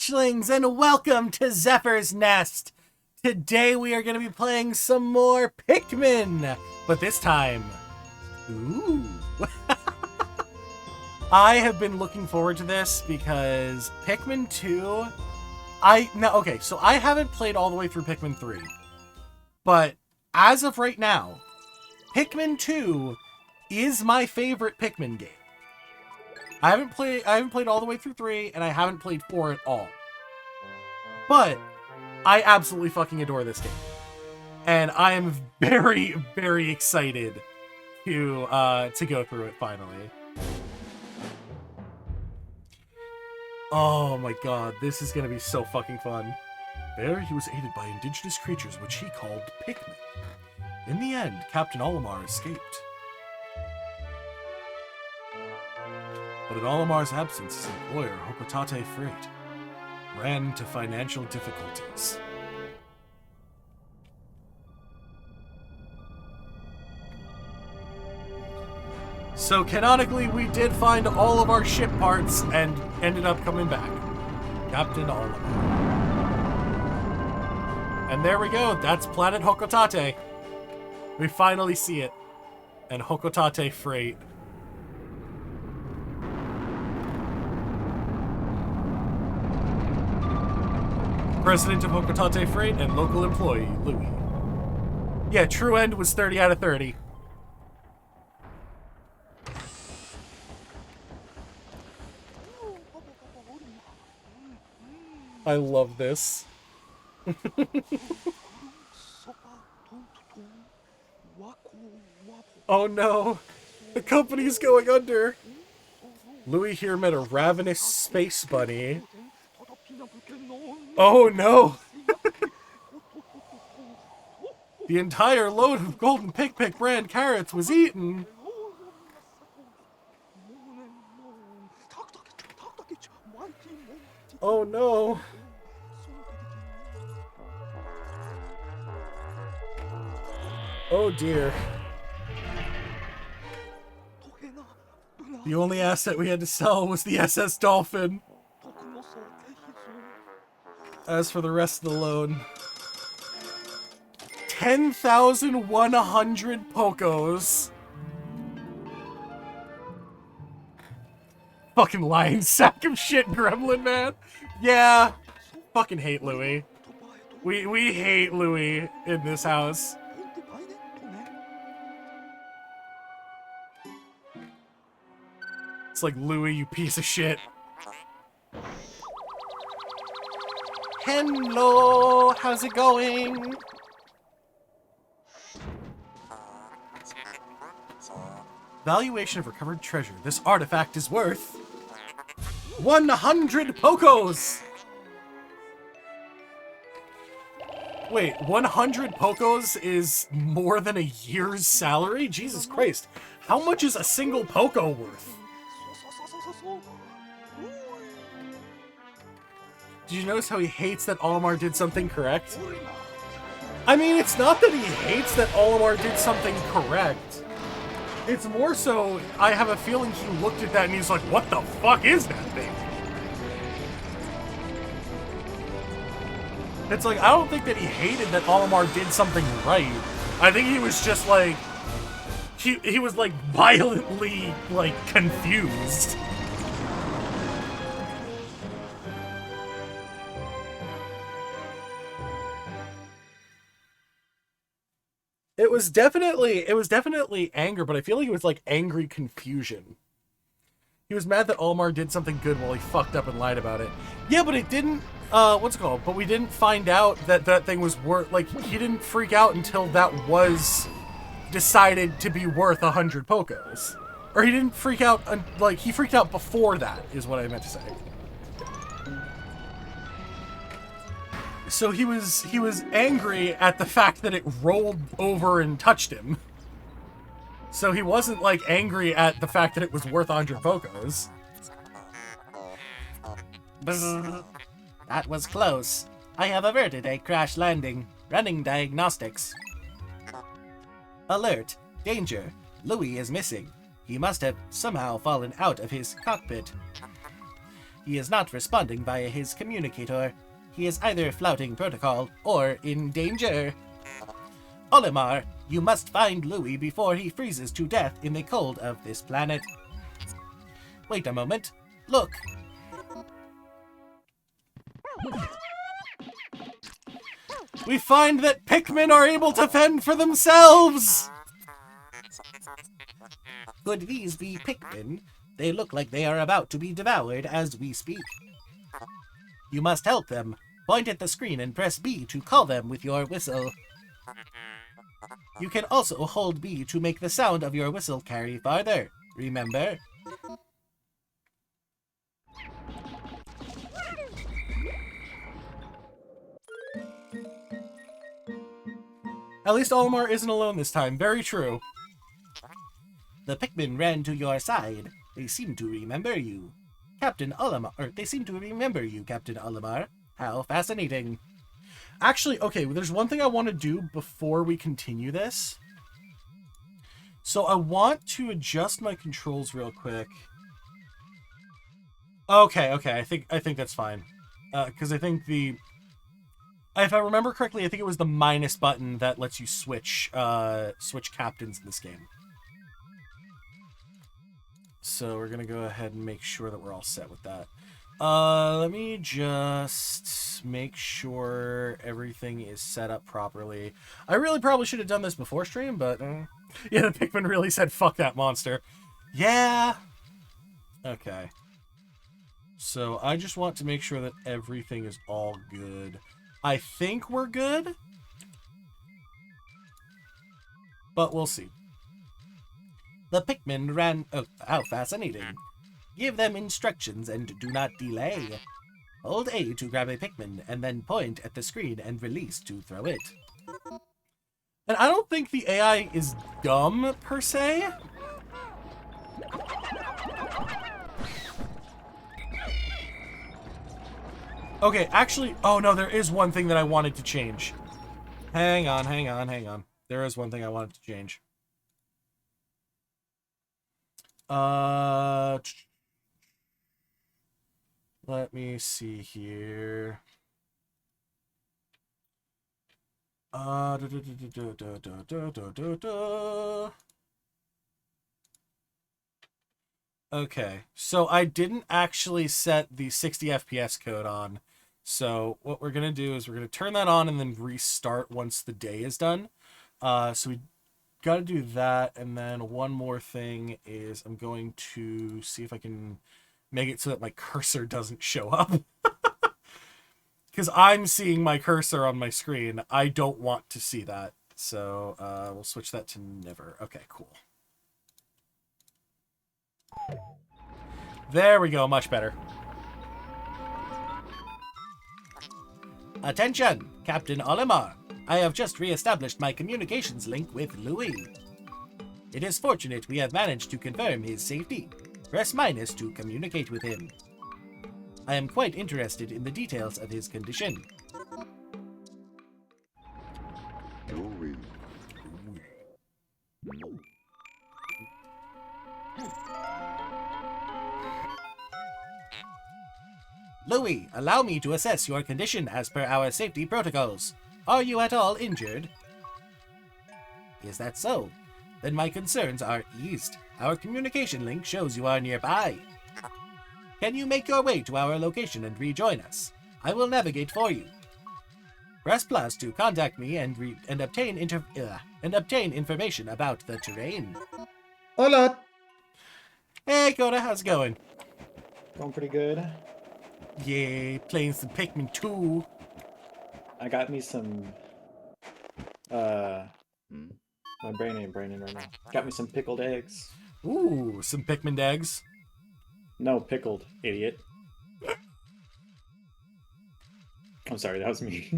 hatchlings, and welcome to Zephyr's Nest. Today we are going to be playing some more Pikmin, but this time, ooh. I have been looking forward to this because Pikmin 2, so I haven't played all the way through Pikmin 3, but as of right now, Pikmin 2 is my favorite Pikmin game. I haven't played all the way through 3, and I haven't played 4 at all. But I absolutely fucking adore this game. And I am very, very excited to go through it finally. Oh my god, this is gonna be so fucking fun. There he was aided by indigenous creatures which he called Pikmin. In the end, Captain Olimar escaped. But in Olimar's absence, his employer, Hokotate Freight, ran into financial difficulties. So canonically, we did find all of our ship parts and ended up coming back. Captain Olimar. And there we go, that's Planet Hokotate. We finally see it. And Hokotate Freight. President of Hokotate Freight and local employee, Louis. Yeah, true end was 30 out of 30. I love this. Oh no, the company's going under. Louis here met a ravenous space bunny. Oh no! The entire load of golden Pick brand carrots was eaten. Oh no! Oh dear. The only asset we had to sell was the SS Dolphin. As for the rest of the loan, 10,100 Pokos. Fucking lying sack of shit, gremlin, man. Yeah, fucking hate Louis. We hate Louis in this house. It's like, Louis, you piece of shit. Hello, how's it going? Valuation of recovered treasure. This artifact is worth 100 Pokos! Wait, 100 Pokos is more than a year's salary? Jesus Christ. How much is a single Poko worth? Did you notice how he hates that Olimar did something correct? I mean, it's not that he hates that Olimar did something correct. It's more so, I have a feeling he looked at that and he's like, what the fuck is that thing? It's like, I don't think that he hated that Olimar did something right. I think he was just like, he was like violently, like, confused. It was definitely anger, but I feel like it was like angry confusion. He was mad that Olimar did something good while he fucked up and lied about it. Yeah, but it didn't, what's it called? But we didn't find out that that thing was worth, like, he didn't freak out until that was decided to be worth 100 Pokos. Or he didn't freak out, like, he freaked out before that, is what I meant to say. So he was angry at the fact that it rolled over and touched him. So he wasn't, like, angry at the fact that it was worth 100 Pokos. Bzz. That was close. I have averted a crash landing. Running diagnostics. Alert. Danger. Louis is missing. He must have somehow fallen out of his cockpit. He is not responding via his communicator. He is either flouting protocol or in danger. Olimar, you must find Louis before he freezes to death in the cold of this planet. Wait a moment. Look. We find that Pikmin are able to fend for themselves! Could these be Pikmin? They look like they are about to be devoured as we speak. You must help them. Point at the screen and press B to call them with your whistle. You can also hold B to make the sound of your whistle carry farther. Remember? At least Olimar isn't alone this time. Very true. The Pikmin ran to your side. They seem to remember you. Captain Olimar. They seem to remember you, Captain Olimar. How fascinating. Actually, okay, there's one thing I want to do before we continue this. So I want to adjust my controls real quick. Okay, I think that's fine. Because I think if I remember correctly, I think it was the minus button that lets you switch captains in this game. So we're gonna go ahead and make sure that we're all set with that. Let me just make sure everything is set up properly. I really probably should have done this before stream, but yeah, the Pikmin really said, fuck that monster. Yeah. Okay. So I just want to make sure that everything is all good. I think we're good, but we'll see. The Pikmin ran... Oh, how fascinating. Give them instructions and do not delay. Hold A to grab a Pikmin, and then point at the screen and release to throw it. And I don't think the AI is dumb, per se. Okay, actually... Oh, no, there is one thing that I wanted to change. Hang on. There is one thing I wanted to change. Let me see here. Okay, so I didn't actually set the 60 FPS code on. So what we're going to do is we're going to turn that on and then restart once the day is done. So we got to do that. And then one more thing is I'm going to see if I can make it so that my cursor doesn't show up. Because I'm seeing my cursor on my screen. I don't want to see that. So we'll switch that to never. Okay, cool. There we go, much better. Attention, Captain Olimar. I have just re-established my communications link with Louis. It is fortunate we have managed to confirm his safety. Press minus to communicate with him. I am quite interested in the details of his condition. Louis. Louis, allow me to assess your condition as per our safety protocols. Are you at all injured? Is that so? Then my concerns are eased. Our communication link shows you are nearby. Can you make your way to our location and rejoin us? I will navigate for you. Press plus to contact me and obtain information about the terrain. Hola! Hey, Coda, how's it going? Going pretty good. Yeah, playing some Pikmin 2. I got me some... My brain ain't braining right now. Got me some pickled eggs. Ooh, some Pikmin eggs. No, pickled, idiot. I'm sorry, that was me.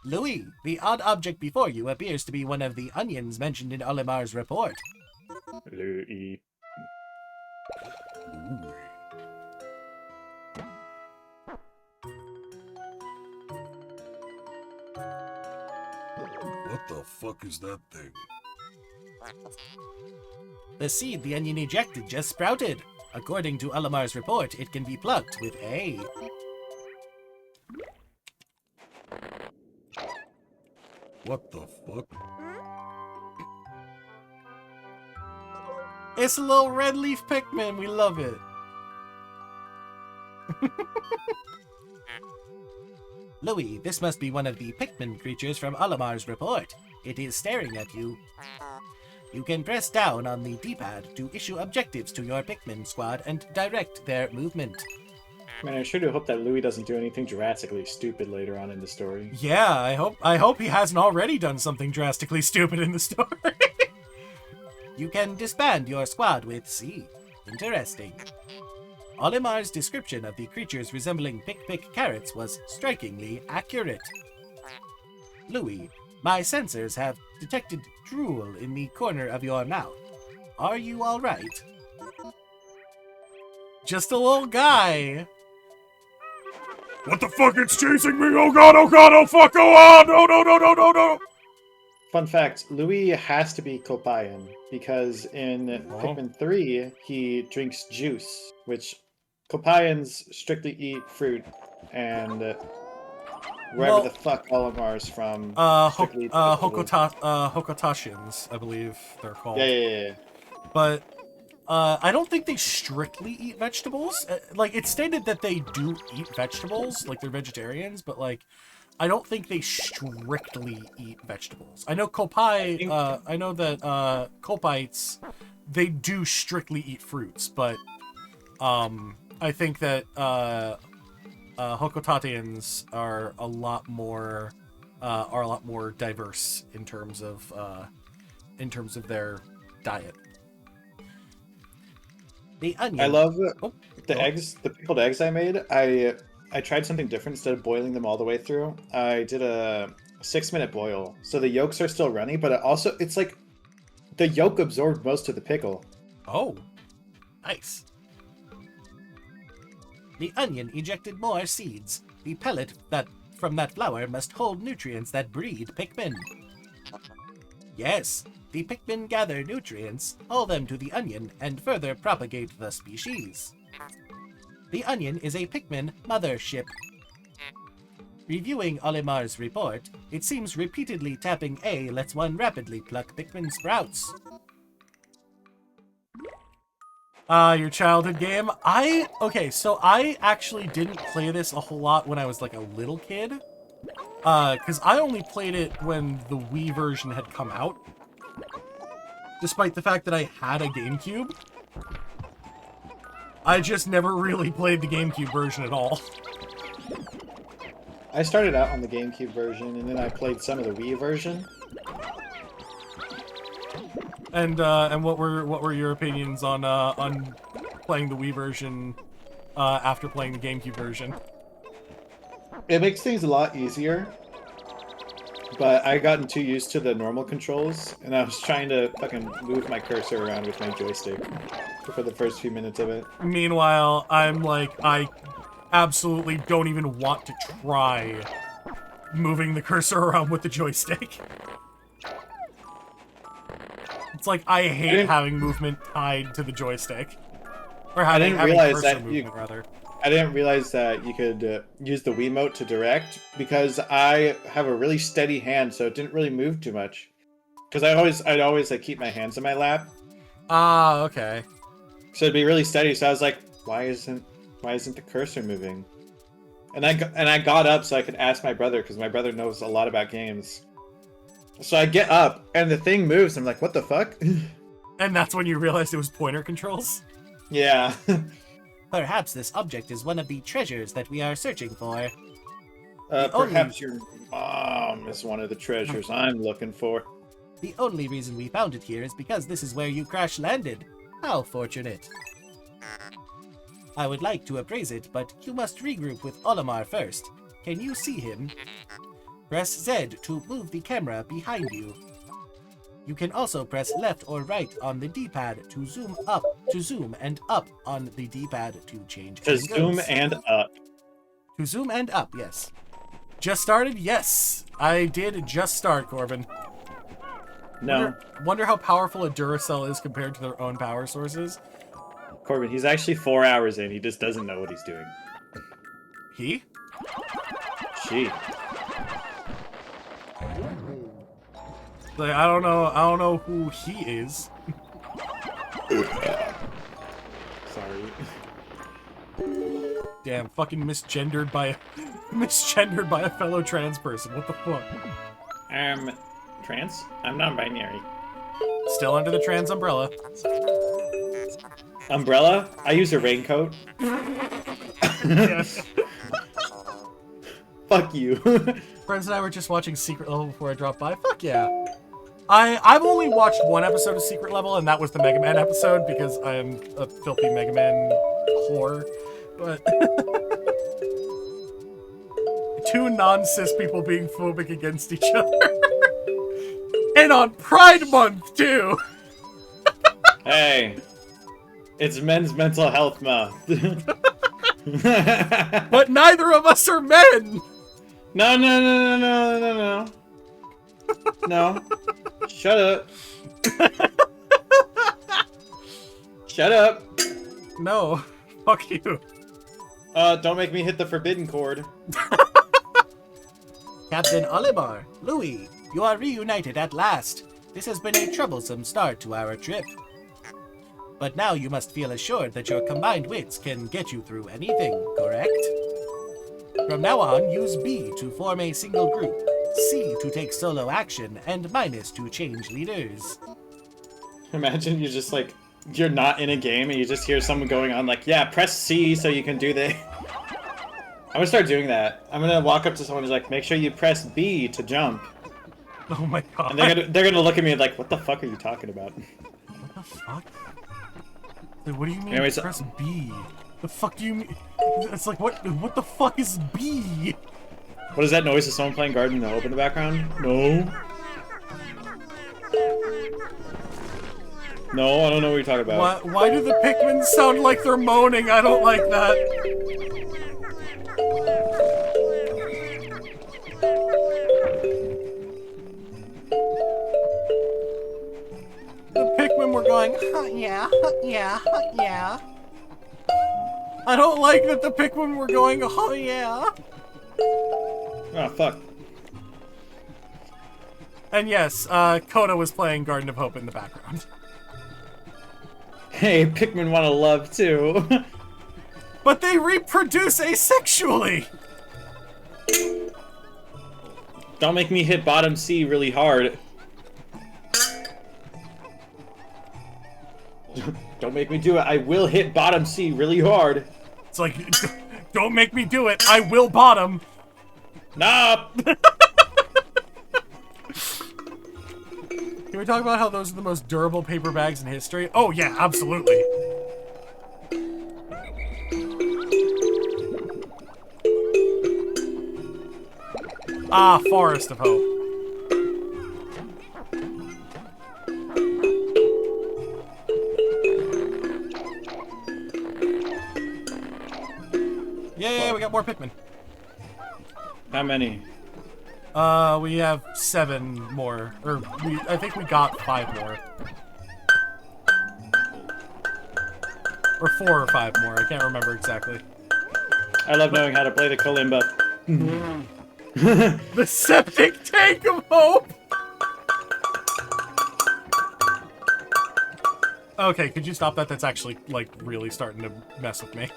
Louis, the odd object before you appears to be one of the onions mentioned in Olimar's report. Louis. What the fuck is that thing? The seed the onion ejected just sprouted. According to Alamar's report, it can be plucked with A. What the fuck? It's a little red leaf Pikmin. We love it. Louis, this must be one of the Pikmin creatures from Alamar's report. It is staring at you. You can press down on the D-pad to issue objectives to your Pikmin squad and direct their movement. Man, I sure do hope that Louis doesn't do anything drastically stupid later on in the story. Yeah, I hope he hasn't already done something drastically stupid in the story. You can disband your squad with C. Interesting. Olimar's description of the creatures resembling pick carrots was strikingly accurate. Louis, my sensors have detected drool in the corner of your mouth. Are you alright? Just a little guy. What the fuck? It's chasing me! Oh god, oh fuck, go on! No! Fun fact, Louis has to be Copayan, because in Pikmin 3, he drinks juice, which Copayans strictly eat fruit, and wherever the fuck Olimar's from, strictly eat vegetables. Hokotashians, I believe they're called. Yeah. But I don't think they strictly eat vegetables. Like, it's stated that they do eat vegetables, like they're vegetarians, but like, I don't think they strictly eat vegetables. I know I know that Copites, they do strictly eat fruits, but I think that Hokotatians are a lot more diverse in terms of their diet. The onion. I love the eggs, the pickled eggs I made. I tried something different. Instead of boiling them all the way through, I did a 6-minute boil. So the yolks are still runny, but it's like the yolk absorbed most of the pickle. Oh, nice. The onion ejected more seeds. The pellet from that flower must hold nutrients that breed Pikmin. Yes, the Pikmin gather nutrients, haul them to the onion, and further propagate the species. The onion is a Pikmin mothership. Reviewing Olimar's report, it seems repeatedly tapping A lets one rapidly pluck Pikmin sprouts. Your childhood game? So I actually didn't play this a whole lot when I was like a little kid. Because I only played it when the Wii version had come out. Despite the fact that I had a GameCube. I just never really played the GameCube version at all. I started out on the GameCube version, and then I played some of the Wii version. And what were your opinions on playing the Wii version after playing the GameCube version? It makes things a lot easier, but I gotten too used to the normal controls, and I was trying to fucking move my cursor around with my joystick for the first few minutes of it. Meanwhile, I'm like, I absolutely don't even want to try moving the cursor around with the joystick. It's like, I hate having movement tied to the joystick. Or having cursor movement, rather. I didn't realize that you could use the Wiimote to direct, because I have a really steady hand, so it didn't really move too much. Because I'd always like keep my hands in my lap. Ah, okay. So it'd be really steady. So I was like, why isn't the cursor moving? And I got up so I could ask my brother, because my brother knows a lot about games. So I get up and the thing moves. I'm like, what the fuck? And that's when you realized it was pointer controls? Yeah. Perhaps this object is one of the treasures that we are searching for. Perhaps your mom is one of the treasures I'm looking for. The only reason we found it here is because this is where you crash landed. How fortunate. I would like to appraise it, but you must regroup with Olimar first. Can you see him? Press Z to move the camera behind you. You can also press left or right on the D-pad to zoom and up on the D-pad to change angles. Zoom and up. To zoom and up, yes. Just started? Yes. I did just start, Corbin. No. Wonder how powerful a Duracell is compared to their own power sources. Corbin, he's actually 4 hours in. He just doesn't know what he's doing. He? She. Like, I don't know who he is. Sorry. Damn, fucking misgendered by a fellow trans person. What the fuck? Trans? I'm non-binary. Still under the trans umbrella. Umbrella? I use a raincoat. Yes. Fuck you. Friends and I were just watching Secret Level before I dropped by. Fuck yeah. I've only watched one episode of Secret Level, and that was the Mega Man episode because I am a filthy Mega Man whore. But two non-cis people being phobic against each other. And on Pride Month, too! Hey. It's Men's Mental Health Month. But neither of us are men! No. No. Shut up. Shut up. No. Fuck you. Don't make me hit the forbidden chord. Captain Olimar, Louis, you are reunited at last. This has been a troublesome start to our trip. But now you must feel assured that your combined wits can get you through anything, correct? From now on, use B to form a single group, C to take solo action, and minus to change leaders. Imagine you just like, you're not in a game and you just hear someone going on like, yeah, press C so you can do the... I'm gonna start doing that. I'm gonna walk up to someone who's like, make sure you press B to jump. Oh my god. And they're gonna look at me like, what the fuck are you talking about? What the fuck? Wait, what do you mean Anyways, press B? The fuck do you mean? It's like, what the fuck is B? What is that noise? Is someone playing Garden of Hope in the background? No. No, I don't know what you're talking about. Why do the Pikmin sound like they're moaning? I don't like that. The Pikmin were going, yeah. I don't like that the Pikmin were going, oh yeah. Oh, fuck. And yes, Coda was playing Garden of Hope in the background. Hey, Pikmin want to love too. But they reproduce asexually! Don't make me hit bottom C really hard. Don't make me do it. I will hit bottom C really hard. It's like, don't make me do it. I will bottom. Nah. Can we talk about how those are the most durable paper bags in history? Oh yeah, absolutely. Ah, Forest of Hope. Yay, we got more Pikmin. How many? We have 7 more. Or, I think we got 5 more. Or 4 or 5 more, I can't remember exactly. I love knowing how to play the kalimba. The septic tank of hope! Okay, could you stop that? That's actually, like, really starting to mess with me.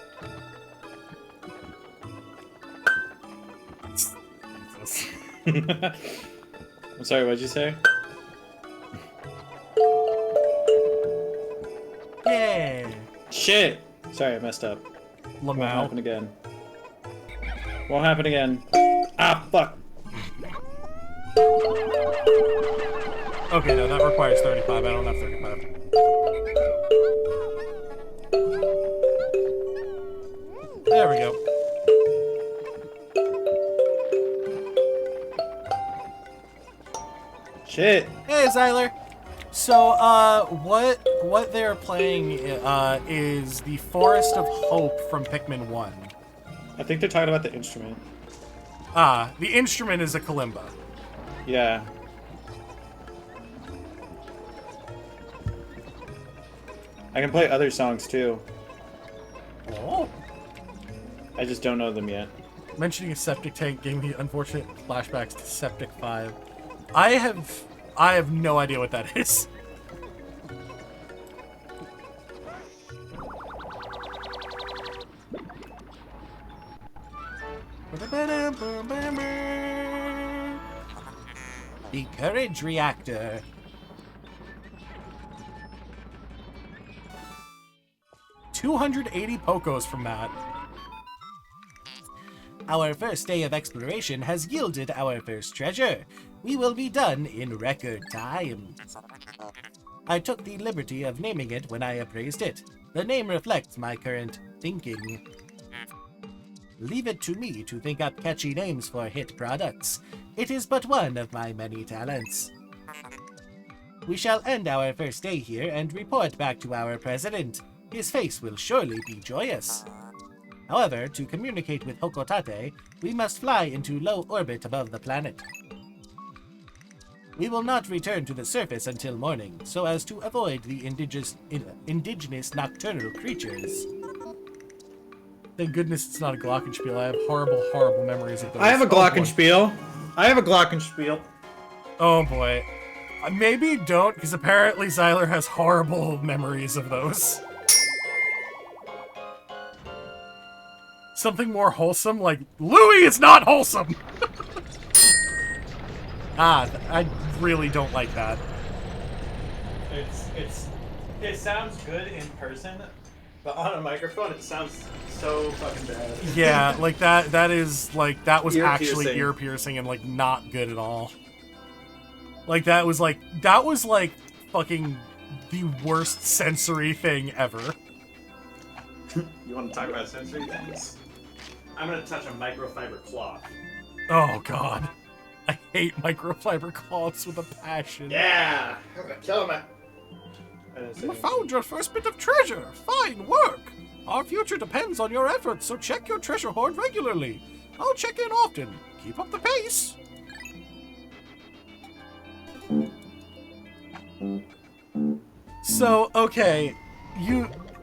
Jesus. I'm sorry, what'd you say? Yay! Shit! Sorry, I messed up. Won't happen Lamau. again. Won't happen again. Ah, fuck! Okay, no, that requires 35. I don't have 35. There we go. Shit! Hey, Zyler! So, what they're playing, is the Forest of Hope from Pikmin 1. I think they're talking about the instrument. Ah, the instrument is a kalimba. Yeah. I can play other songs too. I just don't know them yet. Mentioning a septic tank gave me unfortunate flashbacks to Septic 5. I have no idea what that is. The Courage Reactor. $280 Pokos from that. Our first day of exploration has yielded our first treasure. We will be done in record time. I took the liberty of naming it when I appraised it. The name reflects my current thinking. Leave it to me to think up catchy names for hit products. It is but one of my many talents. We shall end our first day here and report back to our president. His face will surely be joyous. However, to communicate with Hokotate, we must fly into low orbit above the planet. We will not return to the surface until morning, so as to avoid the indigenous nocturnal creatures. Thank goodness it's not a Glockenspiel. I have horrible, horrible memories of those. I have a Glockenspiel. Glockenspiel. Oh boy. Maybe don't, because apparently Xyler has horrible memories of those. Something more wholesome, like, Louis is not wholesome! I really don't like that. It sounds good in person, but on a microphone it sounds so fucking bad. Yeah, like that is, like, that was actually Ear-piercing. ear-piercing and, like, not good at all. Like, that was, fucking the worst sensory thing ever. You want to talk about sensory things? I'm gonna touch a microfiber cloth. Oh, God. I hate microfiber cloths with a passion. Yeah! I'm gonna kill him. You found your first bit of treasure! Fine work! Our future depends on your efforts, so check your treasure hoard regularly. I'll check in often. Keep up the pace! So, okay,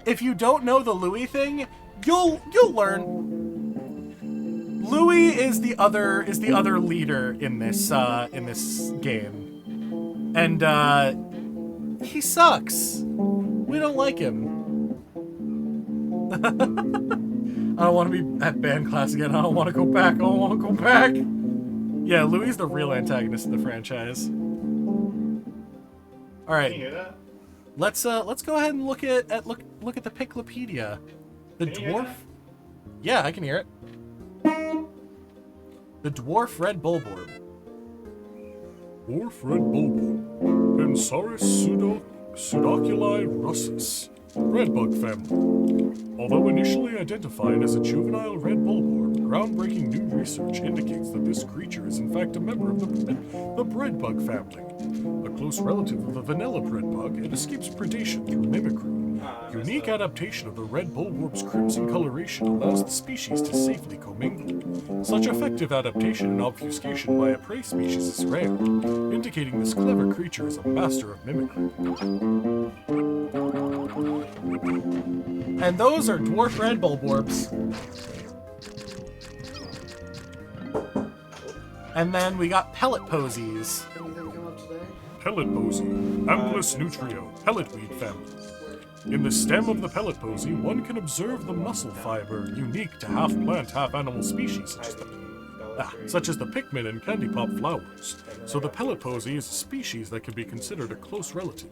if you don't know the Louis thing, you'll learn. Louis is the other leader in this game, and he sucks. We don't like him. I don't want to be at band class again. I don't want to go back. I don't want to go back. Yeah, Louis is the real antagonist of the franchise. All right. Can you hear that? Let's go ahead and look at the Piclopedia. The Can you hear dwarf. that? Yeah, I can hear it. The dwarf red bulborb. Dwarf red bulborb. Pensaris pseudoculi russus. Redbug family. Although initially identified as a juvenile red bulborb, groundbreaking new research indicates that this creature is in fact a member of the breadbug family. A close relative of the vanilla breadbug, it escapes predation through mimicry. Unique adaptation of the red bulborb's crimson coloration allows the species to safely commingle. Such effective adaptation and obfuscation by a prey species is rare, indicating this clever creature is a master of mimicry. And those are dwarf red bulborbs. And then we got pellet posies. Pellet posy. Amplus nutrio. Pelletweed family. In the stem of the pellet posy, one can observe the muscle fiber unique to half-plant, half-animal species, such as the Pikmin and candy pop flowers. So the pellet posy is a species that can be considered a close relative.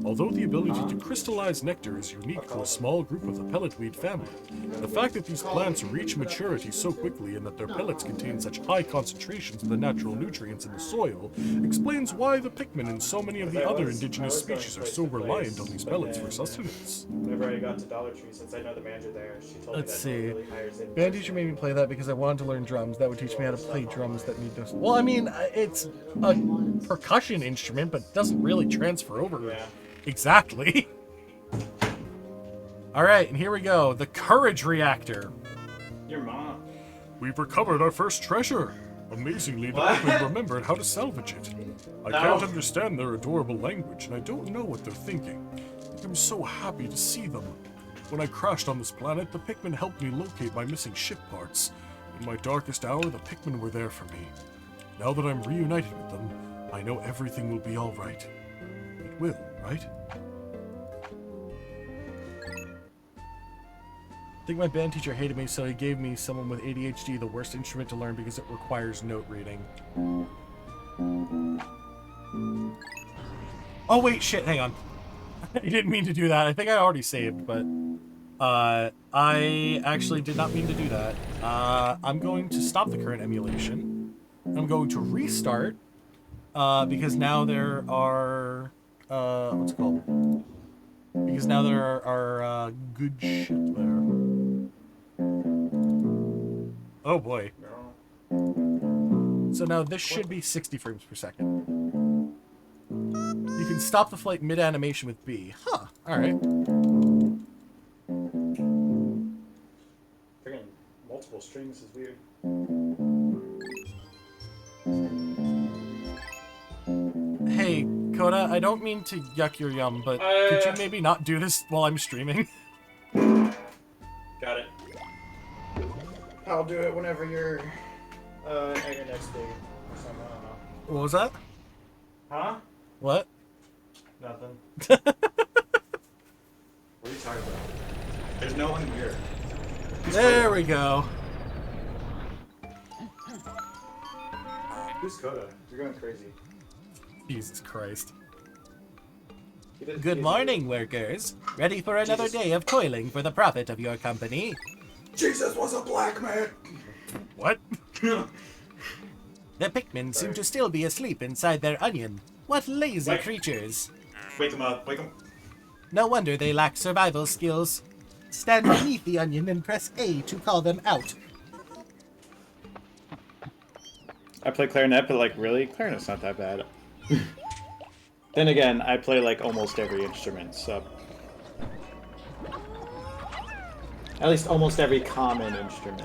Although the ability to crystallize nectar is unique to a small group of the pelletweed family, the fact that these plants reach maturity so quickly and that their pellets contain such high concentrations of the natural nutrients in the soil explains why the Pikmin and so many of the other indigenous species are so reliant on these pellets for sustenance. Whenever I got to Dollar Tree, since I know the manager there, she told Let's me that see. really hires in. Band teacher made me play that because I wanted to learn drums. That would teach me how to play drums that need to... Well, I mean, it's a percussion instrument, but it doesn't really transfer over. Yeah. Exactly. All right, and here we go. The Courage Reactor. Your mom. We've recovered our first treasure. Amazingly, the What? Pikmin remembered how to salvage it. I No. can't understand their adorable language, and I don't know what they're thinking. I'm so happy to see them. When I crashed on this planet, the Pikmin helped me locate my missing ship parts. In my darkest hour, the Pikmin were there for me. Now that I'm reunited with them, I know everything will be alright. It will, right? I think my band teacher hated me, so he gave me someone with ADHD, the worst instrument to learn because it requires note reading. Oh wait, shit, hang on. I didn't mean to do that. I think I already saved, but I actually did not mean to do that. I'm going to stop the current emulation. I'm going to restart because now there are what's it called? Because now there are good shit there. Oh boy. So now this should be 60 frames per second. You can stop the flight mid-animation with B. Huh, alright. Freaking multiple strings is weird. Hey, Coda, I don't mean to yuck your yum, but could you maybe not do this while I'm streaming? Got it. I'll do it whenever you're at your next date or something. I don't know. What was that? Huh? What? Nothing. What are you talking about? There's no one here. There we go. Who's Coda? You're going crazy. Jesus Christ. Good morning, workers. Ready for another day of toiling for the profit of your company? Jesus was a black man. What? The Pikmin seem to still be asleep inside their onion. What lazy Wait. creatures. Wake him up. Wake him. No wonder they lack survival skills. Stand beneath the onion and press A to call them out. I play clarinet, but like really, clarinet's not that bad. Then again, I play like almost every instrument, so at least almost every common instrument.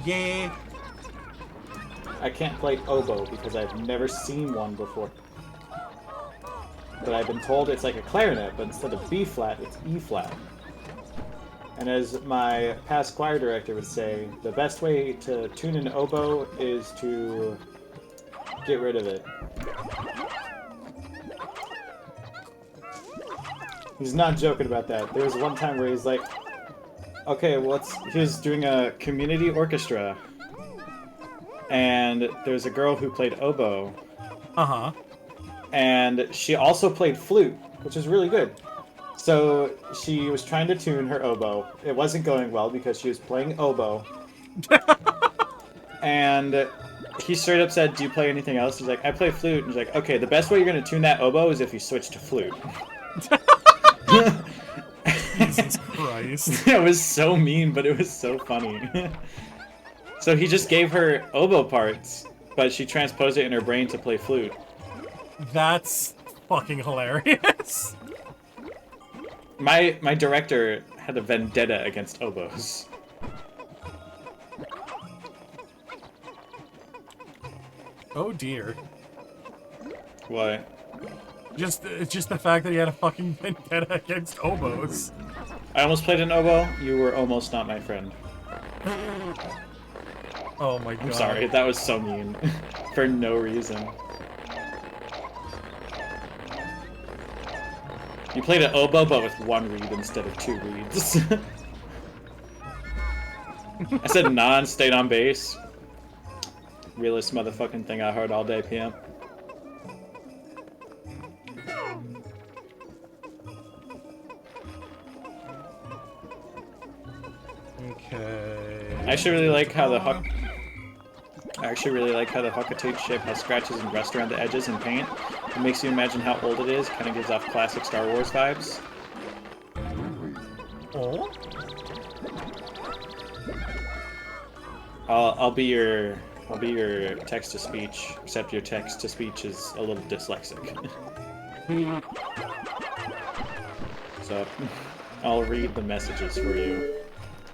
Yeah. I can't play oboe because I've never seen one before. But I've been told it's like a clarinet, but instead of B flat, it's E flat. And as my past choir director would say, the best way to tune an oboe is to get rid of it. He's not joking about that. There was one time where he's like, okay, he was doing a community orchestra, and there's a girl who played oboe. Uh-huh. And she also played flute, which is really good. So she was trying to tune her oboe. It wasn't going well because she was playing oboe. And he straight up said, do you play anything else? He's like, I play flute. And he's like, okay, the best way you're going to tune that oboe is if you switch to flute. Jesus Christ. It was so mean, but it was so funny. So he just gave her oboe parts, but she transposed it in her brain to play flute. That's fucking hilarious. My director had a vendetta against oboes. Oh dear. What? Just the fact that he had a fucking vendetta against oboes. I almost played an oboe. You were almost not my friend. Oh my god. I'm sorry, that was so mean. For no reason. You played an oboe, but with one reed instead of two reeds. I said non, stayed on base. Realest motherfucking thing I heard all day, PM. Okay. I actually really like how the Huckatoot ship has scratches and rust around the edges and paint. It makes you imagine how old it is. Kind of gives off classic Star Wars vibes. Oh? I'll be your text to speech, except your text to speech is a little dyslexic. So I'll read the messages for you.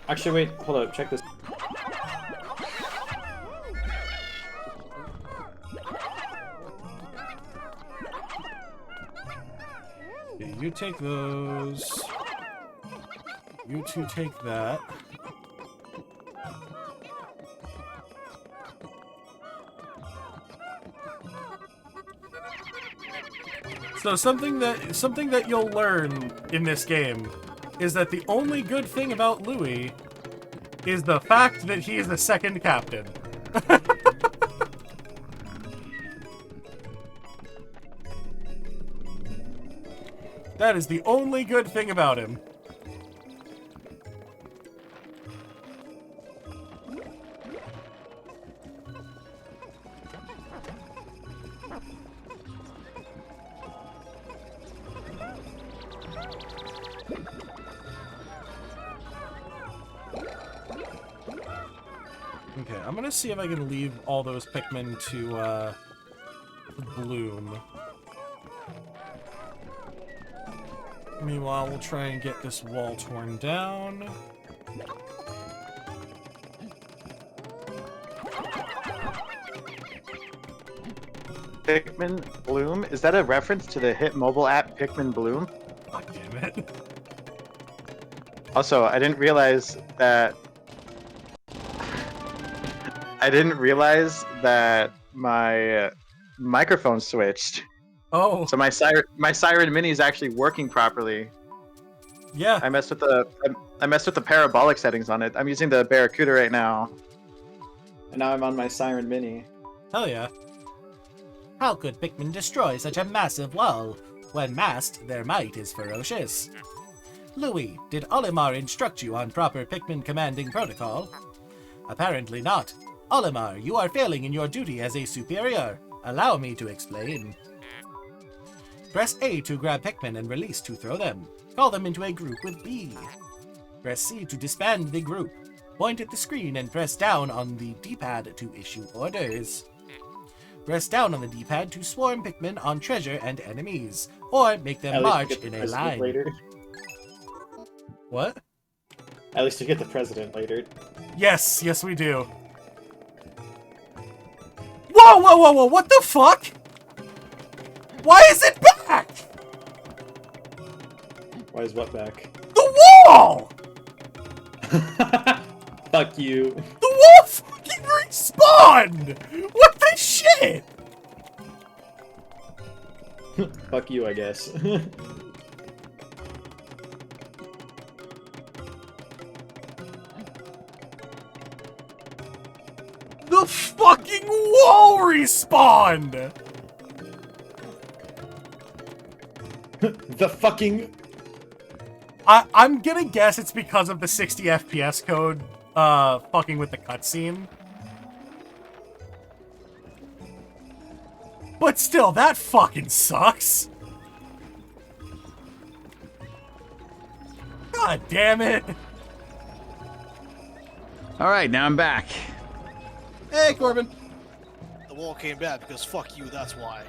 Actually, wait, hold up, check this. Okay, you take those. You two take that. So something that you'll learn in this game is that the only good thing about Louis is the fact that he is the second captain. That is the only good thing about him. Okay, I'm gonna see if I can leave all those Pikmin to bloom. Meanwhile, we'll try and get this wall torn down. Pikmin Bloom? Is that a reference to the hit mobile app Pikmin Bloom? God damn it. Also, I didn't realize that my microphone switched. Oh, So my Siren Mini is actually working properly. yeah. I messed with the parabolic settings on it. I'm using the Barracuda right now. And now I'm on my Siren Mini. Hell yeah. How could Pikmin destroy such a massive wall? When masked, their might is ferocious. Louis, did Olimar instruct you on proper Pikmin commanding protocol? Apparently not. Olimar, you are failing in your duty as a superior. Allow me to explain. Press A to grab Pikmin and release to throw them. Call them into a group with B. Press C to disband the group. Point at the screen and press down on the D-pad to issue orders. Press down on the D-pad to swarm Pikmin on treasure and enemies, or make them At least march you get in the a president line. later. What? At least you get the president later. Yes, yes we do. Whoa, whoa, whoa, whoa, what the fuck? Why is it back? Why is what back? The wall! Fuck you. The wall fucking respawned! What the shit? Fuck you, I guess. The fucking wall respawned! The fucking... I'm gonna guess it's because of the 60 FPS code, fucking with the cutscene. But still, that fucking sucks. God damn it. Alright, now I'm back. Hey, Corbin. The wall came back because fuck you, that's why.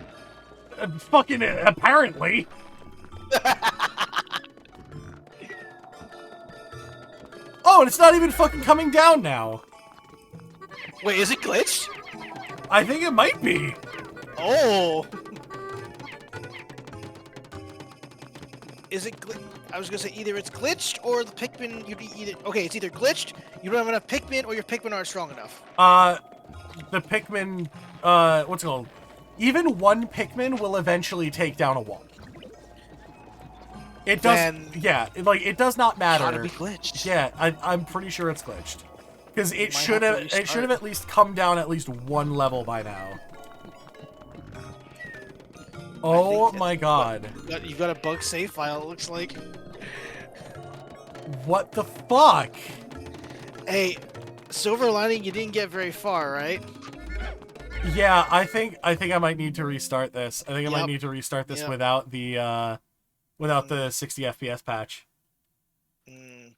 Fucking apparently. Oh, and it's not even fucking coming down now. Wait, is it glitched? I think it might be. Oh! Is it I was gonna say either it's glitched or the Pikmin okay, it's either glitched, you don't have enough Pikmin, or your Pikmin aren't strong enough. The Pikmin, what's it called? Even one Pikmin will eventually take down a wall. It does, yeah, it does not matter. Gotta be glitched. Yeah, I'm pretty sure it's glitched. Because it Might should have have, to it should have at least come down at least one level by now. Oh my god. You've got a bug save file, it looks like. What the fuck? Hey, silver lining, you didn't get very far, right? Yeah, I think I might need to restart this. I think I might Yep. need to restart this Yep. without the 60 FPS patch. Mm.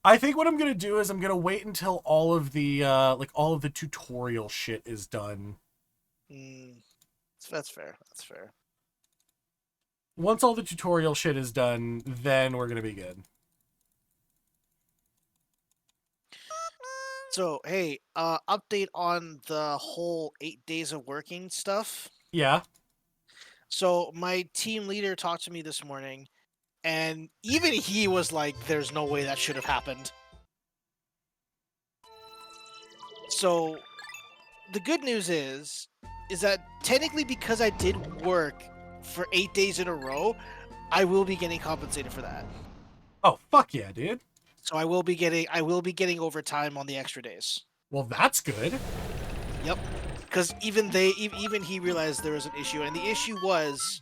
I think what I'm gonna do is I'm gonna wait until all of the all of the tutorial shit is done. That's fair. That's fair. Once all the tutorial shit is done, then we're gonna be good. So, hey, update on the whole 8 days of working stuff. Yeah. So my team leader talked to me this morning, and even he was like, "There's no way that should have happened." So the good news is that technically, because I did work for 8 days in a row, I will be getting compensated for that. Oh, fuck yeah, dude. So I will be getting overtime on the extra days. Well, that's good. Yep. Because even he realized there was an issue, and the issue was,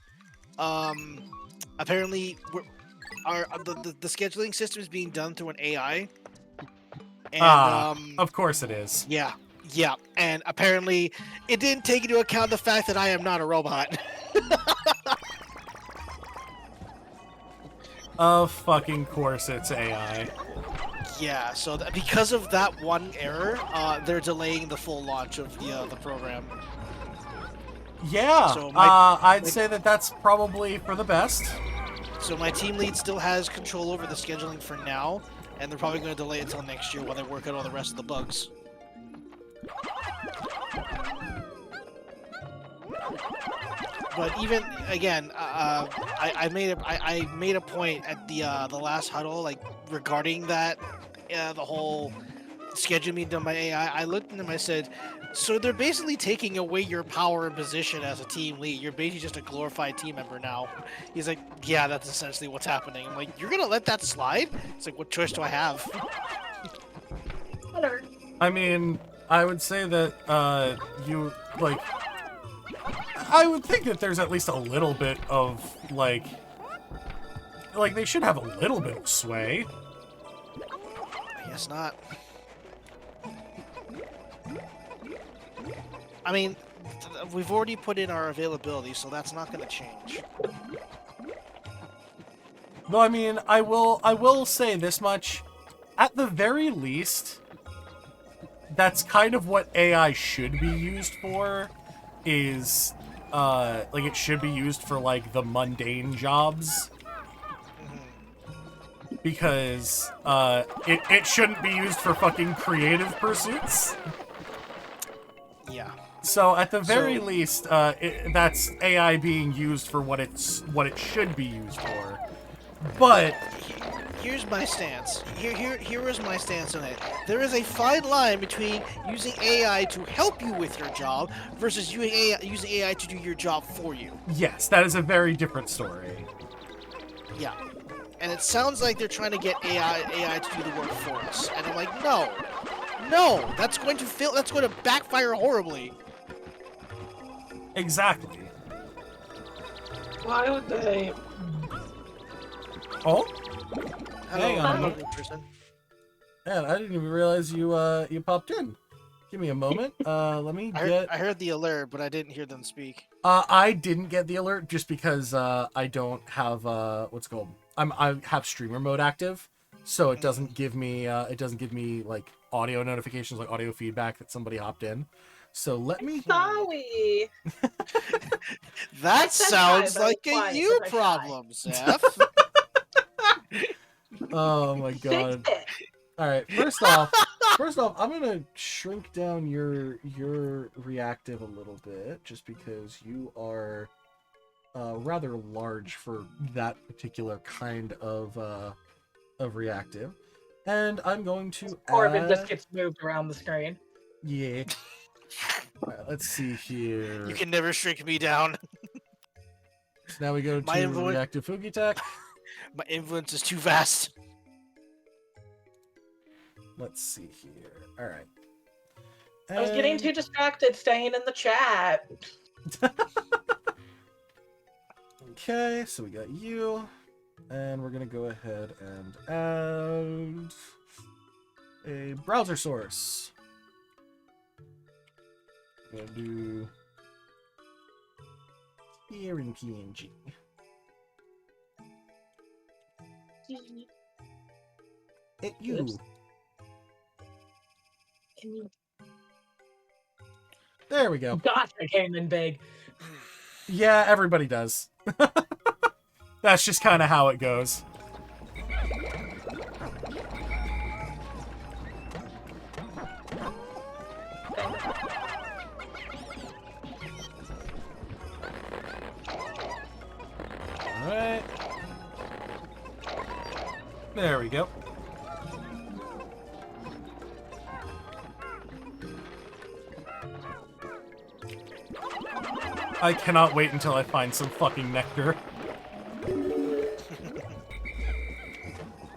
apparently the scheduling system is being done through an AI. And of course it is. yeah, and apparently it didn't take into account the fact that I am not a robot. Of fucking course it's AI. Yeah, so because of that one error, they're delaying the full launch of the program. Yeah, So I'd say that that's probably for the best. So my team lead still has control over the scheduling for now, and they're probably going to delay it until next year while they work out all the rest of the bugs. But even again, I made a point at the last huddle, like regarding that, the whole schedule being done by AI. I looked at them. I said, "So they're basically taking away your power and position as a team lead. You're basically just a glorified team member now." He's like, "Yeah, that's essentially what's happening." I'm like, "You're gonna let that slide?" It's like, "What choice do I have?" Whatever. I mean, I would say that you like. I would think that there's at least a little bit of like they should have a little bit of sway. I guess not. I mean, we've already put in our availability, so that's not going to change. Though I mean, I will say this much: at the very least, that's kind of what AI should be used for. Is like it should be used for like the mundane jobs. Because it shouldn't be used for fucking creative pursuits. Yeah. So at the very least, that's AI being used for what it should be used for. But here's my stance. Here is my stance on it. There is a fine line between using AI to help you with your job versus using AI to do your job for you. yes, that is a very different story. Yeah. And it sounds like they're trying to get AI to do the work for us. And I'm like, no, that's going to backfire horribly. Exactly. Why would they? Oh, Hello, hang on. lovely person. Man, I didn't even realize you popped in. Give me a moment. Let me I heard the alert, but I didn't hear them speak. I didn't get the alert just because I don't have what's it called. I have streamer mode active, so it doesn't give me like audio notifications, like audio feedback that somebody hopped in. So let me. Sorry. That said sounds hi, but like I a was you quiet, problem, Zeph. Oh my god! Fix it. All right, first off, I'm gonna shrink down your reactive a little bit, just because you are rather large for that particular kind of reactive. And I'm going to Corbin add. just gets moved around the screen. Yeah. All right, let's see here. You can never shrink me down. So now we go My to influence- reactive Fugitech. My influence is too vast. Let's see here. All right. I was getting too distracted staying in the chat. Okay, so we got you. And we're going to go ahead and add a browser source. I'm going to do here in PNG. Hit you. Oops. Can you... There we go. Gosh, I came in big. Yeah, everybody does. That's just kind of how it goes. There we go. I cannot wait until I find some fucking nectar.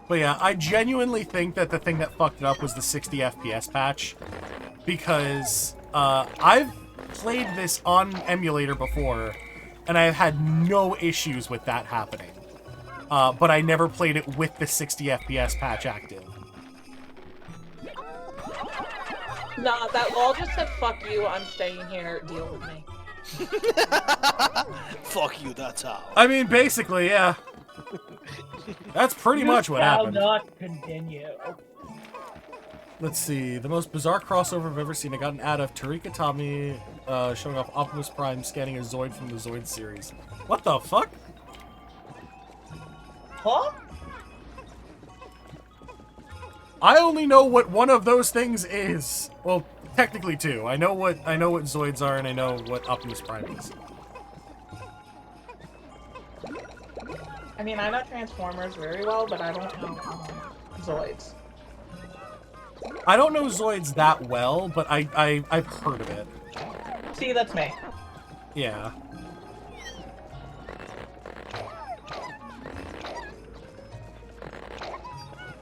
But yeah, I genuinely think that the thing that fucked it up was the 60 FPS patch. Because I've played this on emulator before, and I've had no issues with that happening. But I never played it with the 60 FPS patch active. Nah, that wall just said, fuck you, I'm staying here, deal with me. Fuck you, that's how. I mean, basically, yeah. That's pretty much what happened. Not continue. Let's see. The most bizarre crossover I've ever seen. I got an ad of Tarika Tommy showing off Optimus Prime scanning a Zoid from the Zoid series. What the fuck? Huh? I only know what one of those things is. Well, technically two. I know what Zoids are, and I know what Optimus Prime is. I mean, I know Transformers very well, but I don't know Zoids. I don't know Zoids that well, but I've heard of it. See, that's me. Yeah.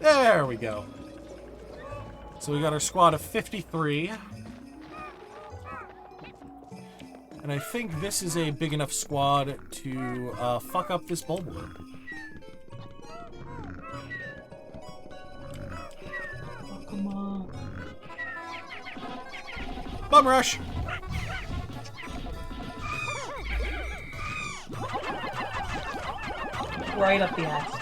There we go. So we got our squad of 53. And I think this is a big enough squad to fuck up this Bulbor. Oh, come on. Bum rush! Right up the ass.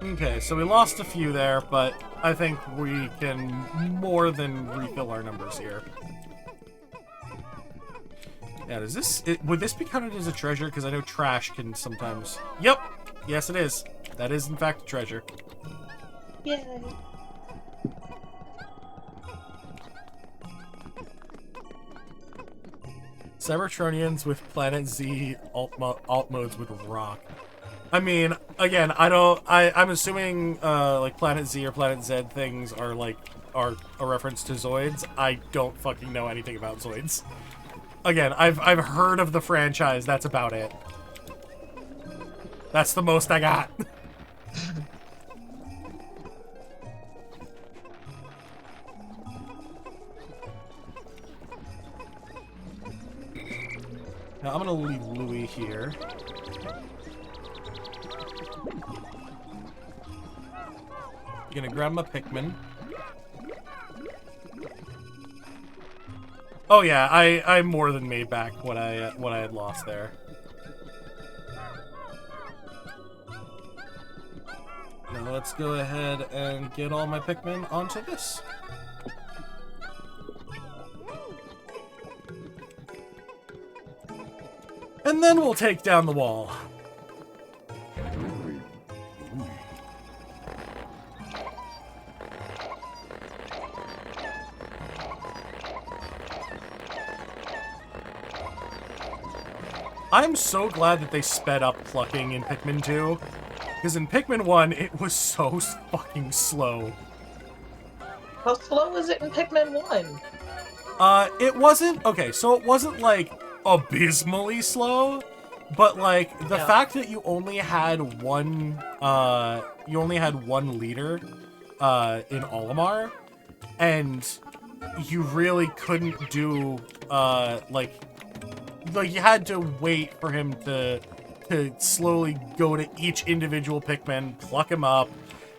Okay, so we lost a few there, but I think we can more than refill our numbers here. Yeah, does this... would this be counted as a treasure? Because I know trash can sometimes... Yep! Yes, it is. That is, in fact, a treasure. Yay. Cybertronians with Planet Z alt modes would rock. I mean, again, I'm assuming, like, Planet Z or Planet Z things are, like, are a reference to Zoids. I don't fucking know anything about Zoids. Again, I've heard of the franchise, that's about it. That's the most I got. Now, I'm gonna leave Louie here. Gonna grab my Pikmin. Oh yeah, I more than made back what I had lost there. Now let's go ahead and get all my Pikmin onto this. And then we'll take down the wall. I'm so glad that they sped up plucking in Pikmin 2, because in Pikmin 1, it was so fucking slow. How slow is it in Pikmin 1? It wasn't... Okay, so it wasn't, like, abysmally slow, but, like, the fact that you only had one, leader, in Olimar, and you really couldn't do, like, you had to wait for him to slowly go to each individual Pikmin, pluck him up,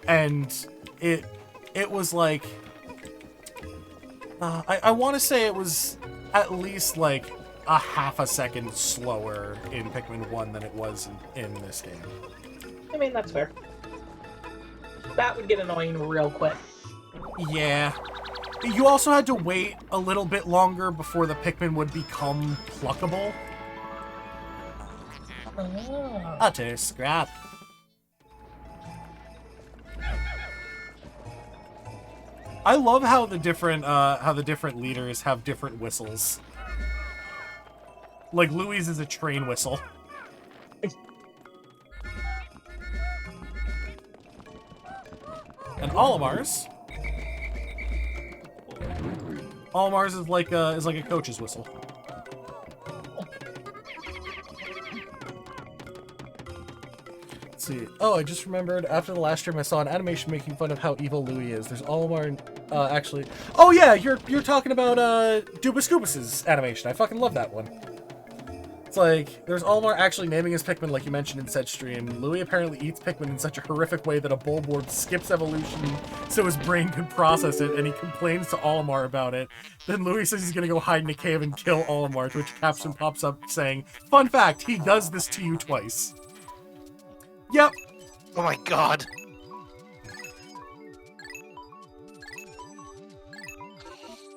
and it was like... I want to say it was at least, like, a half a second slower in Pikmin 1 than it was in this game. I mean, that's fair. That would get annoying real quick. Yeah. You also had to wait a little bit longer before the Pikmin would become pluckable. Oh. Utter scrap. I love how the different leaders have different whistles. Like Louis is a train whistle. And Olimar's. Olimar's is like a coach's whistle. Let's see. Oh, I just remembered after the last stream I saw an animation making fun of how evil Louis is. There's Olimar and actually. Oh yeah, you're talking about Dubus Goobus's animation. I fucking love that one. It's like, there's Olimar actually naming his Pikmin like you mentioned in said stream. Louis apparently eats Pikmin in such a horrific way that a Bulborb skips evolution so his brain could process it, and he complains to Olimar about it. Then Louis says he's gonna go hide in a cave and kill Olimar, to which Caption pops up saying, "Fun fact, he does this to you twice." Yep. Oh my god.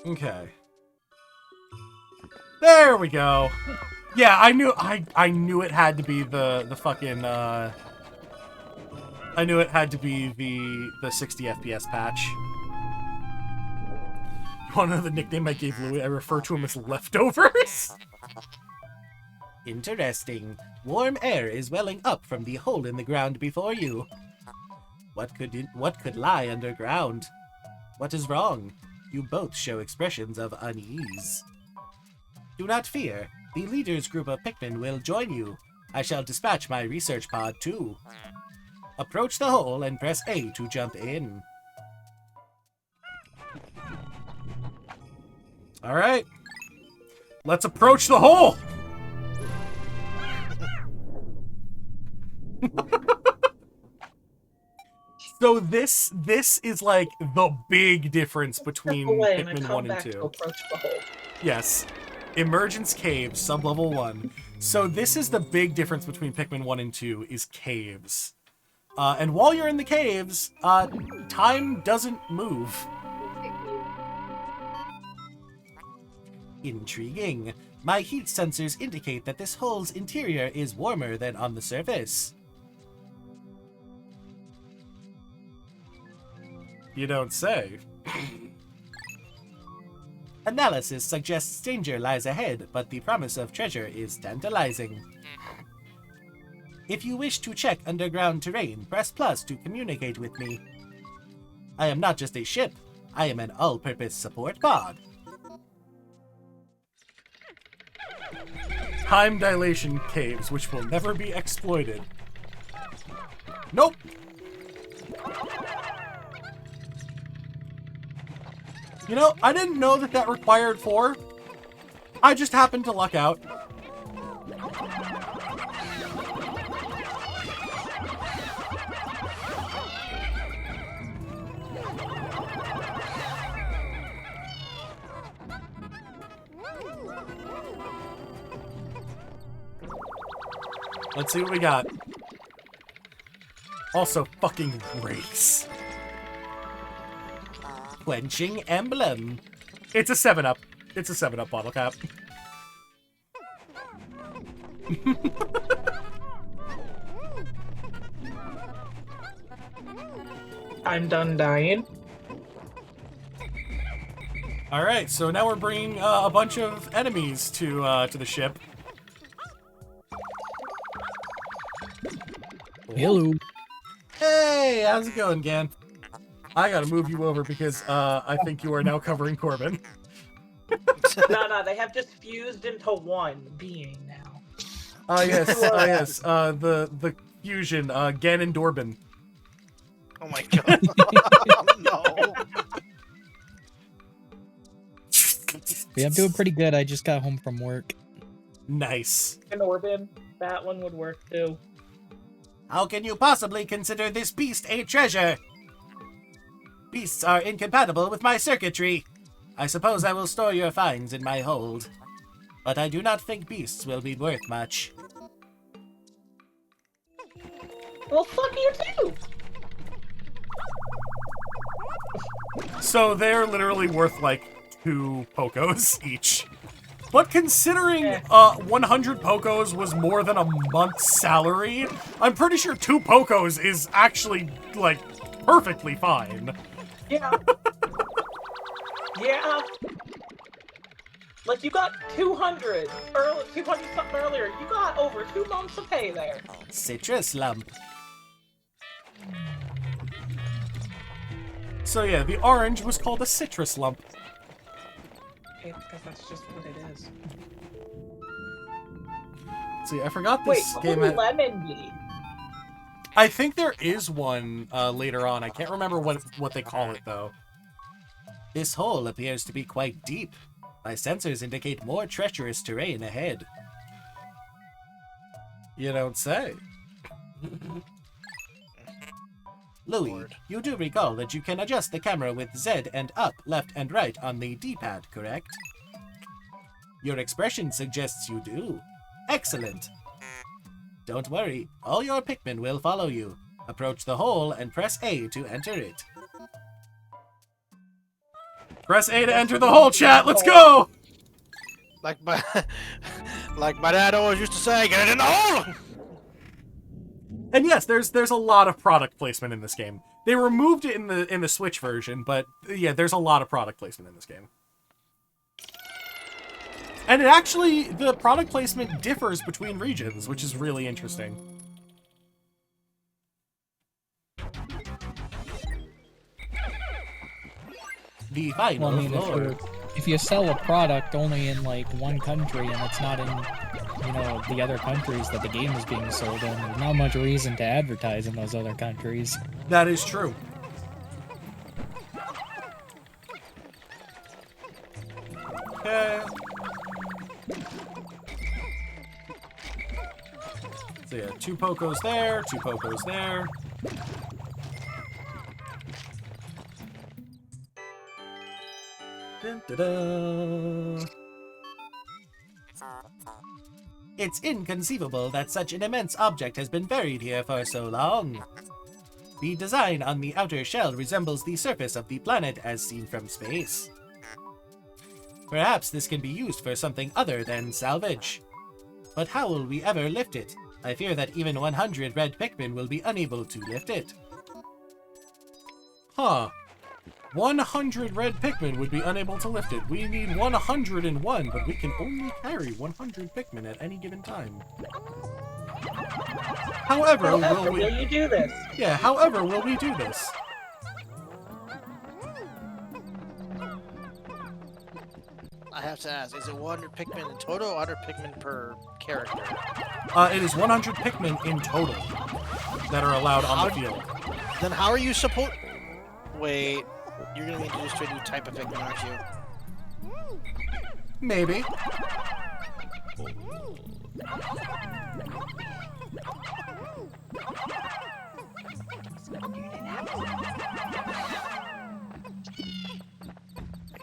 Okay. There we go. Yeah, I knew it had to be the fucking I knew it had to be the 60 FPS patch. You wanna know the nickname I gave Louis? I refer to him as Leftovers. Interesting. Warm air is welling up from the hole in the ground before you. What could lie underground? What is wrong? You both show expressions of unease. Do not fear. The leader's group of Pikmin will join you. I shall dispatch my research pod too. Approach the hole and press A to jump in. Alright. Let's approach the hole! So this is like the big difference between Pikmin 1 and 2. Yes. Emergence Caves, sub-level 1. So this is the big difference between Pikmin 1 and 2, is caves. And while you're in the caves, time doesn't move. Intriguing. My heat sensors indicate that this hole's interior is warmer than on the surface. You don't say. Analysis suggests danger lies ahead, but the promise of treasure is tantalizing. If you wish to check underground terrain, press plus to communicate with me. I am not just a ship, I am an all-purpose support pod. Time dilation caves, which will never be exploited. Nope! You know, I didn't know that required 4. I just happened to luck out. Let's see what we got. Also, fucking race. Quenching Emblem. It's a 7-Up. It's a 7-Up bottle cap. I'm done dying. Alright, so now we're bringing a bunch of enemies to the ship. Hello. Hey, how's it going, Gan? I gotta move you over because I think you are now covering Corbin. No, they have just fused into one being now. Yes, yes. The fusion, Gan and Dorbin. Oh my god. Oh, no. Yeah, I'm doing pretty good. I just got home from work. Nice. And Orbin, that one would work too. How can you possibly consider this beast a treasure? Beasts are incompatible with my circuitry. I suppose I will store your finds in my hold. But I do not think beasts will be worth much. Well, fuck you too! So they're literally worth like 2 Pokos each. But considering 100 Pokos was more than a month's salary, I'm pretty sure 2 Pokos is actually, like, perfectly fine. Yeah. Yeah. Like, you got 200 something earlier. You got over 2 months of pay there. Citrus lump. So yeah, the orange was called a citrus lump. Because that's just what it is. See, I forgot Wait, this what game would had... lemon be? I think there is one later on. I can't remember what they call it, though. This hole appears to be quite deep. My sensors indicate more treacherous terrain ahead. You don't say. Louis, you do recall that you can adjust the camera with Z and up, left, and right on the D-pad, correct? Your expression suggests you do. Excellent. Don't worry, all your Pikmin will follow you. Approach the hole and press A to enter it. Press A to enter the hole, chat! Let's go! Like my dad always used to say, get it in the hole! And yes, there's a lot of product placement in this game. They removed it in the Switch version, but yeah, there's a lot of product placement in this game. And it actually, the product placement differs between regions, which is really interesting. The final Well, I mean, floor. if you sell a product only in like one country and it's not in, you know, the other countries that the game is being sold in, there's not much reason to advertise in those other countries. That is true. Okay. So yeah, 2 Pokos there, 2 Pokos there. Dun, dun, dun. It's inconceivable that such an immense object has been buried here for so long. The design on the outer shell resembles the surface of the planet as seen from space. Perhaps this can be used for something other than salvage. But how will we ever lift it? I fear that even 100 red Pikmin will be unable to lift it. Huh. 100 red Pikmin would be unable to lift it. We need 101, but we can only carry 100 Pikmin at any given time. However, will you do this? Yeah, however will we do this? I have to ask, is it 100 Pikmin in total or 100 Pikmin per character? It is 100 Pikmin in total that are allowed on the field. Then how are you supposed... Wait, you're going to be introduced to a new type of Pikmin, aren't you? Maybe.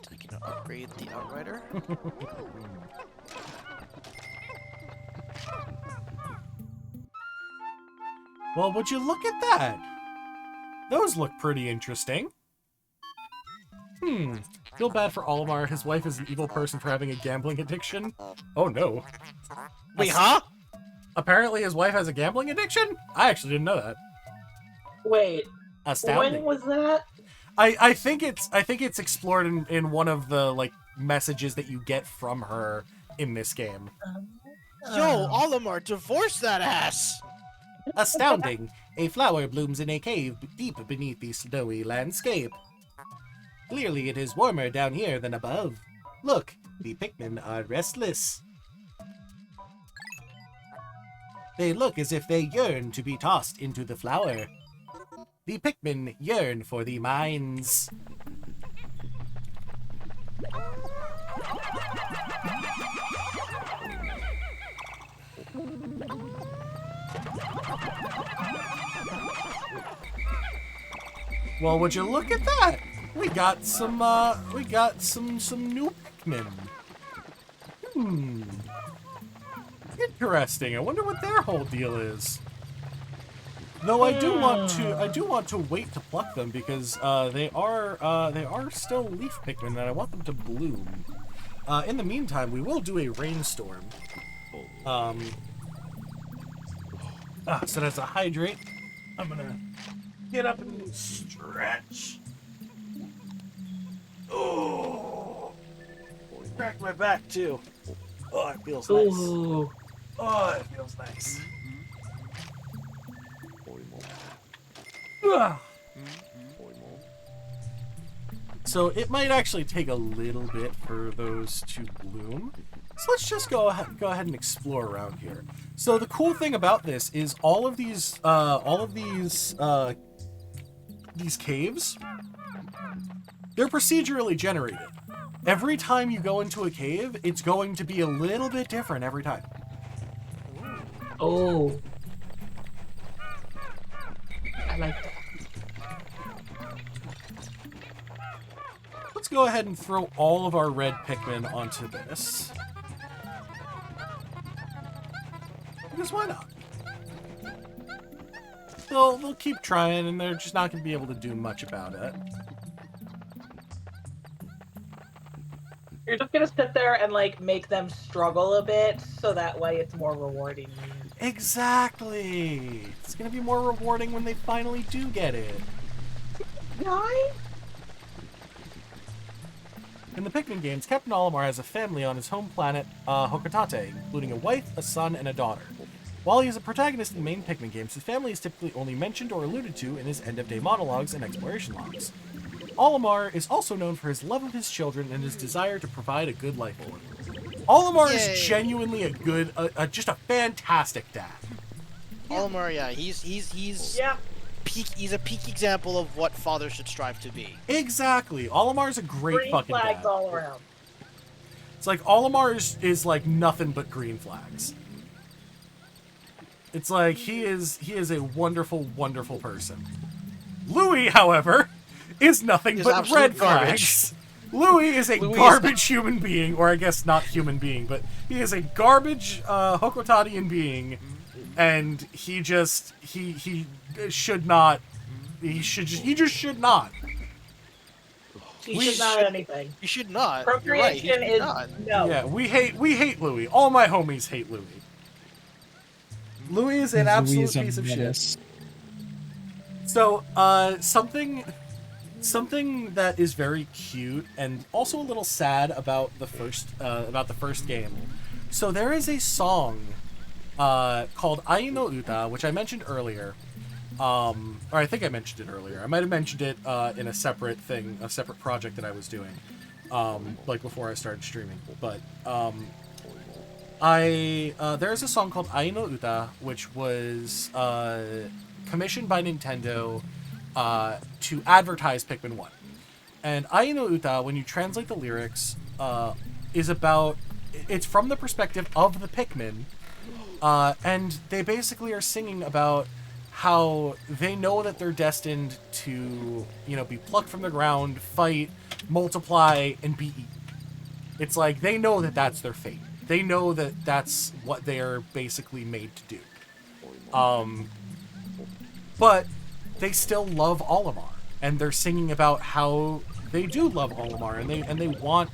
I can upgrade the Outrider. Well, would you look at that? Those look pretty interesting. Feel bad for Olimar. His wife is an evil person for having a gambling addiction. Oh no. Wait, huh? Apparently his wife has a gambling addiction? I actually didn't know that. Wait, Astounding. when was that? I think it's explored in one of the like messages that you get from her in this game. Yo, Olimar, divorce that ass! Astounding. A flower blooms in a cave deep beneath the snowy landscape. Clearly it is warmer down here than above. Look, the Pikmin are restless. They look as if they yearn to be tossed into the flower. The Pikmin yearn for the mines. Well, would you look at that? We got some new Pikmin. Interesting. I wonder what their whole deal is. Though I do want to wait to pluck them because they are still leaf Pikmin and I want them to bloom. In the meantime, we will do a rainstorm. So that's a hydrate. I'm gonna get up and stretch. Oh, crack my back too. Oh, it feels nice. Ooh. Oh, it feels nice. Ugh. So it might actually take a little bit for those to bloom. So let's just go ahead and explore around here. So the cool thing about this is all of these caves, they're procedurally generated. Every time you go into a cave, it's going to be a little bit different every time. Oh. I like that. Let's go ahead and throw all of our red Pikmin onto this. Because why not? They'll keep trying, and they're just not going to be able to do much about it. You're just gonna sit there and like make them struggle a bit, so that way it's more rewarding. Exactly! It's going to be more rewarding when they finally do get it. Right? In the Pikmin games, Captain Olimar has a family on his home planet, Hokotate, including a wife, a son, and a daughter. While he is a protagonist in the main Pikmin games, his family is typically only mentioned or alluded to in his end-of-day monologues and exploration logs. Olimar is also known for his love of his children and his desire to provide a good life for them. Olimar is genuinely a good, just a fantastic dad. Olimar, yeah, he's Yeah. he's a peak example of what fathers should strive to be. Exactly. Olimar's a great Green fucking flags dad. all around. It's like Olimar is like nothing but green flags. It's like he is a wonderful, wonderful person. Louis, however, is nothing Is but absolute red garbage. flags. Louis is a garbage human being, or I guess not human being, but he is a garbage Hokotadian being, and he just should not. He just should not. He should not anything. You should not. You're right, he Procreation should is not. no. Yeah, we hate Louis. All my homies hate Louis. Louis is an absolute Louis is a piece of menace. shit. So, something that is very cute and also a little sad about the first game. So there is a song called Ai no Uta, which I mentioned earlier. Or I think I mentioned it earlier. I might have mentioned it in a separate thing, a separate project that I was doing, like before I started streaming. But there's a song called Ai no Uta, which was commissioned by Nintendo to advertise Pikmin 1. And Ai no Uta, when you translate the lyrics, it's from the perspective of the Pikmin, and they basically are singing about how they know that they're destined to, be plucked from the ground, fight, multiply, and be eaten. It's like they know that that's their fate. They know that that's what they are basically made to do. But they still love Olimar, and they're singing about how they do love Olimar, and they want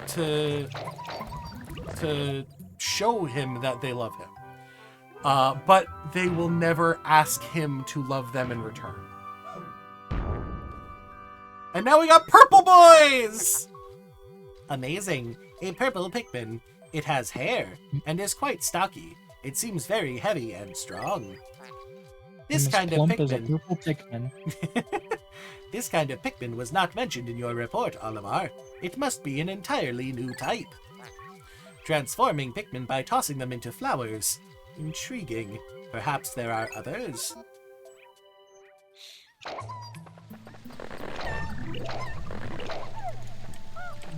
to show him that they love him. But they will never ask him to love them in return. And now we got Purple Boys! Amazing. A purple Pikmin. It has hair, and is quite stocky. It seems very heavy and strong. This And kind of plump as a Pikmin... purple Pikmin. This kind of Pikmin was not mentioned in your report, Olimar. It must be an entirely new type. Transforming Pikmin by tossing them into flowers. Intriguing. Perhaps there are others?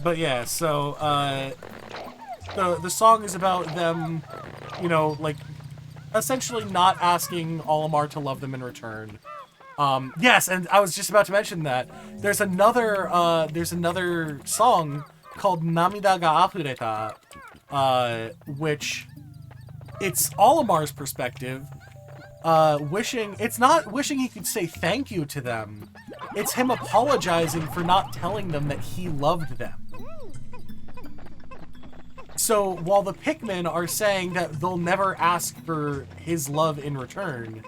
But yeah, so, the song is about them, essentially not asking Olimar to love them in return. Yes, and I was just about to mention that. There's another song called Namida ga Afureta, which it's Olimar's perspective, it's not wishing he could say thank you to them. It's him apologizing for not telling them that he loved them. So while the Pikmin are saying that they'll never ask for his love in return,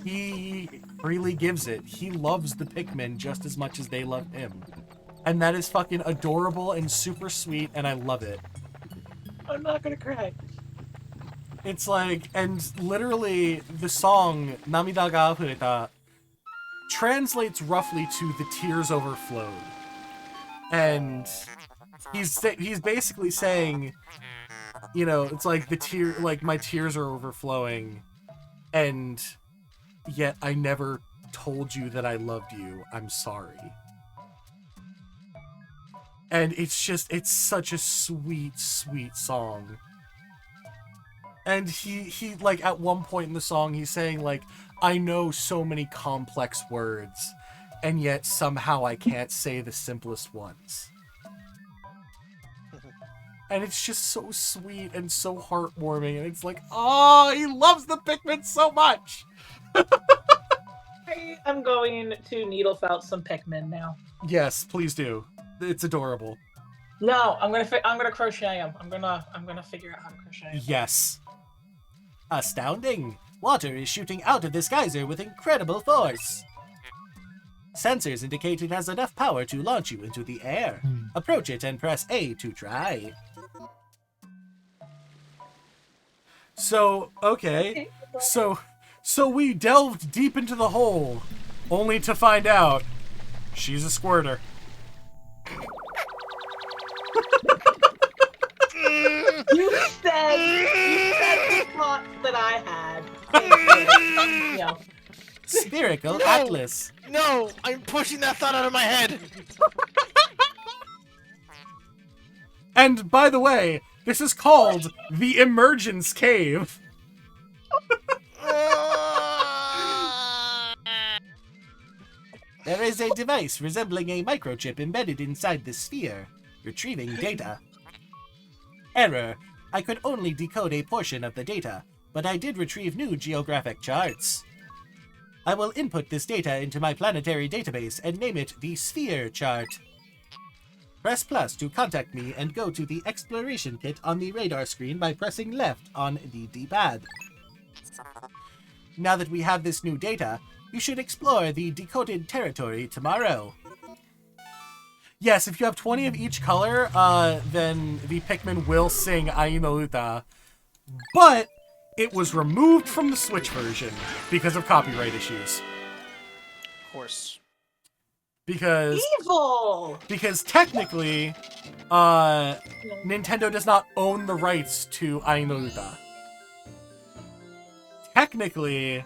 he freely gives it. He loves the Pikmin just as much as they love him. And that is fucking adorable and super sweet, and I love it. I'm not gonna cry. It's like, and literally the song Namida ga Afureta translates roughly to the tears overflowed. And he's basically saying, you know, it's like my tears are overflowing, and yet I never told you that I loved you. I'm sorry. And it's such a sweet, sweet song. And he like at one point in the song he's saying like, I know so many complex words, and yet somehow I can't say the simplest ones. And it's just so sweet and so heartwarming, and it's like, oh, he loves the Pikmin so much. I am going to needle felt some Pikmin now. Yes, please do. It's adorable. No, I'm gonna crochet them. I'm gonna figure out how to crochet 'em. Yes. Astounding! Water is shooting out of this geyser with incredible force. Sensors indicate it has enough power to launch you into the air. Approach it and press A to try. So, okay. So we delved deep into the hole, only to find out she's a squirter. You said the thoughts that I had. Yeah. Spherical No! Atlas. No, I'm pushing that thought out of my head. And by the way, this is called the Emergence Cave. There is a device resembling a microchip embedded inside the sphere, retrieving data. Error. I could only decode a portion of the data, but I did retrieve new geographic charts. I will input this data into my planetary database and name it the Sphere Chart. Press plus to contact me and go to the exploration kit on the radar screen by pressing left on the D-pad. Now that we have this new data, you should explore the decoded territory tomorrow. Yes, if you have 20 of each color, then the Pikmin will sing Aino Uta. But it was removed from the Switch version because of copyright issues. Of course. Because technically, Nintendo does not own the rights to Aino Uta. Technically,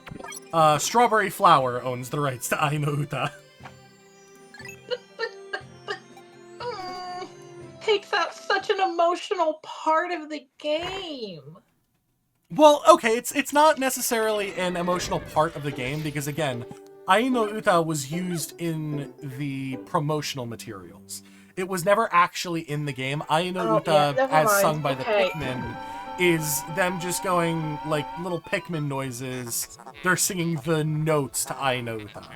Strawberry Flower owns the rights to Aino Uta. Takes out such an emotional part of the game. Well, okay, it's not necessarily an emotional part of the game, because again, Aino Uta was used in the promotional materials. It was never actually in the game. Aino Uta, as sung by the Pikmin, is them just going, like, little Pikmin noises. They're singing the notes to Aino Uta.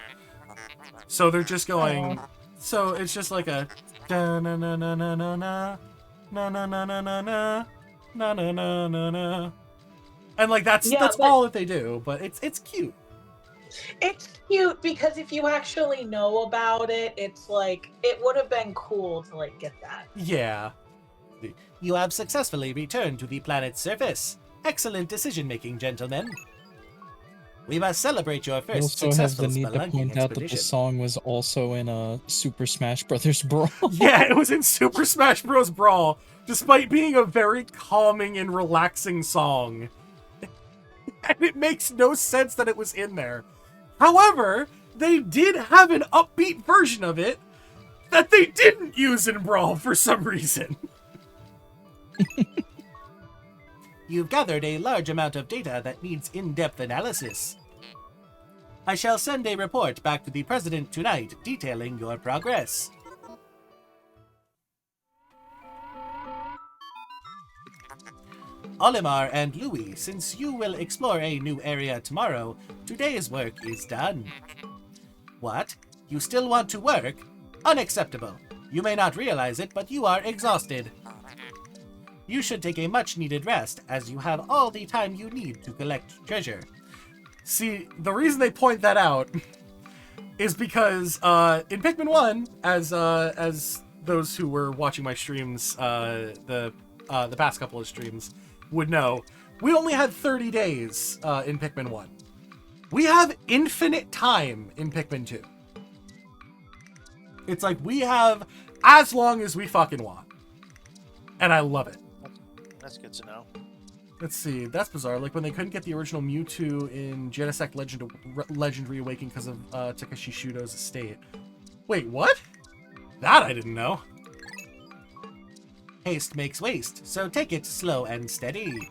So they're just going... So it's just like a... Da-na-na-na-na-na, na-na-na-na-na, na-na-na-na-na. And, like, that's all that they do, but it's cute. It's cute because if you actually know about it, it's like, it would have been cool to, like, get that. Yeah. You have successfully returned to the planet's surface. Excellent decision-making, gentlemen. We must celebrate your I first also have the successful need to spelunking point out that the expedition. song was also in Super Smash Brothers Brawl. Yeah, it was in Super Smash Bros. Brawl, despite being a very calming and relaxing song. And it makes no sense that it was in there. However, they did have an upbeat version of it that they didn't use in Brawl for some reason. You've gathered a large amount of data that needs in-depth analysis. I shall send a report back to the President tonight detailing your progress. Olimar and Louis, since you will explore a new area tomorrow, today's work is done. What? You still want to work? Unacceptable. You may not realize it, but you are exhausted. You should take a much-needed rest, as you have all the time you need to collect treasure. See, the reason they point that out is because in Pikmin 1, as those who were watching my streams, the past couple of streams would know, we only had 30 days in Pikmin 1. We have infinite time in Pikmin 2. It's like we have as long as we fucking want. And I love it. That's good to know. Let's see. That's bizarre. Like when they couldn't get the original Mewtwo in Genesect Legend Reawakening because of Takashi Shudo's estate. Wait, what? That I didn't know. Haste makes waste, so take it slow and steady.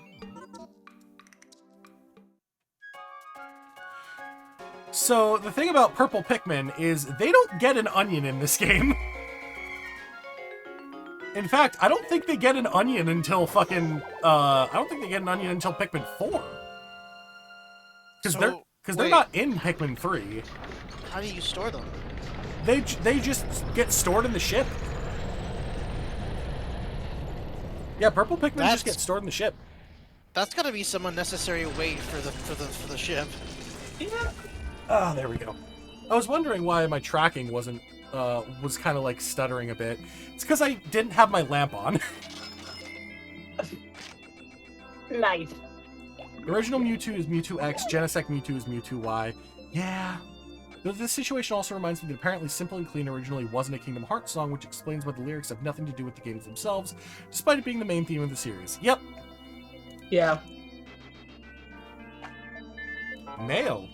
So the thing about purple Pikmin is they don't get an onion in this game. In fact, I don't think they get an onion until fucking, I don't think they get an onion until Pikmin 4. Because they're not in Pikmin 3. How do you store them? They just get stored in the ship. Yeah, purple Pikmin just get stored in the ship. That's gotta be some unnecessary weight for the ship. Yeah. Ah, there we go. I was wondering why my tracking wasn't, was kind of like stuttering a bit. It's because I didn't have my lamp on. Nice. Original Mewtwo is Mewtwo X, Genesect Mewtwo is Mewtwo Y. Yeah. Though this situation also reminds me that apparently Simple and Clean originally wasn't a Kingdom Hearts song, which explains why the lyrics have nothing to do with the games themselves, despite it being the main theme of the series. Yep. Yeah. Mail.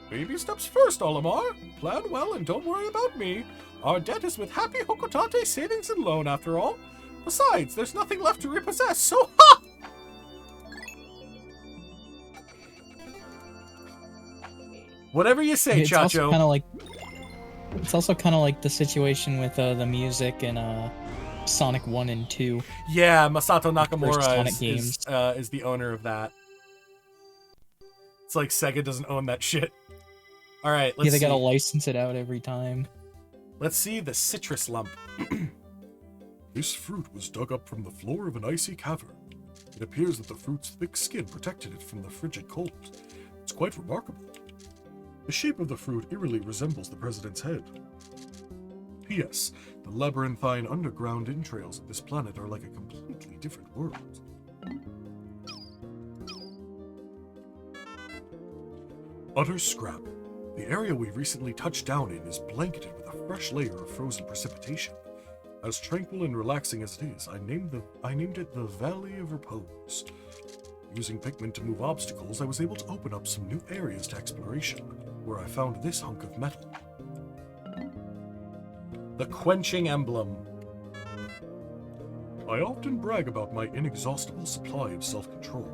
Baby steps first, Olimar. Plan well and don't worry about me. Our debt is with Happy Hokotate Savings and Loan, after all. Besides, there's nothing left to repossess, so ha! Whatever you say, It's Chacho. also kind of like the situation with the music in Sonic 1 and 2. Yeah, Masato First Nakamura Sonic games. is the owner of that. It's like Sega doesn't own that shit. All right, let's Yeah, they see. gotta license it out every time. Let's see the citrus lump. This fruit was dug up from the floor of an icy cavern. It appears that the fruit's thick skin protected it from the frigid cold. It's quite remarkable. The shape of the fruit eerily resembles the president's head. P.S. The labyrinthine underground entrails of this planet are like a completely different world. Utter scrap. The area we recently touched down in is blanketed with a fresh layer of frozen precipitation. As tranquil and relaxing as it is, I named it the Valley of Repose. Using Pikmin to move obstacles, I was able to open up some new areas to exploration, where I found this hunk of metal. The quenching emblem. I often brag about my inexhaustible supply of self-control,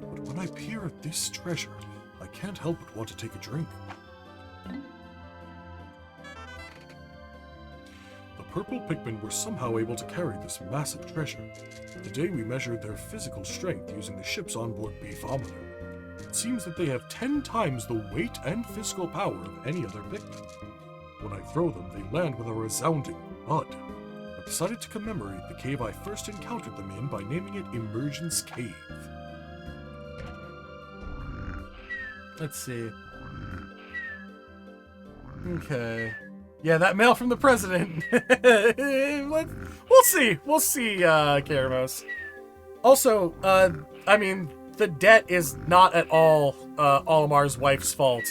but when I peer at this treasure, I can't help but want to take a drink. The purple Pikmin were somehow able to carry this massive treasure. Today we measured their physical strength using the ship's onboard beefometer. It seems that they have 10 times the weight and physical power of any other Pikmin. When I throw them, they land with a resounding thud. I decided to commemorate the cave I first encountered them in by naming it Emergence Cave. Let's see. Okay. Yeah, that mail from the president. We'll see. We'll see, Karamos. Also, I mean, the debt is not at all Olimar's wife's fault.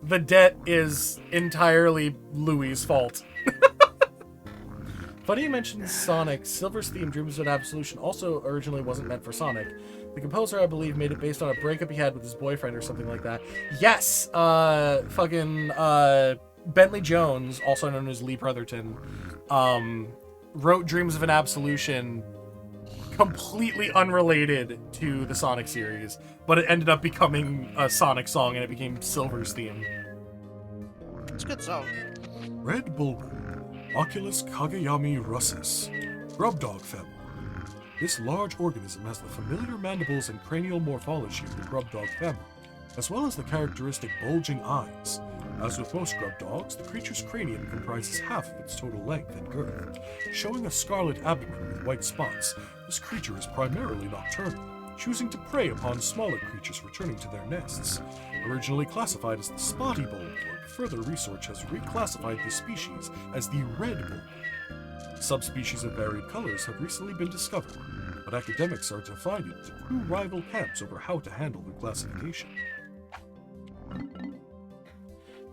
The debt is entirely Louie's fault. Funny you mentioned Sonic. Silver's theme, Dreams of Absolution, also originally wasn't meant for Sonic. The composer, I believe, made it based on a breakup he had with his boyfriend or something like that. Yes! Bentley Jones, also known as Lee Brotherton, wrote Dreams of an Absolution completely unrelated to the Sonic series, but it ended up becoming a Sonic song and it became Silver's theme. It's a good song. Red Bulgur, Oculus Kageyami russus, grub dog family. This large organism has the familiar mandibles and cranial morphology of the grub dog family, as well as the characteristic bulging eyes. As with most grub dogs, the creature's cranium comprises half of its total length and girth. Showing a scarlet abdomen with white spots, this creature is primarily nocturnal, choosing to prey upon smaller creatures returning to their nests. Originally classified as the spotty bulgur, further research has reclassified the species as the red bulgur. Subspecies of varied colors have recently been discovered, but academics are divided into two rival camps over how to handle their classification.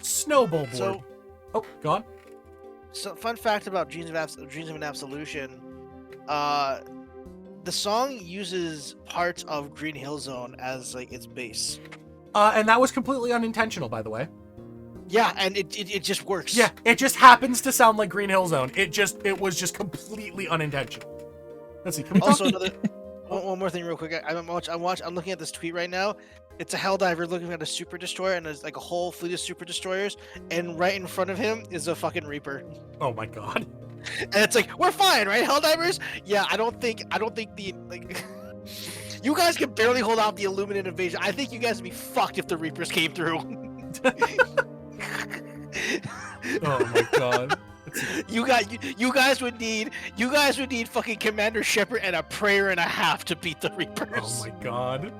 Snowball board. So, Oh, go on. so fun fact about Dreams of an Absolution. The song uses parts of Green Hill Zone as like its base. And that was completely unintentional, by the way. Yeah, and it just works. Yeah, it just happens to sound like Green Hill Zone. It was just completely unintentional. Let's see. Can we Also, talk? one more thing, real quick. I'm looking at this tweet right now. It's a Helldiver looking at a super destroyer, and there's like a whole fleet of super destroyers, and right in front of him is a fucking Reaper. Oh my god. And it's like, we're fine, right, Helldivers? Yeah, I don't think the like. You guys can barely hold out the Illuminate invasion. I think you guys would be fucked if the Reapers came through. Oh my god. You guys would need fucking Commander Shepard and a prayer and a half to beat the Reapers. Oh my god.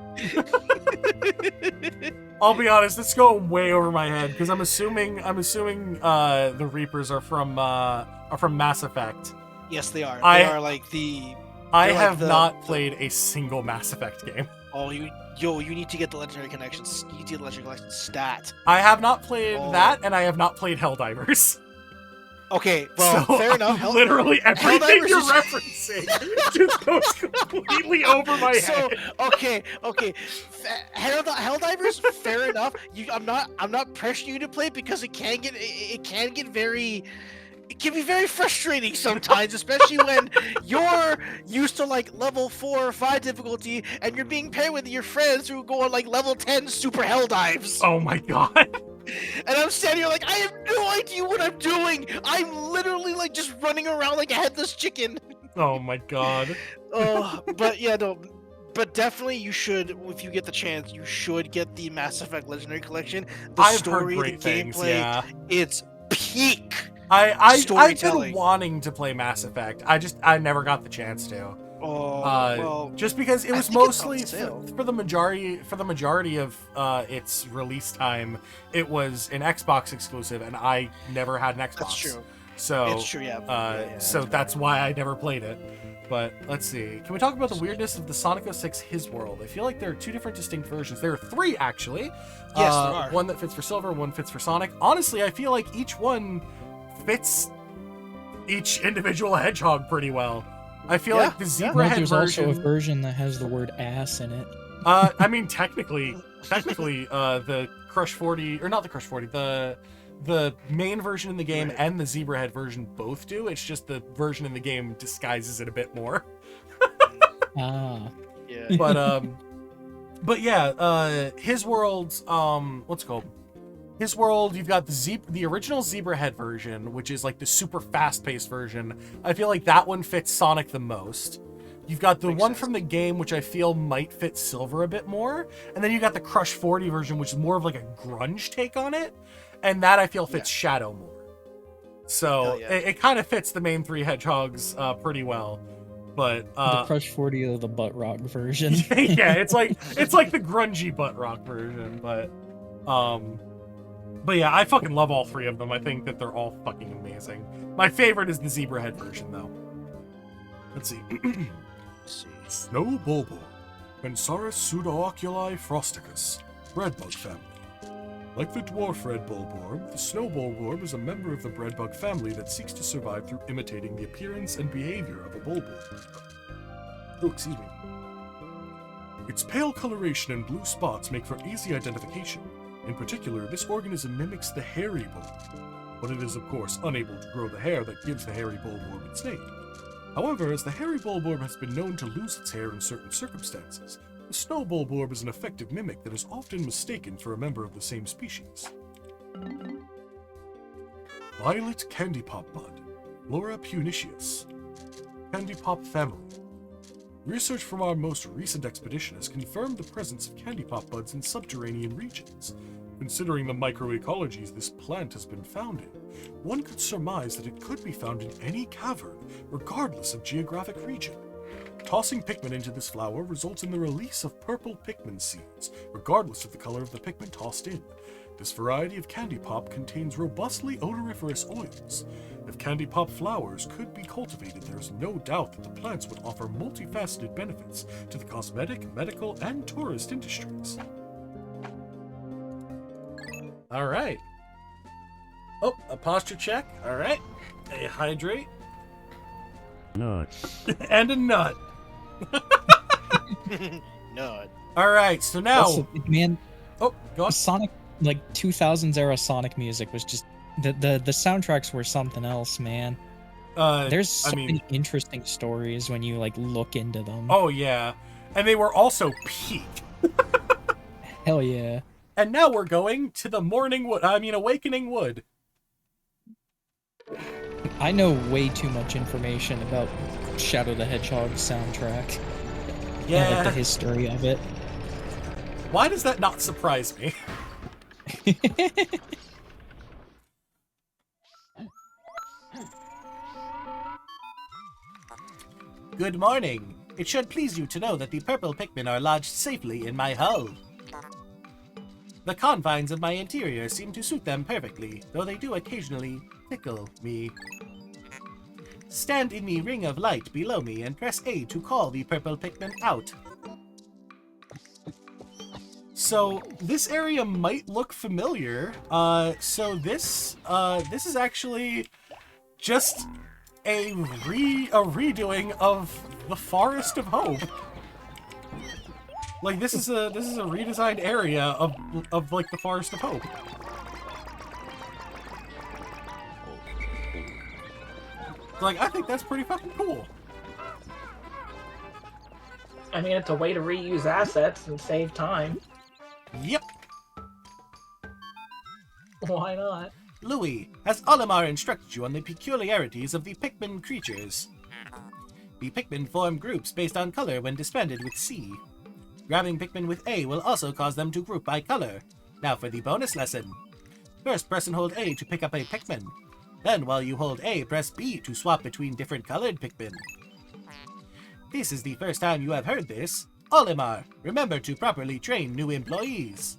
I'll be honest, it's going way over my head because I'm assuming the Reapers are from Mass Effect. Yes, they are. I They are like the. I they're have like not played a single Mass Effect game. Oh, you need to get the Legendary Connections. You need to get the Legendary Connections stat. I have not played Oh. that, and I have not played Helldivers. Okay, well, So fair enough. Literally everything Helldivers you're is- referencing just goes completely over my So head. okay. Helldivers, fair enough. I'm not pressuring you to play because it can be very frustrating sometimes, especially when you're used to like level 4 or 5 difficulty and you're being paired with your friends who go on like level 10 super hell dives. Oh my god. And I'm standing here like, I have no idea what I'm doing. I'm literally like just running around like a headless chicken. Oh my god. But yeah, no. But definitely, you should, if you get the chance, you should get the Mass Effect Legendary Collection. The I've story, heard great the things, gameplay, yeah. it's peak. I've been Storytelling. wanting to play Mass Effect. I never got the chance to. Oh, well, Just because it I was think it's on mostly sale. for the majority of its release time, it was an Xbox exclusive, and I never had an Xbox. that's true. So It's true, yeah. so that's why I never played it. But let's see. Can we talk about the weirdness of the Sonic 06 His World? I feel like there are two different distinct versions. There are three, actually. Yes, there are. One that fits for Silver, one fits for Sonic. Honestly, I feel like each one fits each individual hedgehog pretty well. I feel like the Well, zebra head there's version. also a version that has the word ass in it. I mean, technically, the Crush 40, or not the Crush 40, the main version in the game and the zebra head version both do. It's just the version in the game disguises it a bit more. Ah. Yeah. But yeah, His World's what's it called? His World, you've got the original zebra head version, which is like the super fast-paced version. I feel like that one fits Sonic the most. You've got the Makes one sense. from the game, which I feel might fit Silver a bit more. And then you got the Crush 40 version, which is more of like a grunge take on it. And that I feel fits Shadow more. So Hell yeah. it kind of fits the main three hedgehogs pretty well. But The Crush 40 of the butt rock version. yeah, it's like the grungy butt rock version, but yeah, I fucking love all three of them. I think that they're all fucking amazing. My favorite is the zebra head version, though. Let's see. Snow bulbul, Pensaris pseudooculi frosticus, breadbug family. Like the dwarf red bulborb, the snow bulborb is a member of the breadbug family that seeks to survive through imitating the appearance and behavior of a bulbul. Oh, excuse me. Its pale coloration and blue spots make for easy identification. In particular, this organism mimics the hairy bulb, but it is of course unable to grow the hair that gives the hairy bulborb its name. However, as the hairy bulborb has been known to lose its hair in certain circumstances, the snow bulborb is an effective mimic that is often mistaken for a member of the same species. Violet candy pop bud, Flora puniceus, candy pop family. Research from our most recent expedition has confirmed the presence of candy pop buds in subterranean regions. Considering the microecologies this plant has been found in, one could surmise that it could be found in any cavern, regardless of geographic region. Tossing Pikmin into this flower results in the release of purple Pikmin seeds, regardless of the color of the Pikmin tossed in. This variety of candy pop contains robustly odoriferous oils. If candy pop flowers could be cultivated, there is no doubt that the plants would offer multifaceted benefits to the cosmetic, medical, and tourist industries. All right. Oh, a posture check. All right. A hydrate. Nut. And a nut. No. All right, so now... Also, man, Oh, go on. Sonic, like 2000s era Sonic music was just the soundtracks were something else, man. There's so many interesting stories when you like look into them. Oh, yeah. And they were also peak. Hell yeah. And now we're going to the Awakening Wood. I know way too much information about Shadow the Hedgehog soundtrack. Yeah. And, like, the history of it. Why does that not surprise me? Good morning. It should please you to know that the purple Pikmin are lodged safely in my hull. The confines of my interior seem to suit them perfectly, though they do occasionally tickle me. Stand in the ring of light below me and press A to call the purple Pikmin out. So this area might look familiar. So this is actually just a redoing of the Forest of Hope. Like this is a redesigned area of like the Forest of Hope. Like I think that's pretty fucking cool. I mean, it's a way to reuse assets and save time. Yep. Why not? Louis, has Olimar instructed you on the peculiarities of the Pikmin creatures? The Pikmin form groups based on color when disbanded with C. Grabbing Pikmin with A will also cause them to group by color. Now for the bonus lesson. First, press and hold A to pick up a Pikmin. Then, while you hold A, press B to swap between different colored Pikmin. This is the first time you have heard this. Olimar, remember to properly train new employees.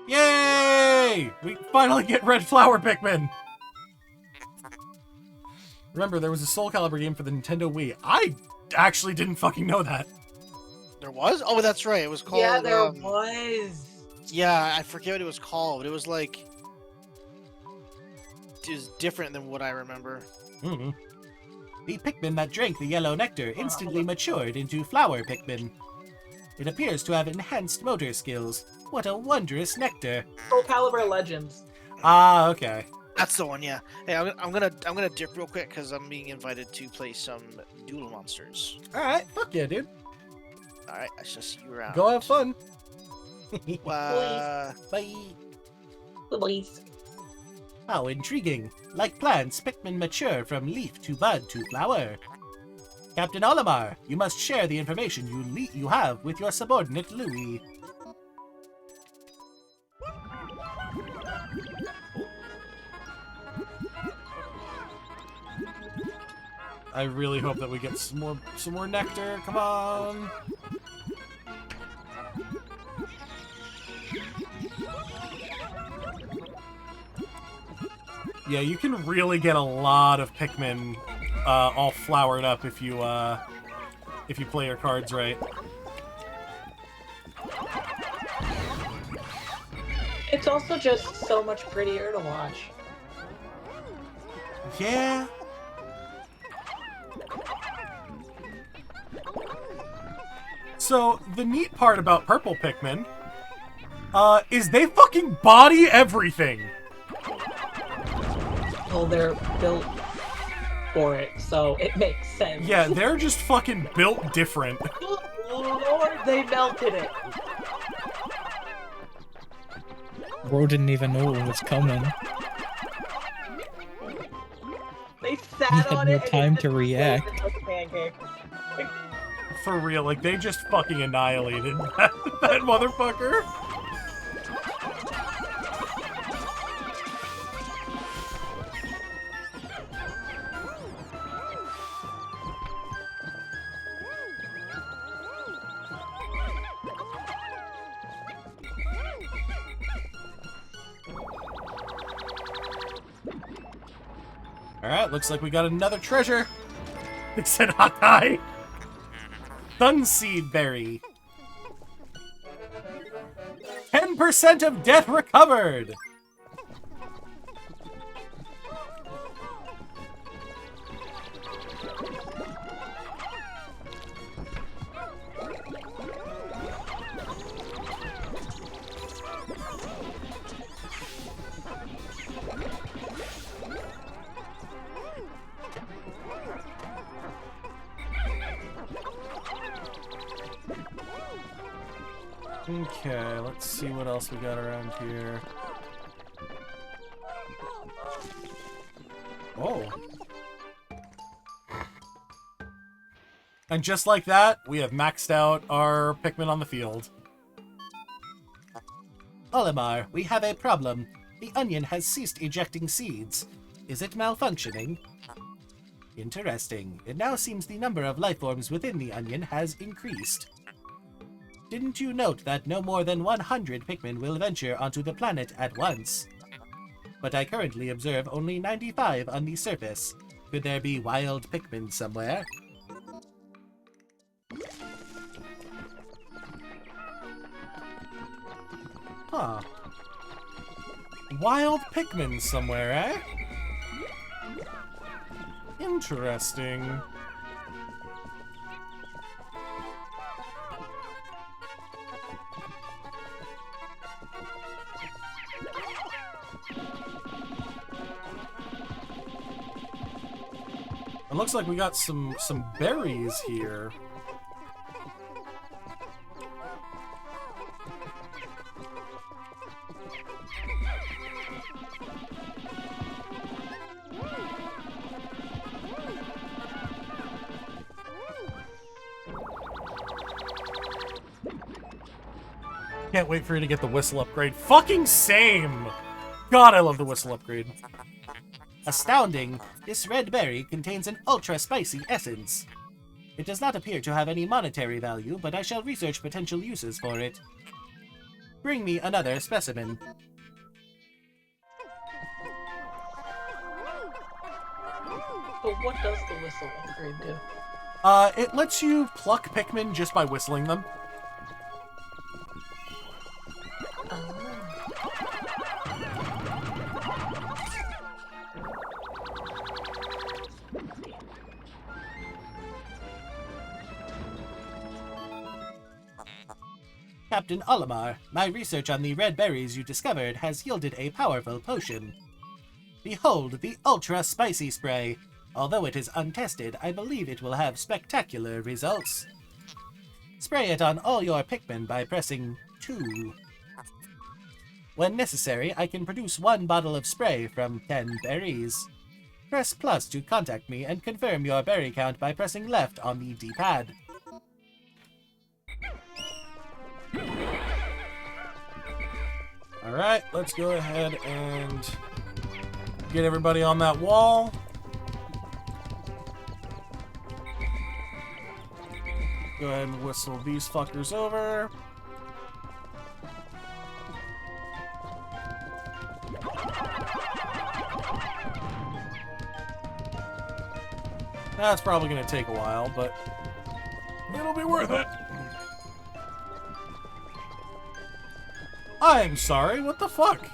Yay! We finally get red flower Pikmin! Remember, there was a Soul Calibur game for the Nintendo Wii. I actually didn't fucking know that. There was? Oh, that's right. It was called. Yeah, there was. Yeah, I forget what it was called. It was like. It was different than what I remember. Mm-hmm. The Pikmin that drank the yellow nectar instantly matured into flower Pikmin. It appears to have enhanced motor skills. What a wondrous nectar! Soul Calibur Legends. Ah, okay. That's the one, yeah. Hey, I'm gonna dip real quick because I'm being invited to play some Duel Monsters. All right, fuck yeah, dude. All right, I shall see you around. Go have fun. Bye. Please. How intriguing! Like plants, Pikmin mature from leaf to bud to flower. Captain Olimar, you must share the information you have with your subordinate Louis. I really hope that we get some more nectar. Come on. Yeah, you can really get a lot of Pikmin all flowered up if you play your cards right. It's also just so much prettier to watch. Yeah. So, the neat part about purple Pikmin is they fucking body everything. Well, they're built for it, so it makes sense. Yeah, they're just fucking built different. Lord, they melted it. Bro didn't even know it was coming. They He sat had on no it. and time it to just react. floated like a pancake. For real, like, they just fucking annihilated that motherfucker. Alright, looks like we got another treasure. It said hot eye. Sunseed Berry. 10% of debt recovered! Okay, let's see what else we got around here. Oh. And just like that, we have maxed out our Pikmin on the field. Olimar, we have a problem. The onion has ceased ejecting seeds. Is it malfunctioning? Interesting. It now seems the number of life forms within the onion has increased. Didn't you note that no more than 100 Pikmin will venture onto the planet at once? But I currently observe only 95 on the surface. Could there be wild Pikmin somewhere? Huh. Wild Pikmin somewhere, eh? Interesting. It looks like we got some berries here. Can't wait for you to get the whistle upgrade. Fucking same! God, I love the whistle upgrade. Astounding! This red berry contains an ultra-spicy essence. It does not appear to have any monetary value, but I shall research potential uses for it. Bring me another specimen. But what does the whistle upgrade do? It lets you pluck Pikmin just by whistling them. Captain Olimar, my research on the red berries you discovered has yielded a powerful potion. Behold the Ultra Spicy Spray. Although it is untested, I believe it will have spectacular results. Spray it on all your Pikmin by pressing 2. When necessary, I can produce 1 bottle of spray from 10 berries. Press plus to contact me and confirm your berry count by pressing left on the D-pad. Alright, let's go ahead and get everybody on that wall. Go ahead and whistle these fuckers over. That's probably going to take a while, but it'll be worth it. I'm sorry, what the fuck?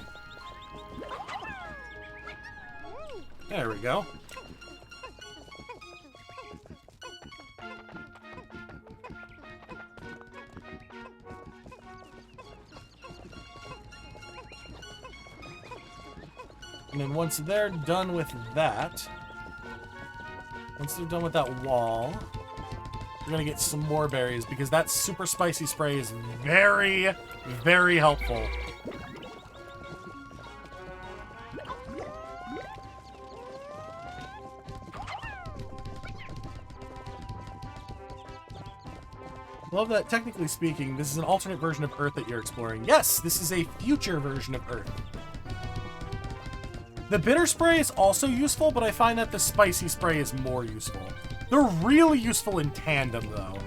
There we go. And then once they're done with that, once they're done with that wall, we're gonna get some more berries because that super spicy spray is very, very helpful. Love that, technically speaking, this is an alternate version of Earth that you're exploring. Yes, this is a future version of Earth. The bitter spray is also useful, but I find that the spicy spray is more useful. They're really useful in tandem, though.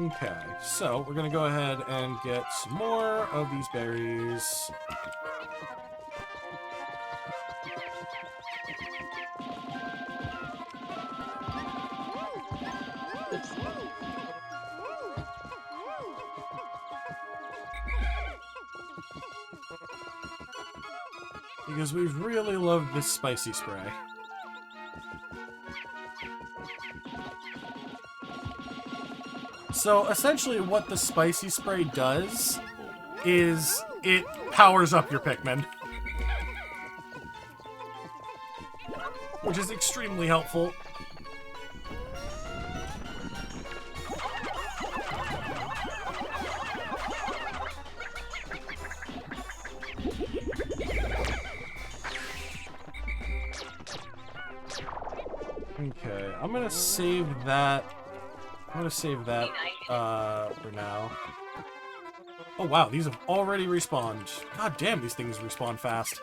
Okay, so we're gonna go ahead and get some more of these berries. Because we really love this spicy spray. So essentially what the spicy spray does is it powers up your Pikmin. Which is extremely helpful. Okay, I'm gonna save that. For now. Oh wow, these have already respawned. God damn, these things respawn fast.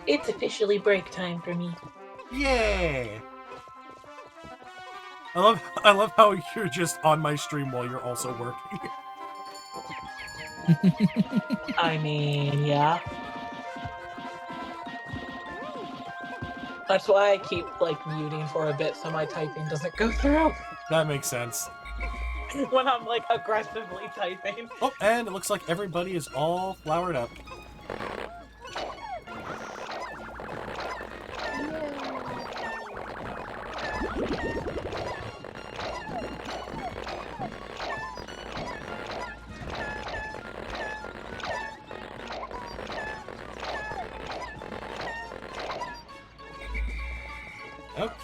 It's officially break time for me. Yeah. I love how you're just on my stream while you're also working. I mean, yeah. That's why I keep, like, muting for a bit so my typing doesn't go through. That makes sense. When I'm, like, aggressively typing. Oh, and it looks like everybody is all flowered up.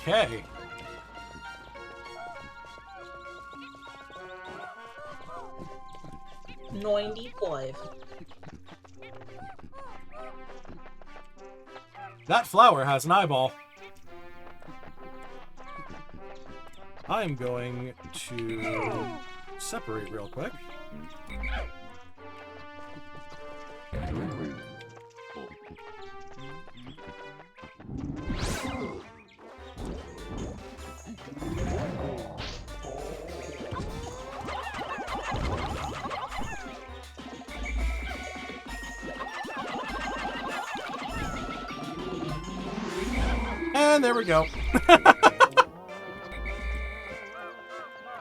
Okay. $95. That flower has an eyeball. I'm going to separate real quick. And there we go.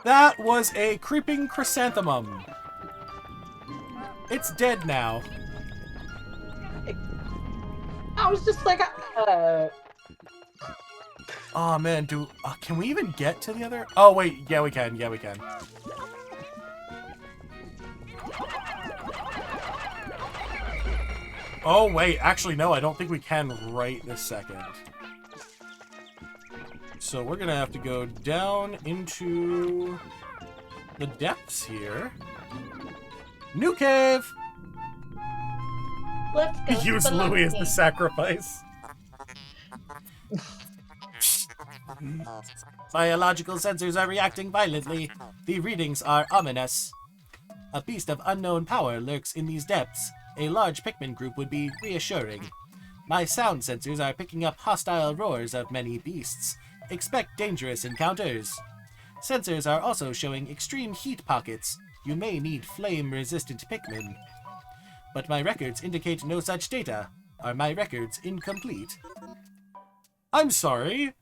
That was a creeping chrysanthemum. It's dead now. I was just like, Oh man, can we even get to the other? Oh wait, yeah we can. Yeah we can. Oh wait, actually no, I don't think we can right this second. So we're gonna have to go down into the depths here. New cave! let's go. Use Louis as the sacrifice. Biological sensors are reacting violently. The readings are ominous. A beast of unknown power lurks in these depths. A large Pikmin group would be reassuring. My sound sensors are picking up hostile roars of many beasts. Expect dangerous encounters. Sensors are also showing extreme heat pockets. You may need flame-resistant Pikmin. But my records indicate no such data. Are my records incomplete? I'm sorry.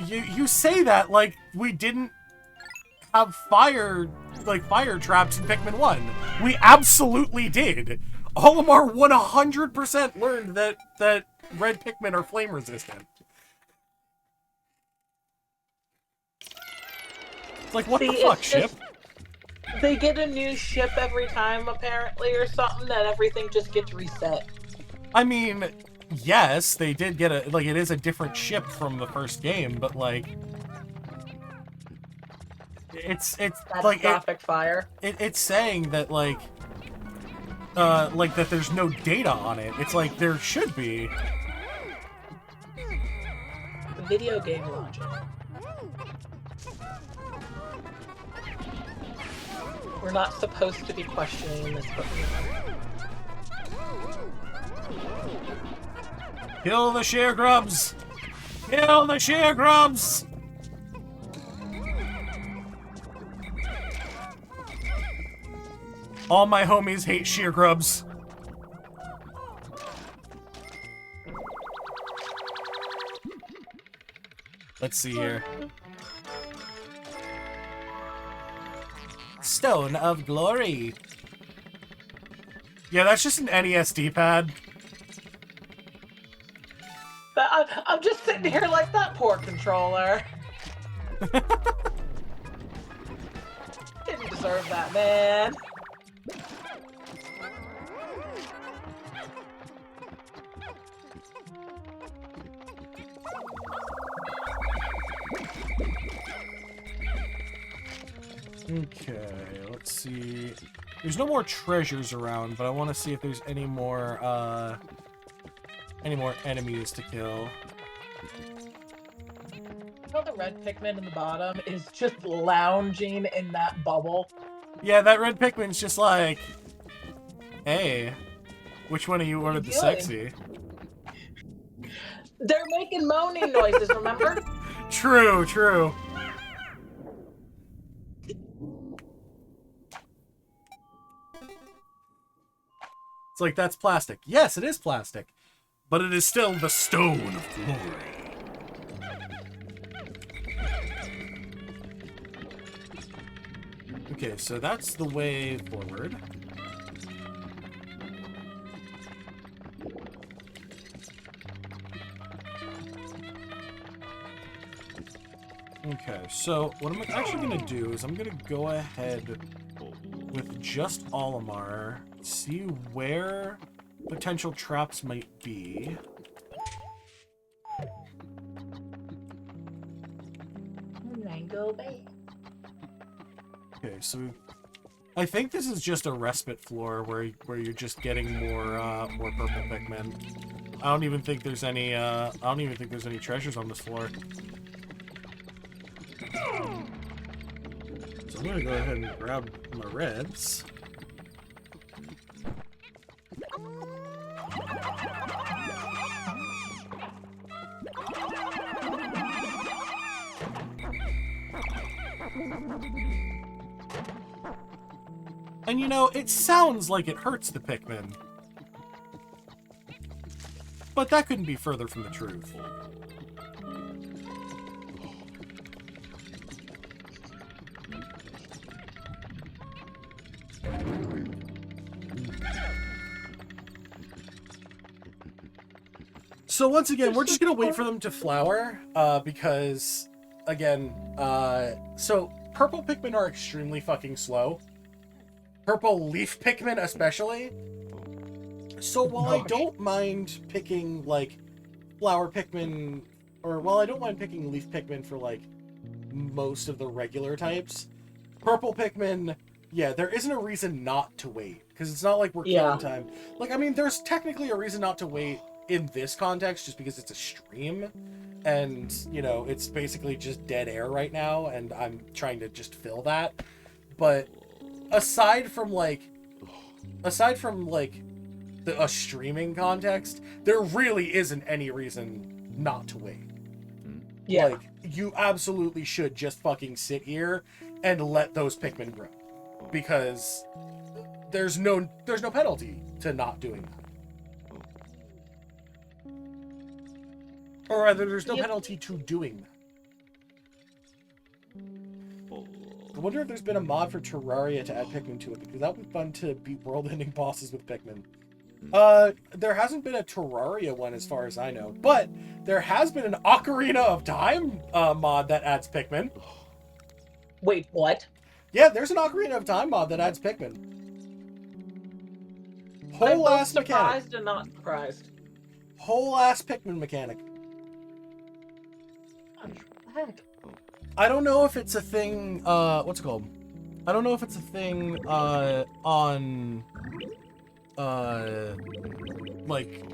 You say that like we didn't have fire traps in Pikmin 1. We absolutely did. Olimar 100% learned that red Pikmin are flame resistant. It's like, what the fuck, ship? They get a new ship every time, apparently, or something, that everything just gets reset. I mean, yes, they did get it is a different ship from the first game, but, like... It's That's like... Gothic Fire. It's saying that, like, that there's no data on it. It's like, there should be. Video game logic. We're not supposed to be questioning this, but we are. Kill the sheer grubs! Kill the sheer grubs! All my homies hate sheer grubs. Let's see here. Stone of Glory. Yeah, that's just an NES D-pad. I'm just sitting here like that poor controller. Didn't deserve that, man. Okay, let's see. There's no more treasures around, but I want to see if there's any more enemies to kill. You know the red Pikmin in the bottom is just lounging in that bubble. Yeah, that red Pikmin's just like, hey, which one of you ordered the sexy? They're making moaning noises, remember? True, true. It's like, that's plastic. Yes, it is plastic. But it is still the Stone of Glory. Okay, so that's the way forward. Okay, so what I'm actually going to do is I'm going to go ahead with just Olimar, see where potential traps might be. Mango Bay. Okay, so I think this is just a respite floor where you're just getting more purple Pikmin. I don't even think there's any treasures on this floor. So I'm gonna go ahead and grab my reds. And you know, it sounds like it hurts the Pikmin. But that couldn't be further from the truth. So once again, we're just gonna wait for them to flower, because, again, so purple Pikmin are extremely fucking slow. Purple leaf Pikmin especially. So while I don't mind picking, like, flower Pikmin, or while I don't mind picking leaf Pikmin for, like, most of the regular types, purple Pikmin, yeah, there isn't a reason not to wait, because it's not like we're killing time. Like, I mean, there's technically a reason not to wait in this context, just because it's a stream, and, you know, it's basically just dead air right now, and I'm trying to just fill that. But aside from a streaming context, there really isn't any reason not to wait. Yeah. Like, you absolutely should just fucking sit here and let those Pikmin grow, because there's no penalty to not doing that. Or rather, there's no penalty to doing that. I wonder if there's been a mod for Terraria to add Pikmin to it, because that would be fun to beat world-ending bosses with Pikmin. There hasn't been a Terraria one as far as I know, but there has been an Ocarina of Time mod that adds Pikmin. Wait, what? Yeah, there's an Ocarina of Time mod that adds Pikmin. I'm Whole both ass mechanic. surprised and not surprised. Whole ass Pikmin mechanic. What the heck? I don't know if it's a thing, what's it called? I don't know if it's a thing, on, like,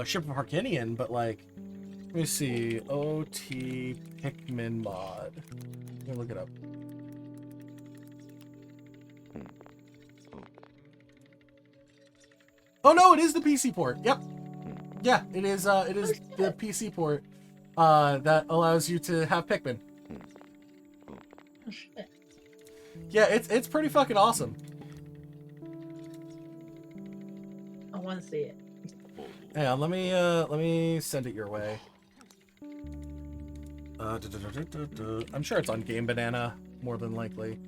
Ship of Harkinian, but, like, let me see, OT Pikmin mod. Let me look it up. Oh no, it is the PC port, yep. Yeah, it is the PC port that allows you to have Pikmin. Oh, shit. Yeah, it's pretty fucking awesome. I want to see it. Hang on, let me send it your way. I'm sure it's on Game Banana, more than likely.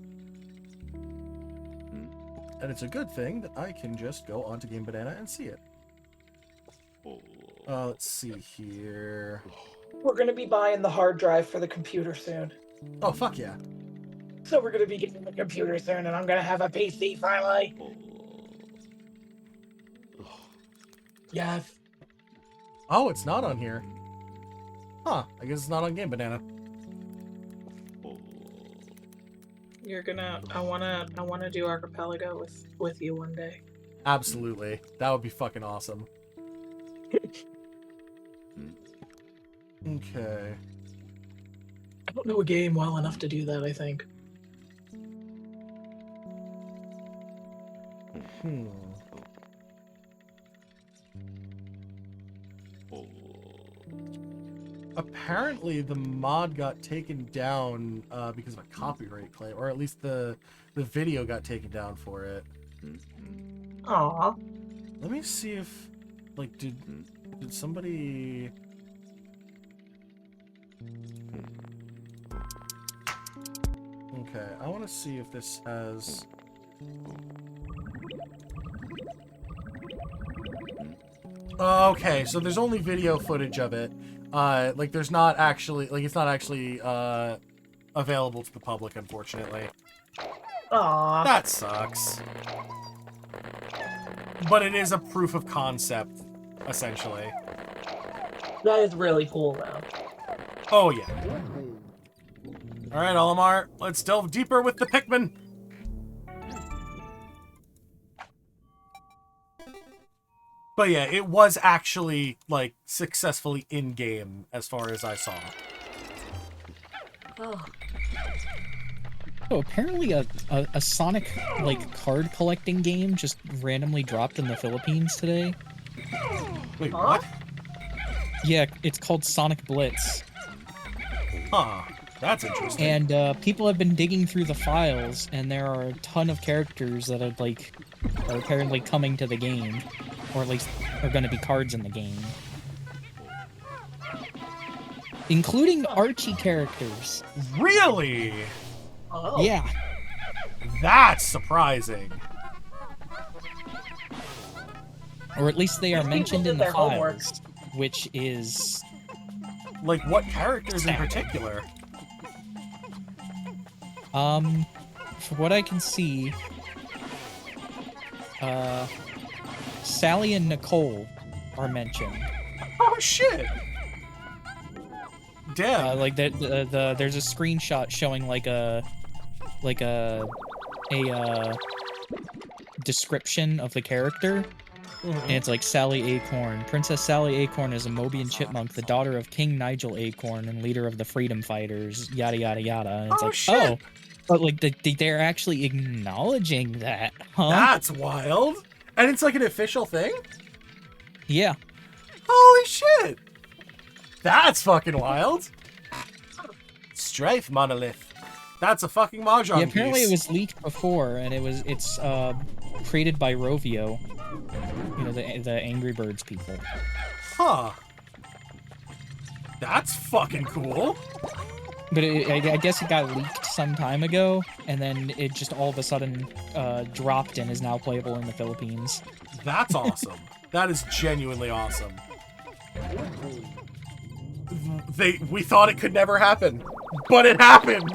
And it's a good thing that I can just go onto Game Banana and see it. Let's see here. We're gonna be buying the hard drive for the computer soon. Oh, fuck yeah. So we're gonna be getting the computer soon, and I'm gonna have a PC finally. Yes. Oh, it's not on here. Huh, I guess it's not on Game Banana. You're gonna. I wanna do Archipelago with you one day. Absolutely. That would be fucking awesome. Okay. I don't know a game well enough to do that, I think. Apparently, the mod got taken down because of a copyright claim, or at least the video got taken down for it. Aww. Let me see if, like, did somebody... Okay, I want to see if this has... Okay, so there's only video footage of it. Like, there's not actually, like, it's not actually, available to the public, unfortunately. Aww. That sucks. But it is a proof of concept, essentially. That is really cool, though. Oh, yeah. Alright, Olimar, let's delve deeper with the Pikmin. But yeah, it was actually, like, successfully in-game, as far as I saw. Oh. Oh, apparently a Sonic, like, card collecting game just randomly dropped in the Philippines today. Wait, Huh? what? Yeah, it's called Sonic Blitz. Huh. That's interesting. And people have been digging through the files, and there are a ton of characters that are, like, are apparently coming to the game. Or at least are going to be cards in the game. Including Archie characters. Really? Oh. Yeah. That's surprising. Or at least they are These people mentioned did in the their homework. files. Which is... Like, what characters in particular? For what I can see... Sally and Nicole are mentioned. Oh, shit! Damn. Like there's a screenshot showing like a description of the character, and it's like Sally Acorn. Princess Sally Acorn is a Mobian chipmunk, the daughter of King Nigel Acorn and leader of the Freedom Fighters. Yada yada yada. And it's Oh, like, shit. oh, but like they're actually acknowledging that, huh? That's wild. And it's like an official thing? Yeah. Holy shit! That's fucking wild. Strife Monolith. That's a fucking Mahjong Yeah, apparently piece. it was leaked before, and it's created by Rovio. You know, the Angry Birds people. Huh. That's fucking cool. But I guess it got leaked some time ago, and then it just all of a sudden dropped and is now playable in the Philippines. That's awesome. That is genuinely awesome. We thought it could never happen, but it happened.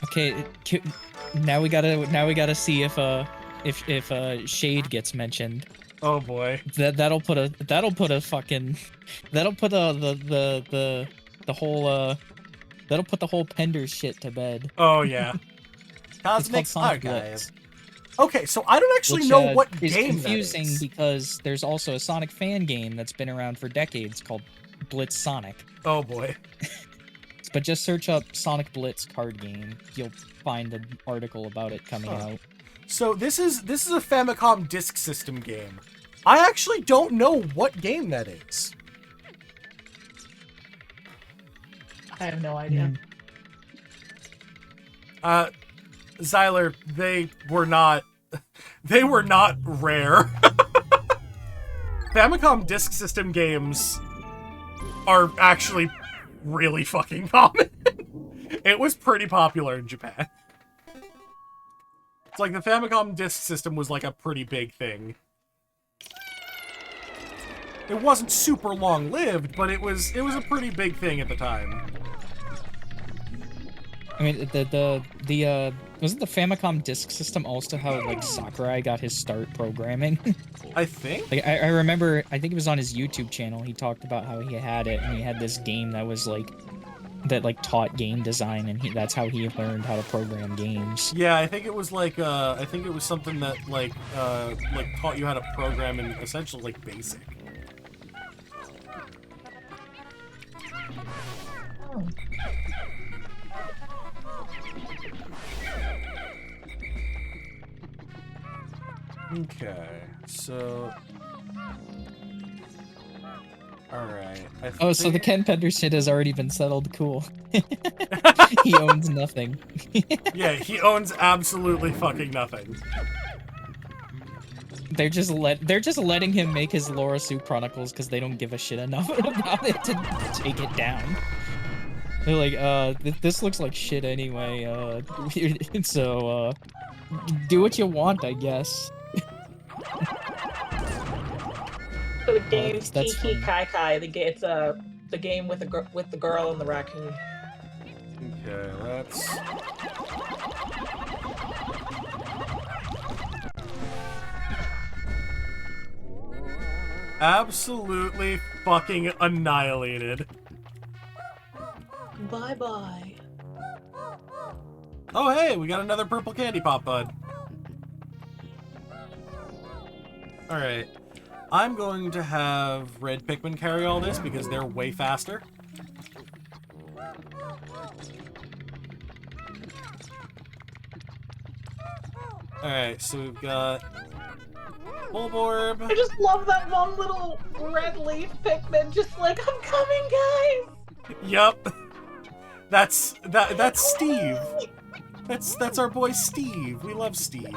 Okay, now we gotta see if Shade gets mentioned. Oh boy. That'll put the whole Penders shit to bed. Oh yeah. It's called Cosmic Sonic Archive. Blitz. Okay, so I don't actually Which, know what is game confusing that is. because there's also a Sonic fan game that's been around for decades called Blitz Sonic. Oh boy. But just search up Sonic Blitz card game. You'll find an article about it coming out. So this is a Famicom Disk System game. I actually don't know what game that is. I have no idea. Zyler, they were not rare. Famicom Disk System games are actually really fucking common. It was pretty popular in Japan. It's like the Famicom Disk System was like a pretty big thing. It wasn't super long-lived, but it was a pretty big thing at the time. I mean, wasn't the Famicom Disk System also how, like, Sakurai got his start programming? I think? Like, I remember, I think it was on his YouTube channel, he talked about how he had it, and he had this game that was, like, that, like, taught game design, and that's how he learned how to program games. Yeah, I think it was, like, I think it was something that, like, taught you how to program in essentially, like, BASIC. Oh. Okay, so... Alright. Oh, so the Ken Pender shit has already been settled. Cool. He owns nothing. Yeah, he owns absolutely fucking nothing. They're just letting him make his Laura Sue Chronicles because they don't give a shit enough about it to take it down. They're like, this looks like shit anyway, so, do what you want, I guess. So the game's that's Kiki fun. Kai. It's the game with the girl and the raccoon. Okay, let's... Absolutely fucking annihilated. Bye-bye. Oh hey, we got another purple candy pop bud. Alright. I'm going to have red Pikmin carry all this because they're way faster. Alright, so we've got Bulborb. I just love that one little red leaf Pikmin, just like, I'm coming, guys! Yup. That's Steve. That's our boy Steve. We love Steve.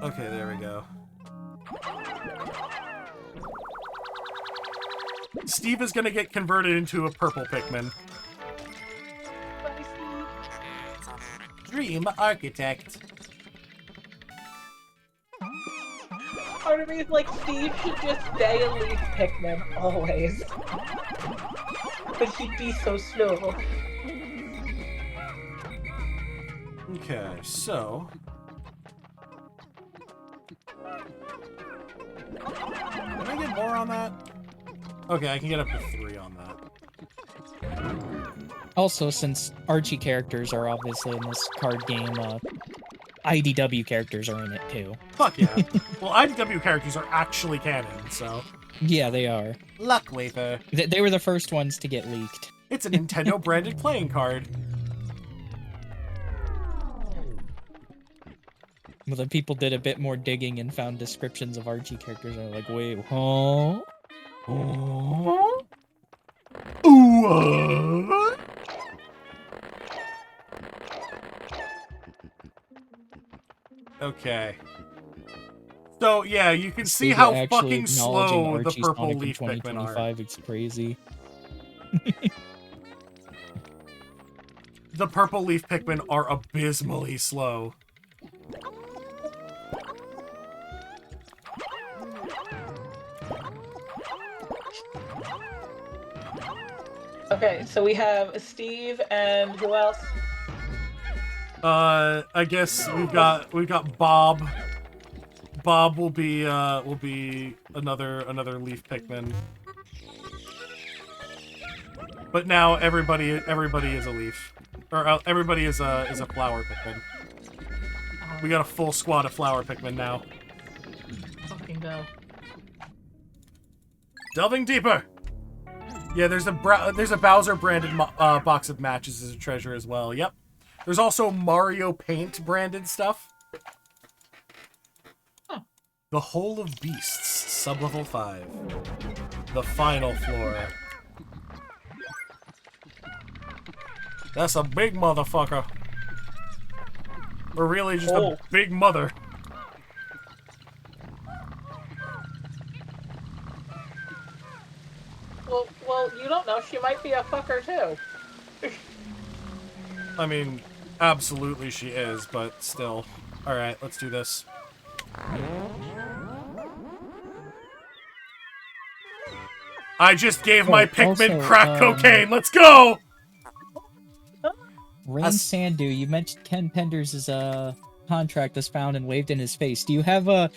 Okay, there we go. Steve is gonna get converted into a purple Pikmin. Bye, Steve. Dream Architect. Part of me is like, Steve should just stay a leaf Pikmin, always. But he'd be so slow. Okay, so... Can I get more on that? Okay, I can get up to 3 on that. Also, since Archie characters are obviously in this card game, IDW characters are in it too. Fuck yeah. Well, IDW characters are actually canon, so... Yeah, they are. Luck Wafer. They were the first ones to get leaked. It's a Nintendo-branded playing card. Well, then people did a bit more digging and found descriptions of Archie characters. And they're like, wait, huh? Oh. Ooh, Okay. So, yeah, you can see how fucking slow the purple leaf Pikmin are. It's crazy. The purple leaf Pikmin are abysmally slow. Okay, so we have Steve and who else? I guess we've got Bob. Bob will be another leaf Pikmin. But now everybody is a leaf, or everybody is a flower Pikmin. We got a full squad of flower Pikmin now. Fucking go. Delving deeper. Yeah, there's a Bowser branded box of matches as a treasure as well. Yep. There's also Mario Paint branded stuff. Huh. The Hole of Beasts, sublevel 5. The final floor. That's a big motherfucker. Or really just a big mother. Well, you don't know. She might be a fucker too. I mean, absolutely she is, but still. Alright, let's do this. I just gave my Pikmin also, crack cocaine. Let's go! Rain Sandu, you mentioned Ken Penders' contract was found and waved in his face. Do you have a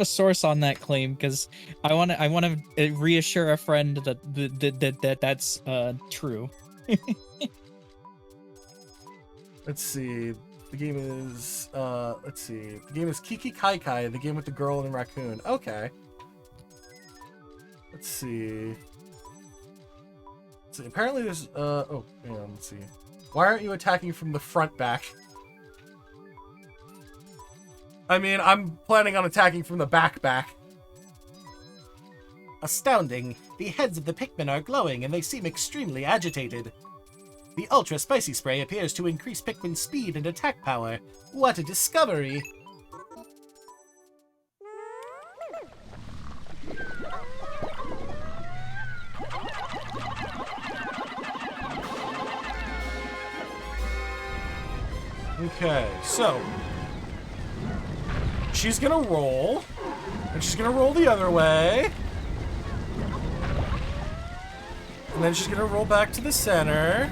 source on that claim? Because I want to reassure a friend that that's true. Let's see. The game is let's see. The game is Kiki Kai Kai, the game with the girl and the raccoon. Okay. Let's see. Apparently there's oh, hang on, let's see. Why aren't you attacking from the front back? I mean, I'm planning on attacking from the back. Astounding. The heads of the Pikmin are glowing and they seem extremely agitated. The Ultra Spicy Spray appears to increase Pikmin's speed and attack power. What a discovery! Okay, so she's gonna roll, and she's gonna roll the other way, and then she's gonna roll back to the center,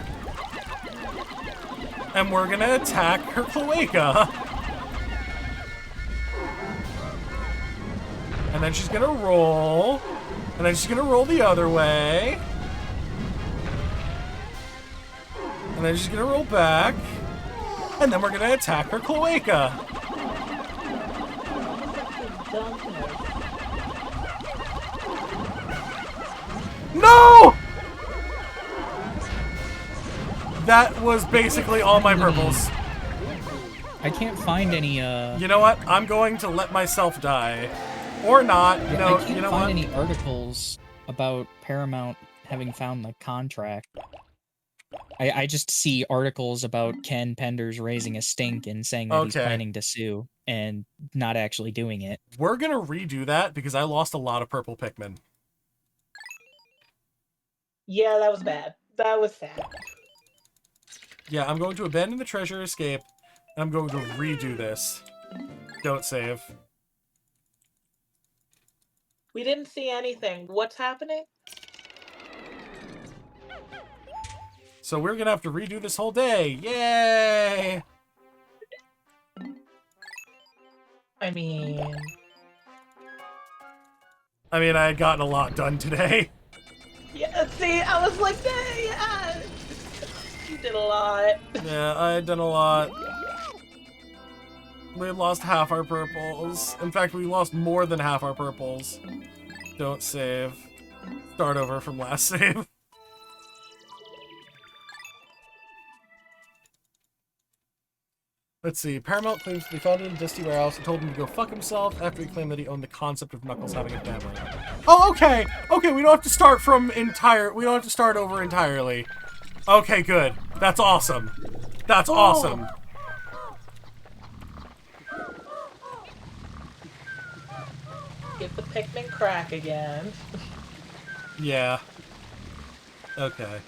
and we're gonna attack her cloaca, and then she's gonna roll, and then she's gonna roll the other way, and then she's gonna roll back. And then we're gonna attack her cloaca. No! That was basically all my purples. I can't find any. You know what? I'm going to let myself die, or not. Yeah, No, I can't you know find what? any articles about Paramount having found the contract. I just see articles about Ken Penders raising a stink and saying that he's planning to sue and not actually doing it. We're gonna redo that because I lost a lot of purple Pikmin. Yeah, that was bad. That was sad. Yeah, I'm going to abandon the treasure escape, and I'm going to redo this. Don't save. We didn't see anything. What's happening? So we're gonna have to redo this whole day. Yay! I mean, I had gotten a lot done today. yeah, see, I was like, yeah, you did a lot. Yeah, I had done a lot. We had lost half our purples. In fact, we lost more than half our purples. Don't save. Start over from last save. Let's see. Paramount claims they found it in Dusty Warehouse and told him to go fuck himself after he claimed that he owned the concept of Knuckles having a family. Oh, okay! Okay, we don't have to start from we don't have to start over entirely. Okay, good. That's awesome. That's awesome. Get the Pikmin crack again. Yeah. Okay.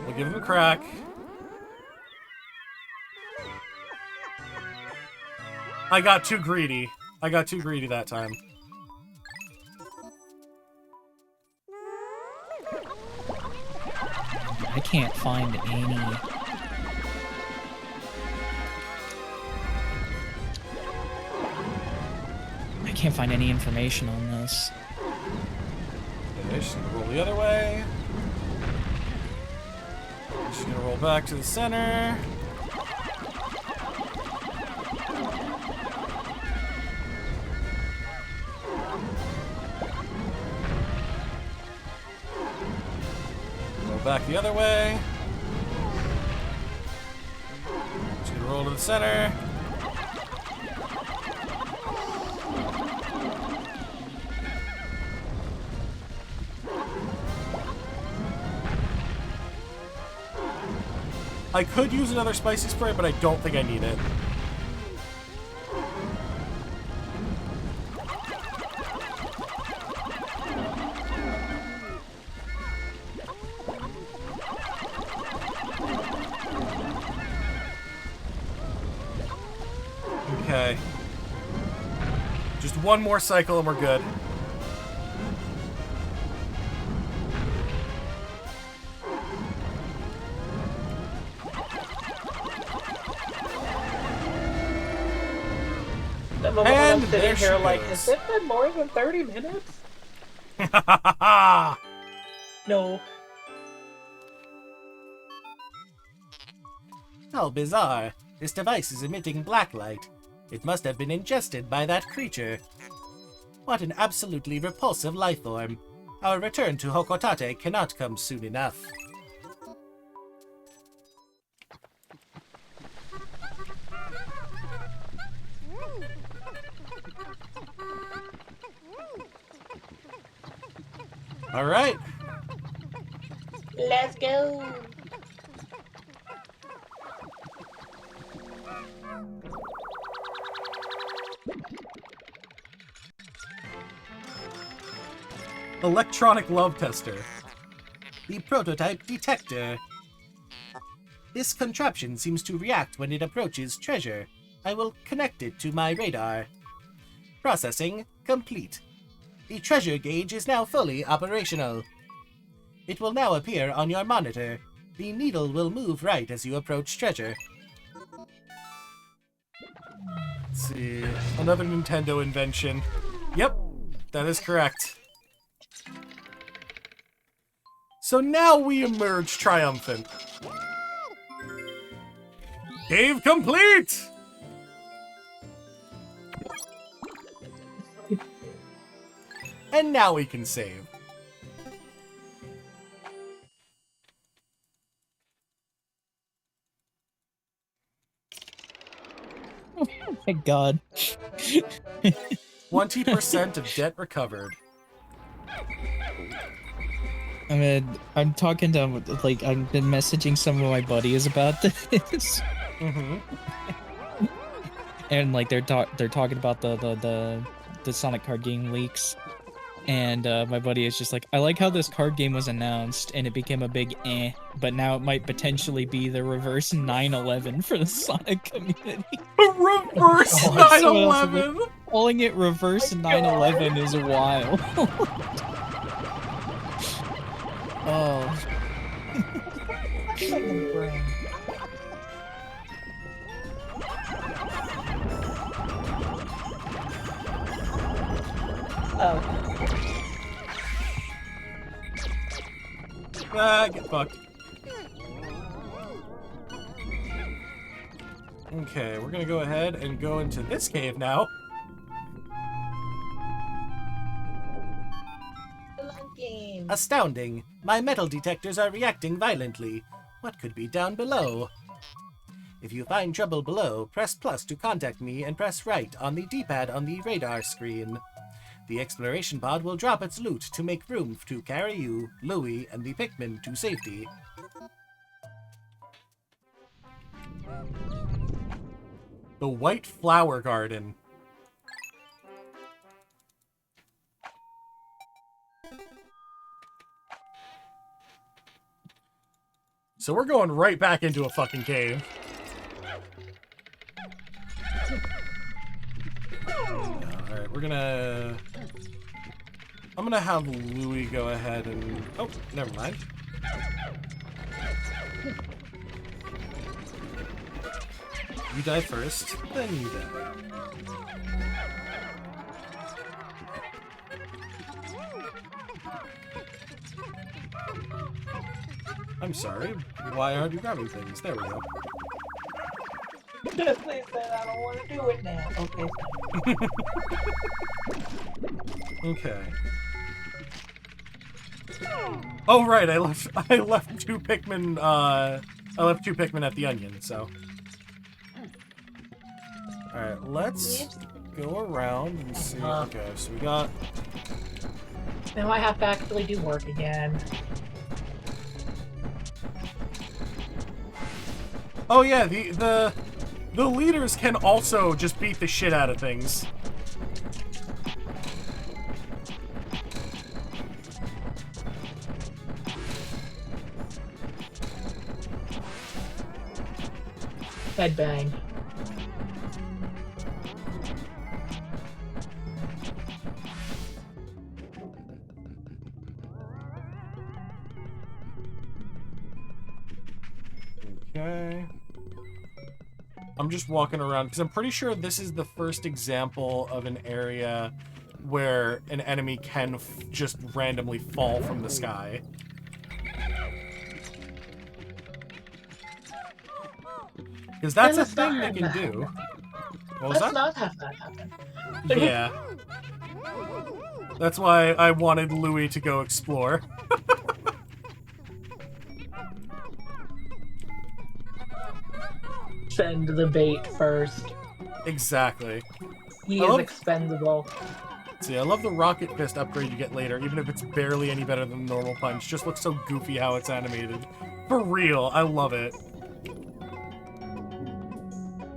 We'll give him a crack. I got too greedy. I got too greedy that time. I can't find any. I can't find any information on this. Okay, she's gonna roll the other way. She's gonna roll back to the center. Roll back the other way. Roll to the center. I could use another spicy spray, but I don't think I need it. Okay. Just one more cycle and we're good. The moment when I'm And sitting there she here like, goes. has it been more than 30 minutes? No. How bizarre. This device is emitting black light. It must have been ingested by that creature. What an absolutely repulsive life form. Our return to Hokotate cannot come soon enough. All right. Let's go. Electronic love tester. The prototype detector. This contraption seems to react when it approaches treasure. I will connect it to my radar. Processing complete. The treasure gauge is now fully operational. It will now appear on your monitor. The needle will move right as you approach treasure. Let's see. Another Nintendo invention. Yep, that is correct. So now we emerge triumphant. Cave complete! And now we can save. Oh my god. 20% of debt recovered. I mean, I'm talking to, like, I've been messaging some of my buddies about this. Mm-hmm. And, like, they're talking about the Sonic card game leaks. And my buddy is just like, I like how this card game was announced and it became a big but now it might potentially be the reverse 9/11 for the Sonic community. Reverse Oh, 9/11! Calling it reverse 9/11 is wild. Oh. Oh. Ah, get fucked. Okay, we're gonna go ahead and go into this cave now. Astounding! My metal detectors are reacting violently. What could be down below? If you find trouble below, press plus to contact me and press right on the D-pad on the radar screen. The exploration pod will drop its loot to make room to carry you, Louie, and the Pikmin to safety. The White Flower Garden. So we're going right back into a fucking cave. Alright, we're gonna... I'm gonna have Louie go ahead and... Oh, never mind. You die first, then you die. I'm sorry, why aren't you grabbing things? There we go. Just they said I don't want to do it now. Okay. Okay. Oh right, I left two Pikmin I left two Pikmin at the onion, so Alright, let's go around and see. Okay, so we got... Now I have to actually do work again. Oh yeah, the leaders can also just beat the shit out of things. Headbang. Okay. I'm just walking around because I'm pretty sure this is the first example of an area where an enemy can just randomly fall from the sky. Because that's a thing they can do. What was Let's that? not have that happen. Yeah. That's why I wanted Louis to go explore. Send the bait first. Exactly. He I is love- expendable. See, I love the rocket fist upgrade you get later, even if it's barely any better than the normal punch. Just looks so goofy how it's animated. For real, I love it.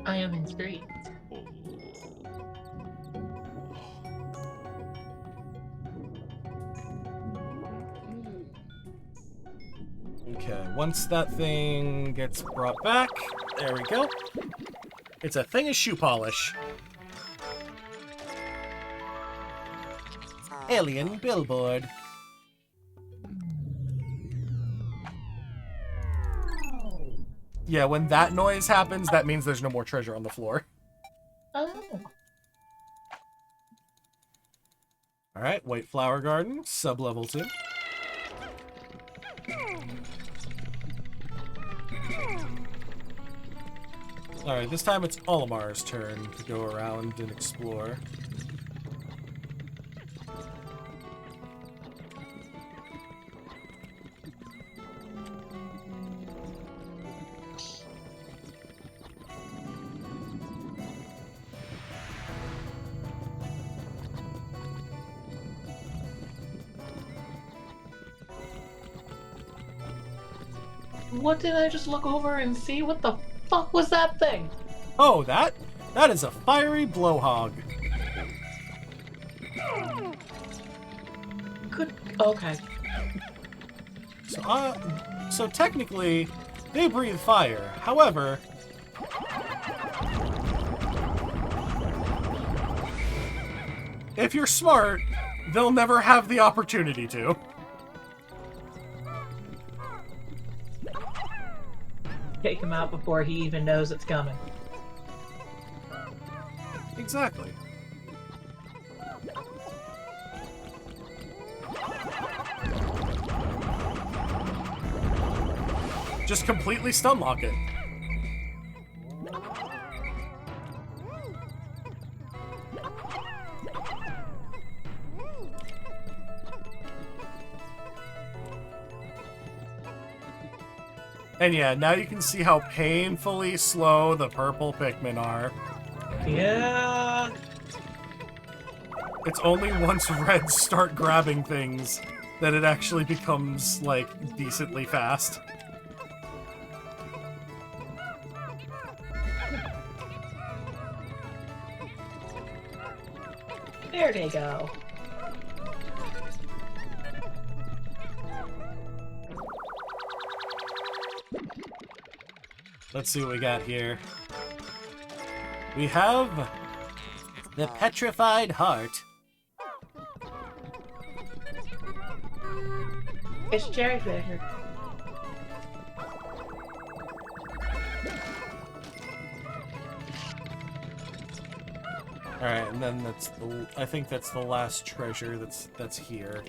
I am intrigued. Okay, once that thing gets brought back, there we go. It's a thing of shoe polish. Alien billboard. Yeah, when that noise happens, that means there's no more treasure on the floor. Oh. Alright, White Flower Garden, sub-level 2. Alright, this time it's Olimar's turn to go around and explore. What did I just look over and see? What the fuck was that thing? Oh, that is a fiery blowhog. Good. Okay. So technically, they breathe fire. However, if you're smart, they'll never have the opportunity to. Take him out before he even knows it's coming. Exactly. Just completely stun lock it. And yeah, now you can see how painfully slow the purple Pikmin are. Yeah. It's only once reds start grabbing things that it actually becomes, like, decently fast. There they go. Let's see what we got here. We have the Petrified Heart. It's Jellyfish. Alright, and then that's the... I think that's the last treasure that's here.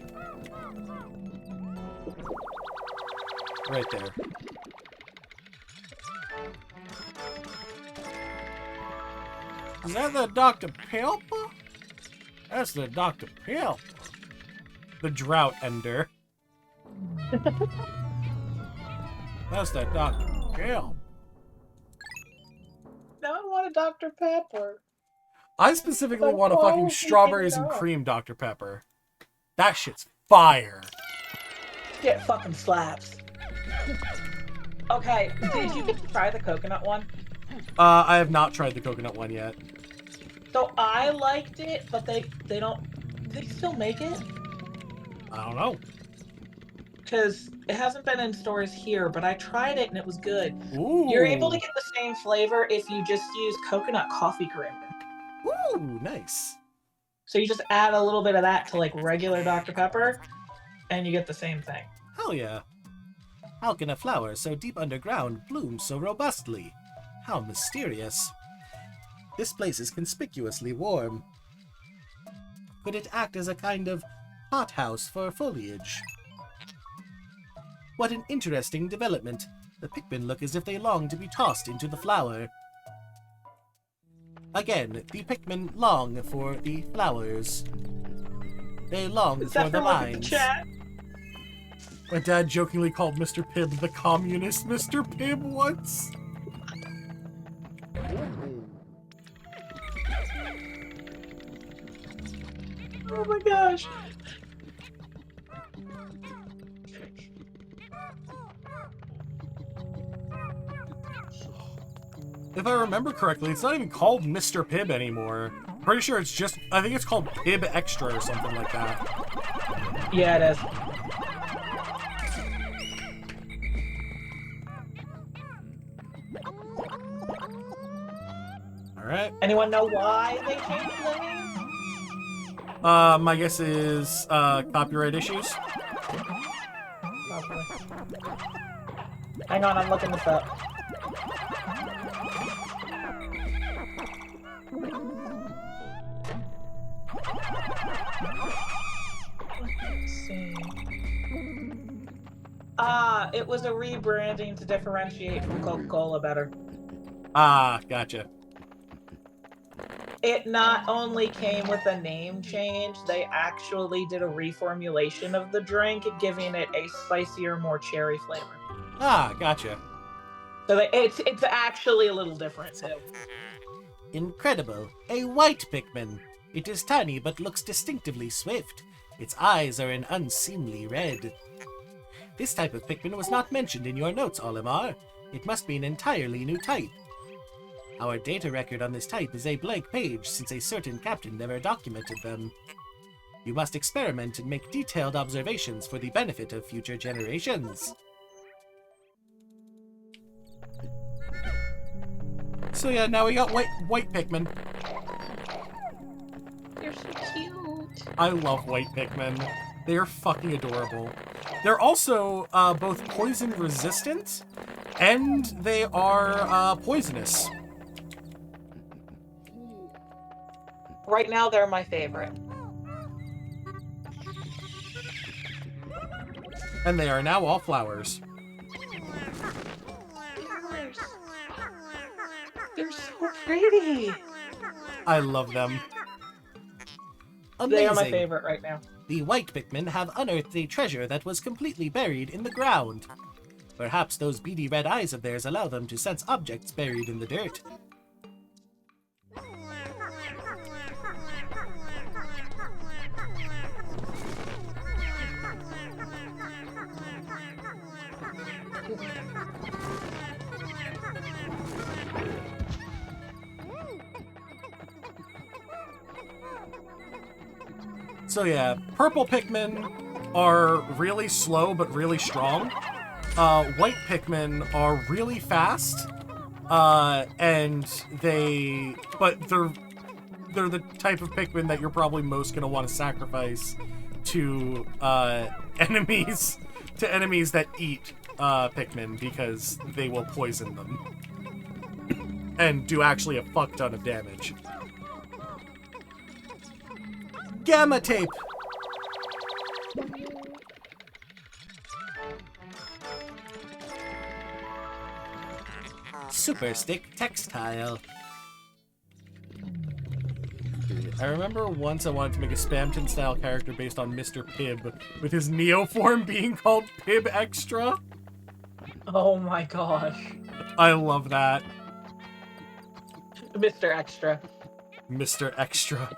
Right there. Is that the Dr. Pilpa? That's the Dr. Pilpa. The Drought Ender. That's the Dr. Pilpa. Now I want want a Dr. Pepper. I specifically But want a why fucking would you strawberries give it and up? cream Dr. Pepper. That shit's fire. It fucking slaps. Okay, did you get to try the coconut one? I have not tried the coconut one yet. So I liked it, but they don't. Do they still make it? I don't know. Because it hasn't been in stores here, but I tried it and it was good. Ooh. You're able to get the same flavor if you just use coconut coffee creamer. Ooh, nice. So you just add a little bit of that to like regular Dr. Pepper, and you get the same thing. Hell yeah. How can a flower so deep underground bloom so robustly? How mysterious. This place is conspicuously warm. Could it act as a kind of hothouse for foliage? What an interesting development. The Pikmin look as if they long to be tossed into the flower. Again, the Pikmin long for the flowers. They long for Except the for look at the lines. chat. My dad jokingly called Mr. Pibb the communist Mr. Pibb once. Oh my gosh. If I remember correctly, it's not even called Mr. Pibb anymore. Pretty sure it's just, I think it's called Pibb Extra or something like that. Yeah, it is. Alright. Anyone know why they changed the name? My guess is, copyright issues. Probably. Hang on, I'm looking this up. Let's see. It was a rebranding to differentiate from Coca-Cola better. Ah, gotcha. It not only came with a name change, they actually did a reformulation of the drink, giving it a spicier, more cherry flavor. Ah, gotcha. So it's actually a little different too. Incredible. A white Pikmin. It is tiny but looks distinctively swift. Its eyes are an unseemly red. This type of Pikmin was not mentioned in your notes, Olimar. It must be an entirely new type. Our data record on this type is a blank page since a certain captain never documented them. You must experiment and make detailed observations for the benefit of future generations. So yeah, now we got white Pikmin. They're so cute. I love white Pikmin. They are fucking adorable. They're also both poison resistant, and they are poisonous. Right now, they're my favorite. And they are now all flowers. They're so pretty. I love them. Amazing. They are my favorite right now. The white Pikmin have unearthed a treasure that was completely buried in the ground. Perhaps those beady red eyes of theirs allow them to sense objects buried in the dirt. So yeah, purple Pikmin are really slow but really strong. White Pikmin are really fast, and they're the type of Pikmin that you're probably most gonna want to sacrifice to enemies that eat Pikmin because they will poison them and do actually a fuck ton of damage. Gamma tape! Super Stick Textile. I remember once I wanted to make a Spamton style character based on Mr. Pibb, with his Neoform being called Pibb Extra. Oh my gosh. I love that. Mr. Extra. Mr. Extra.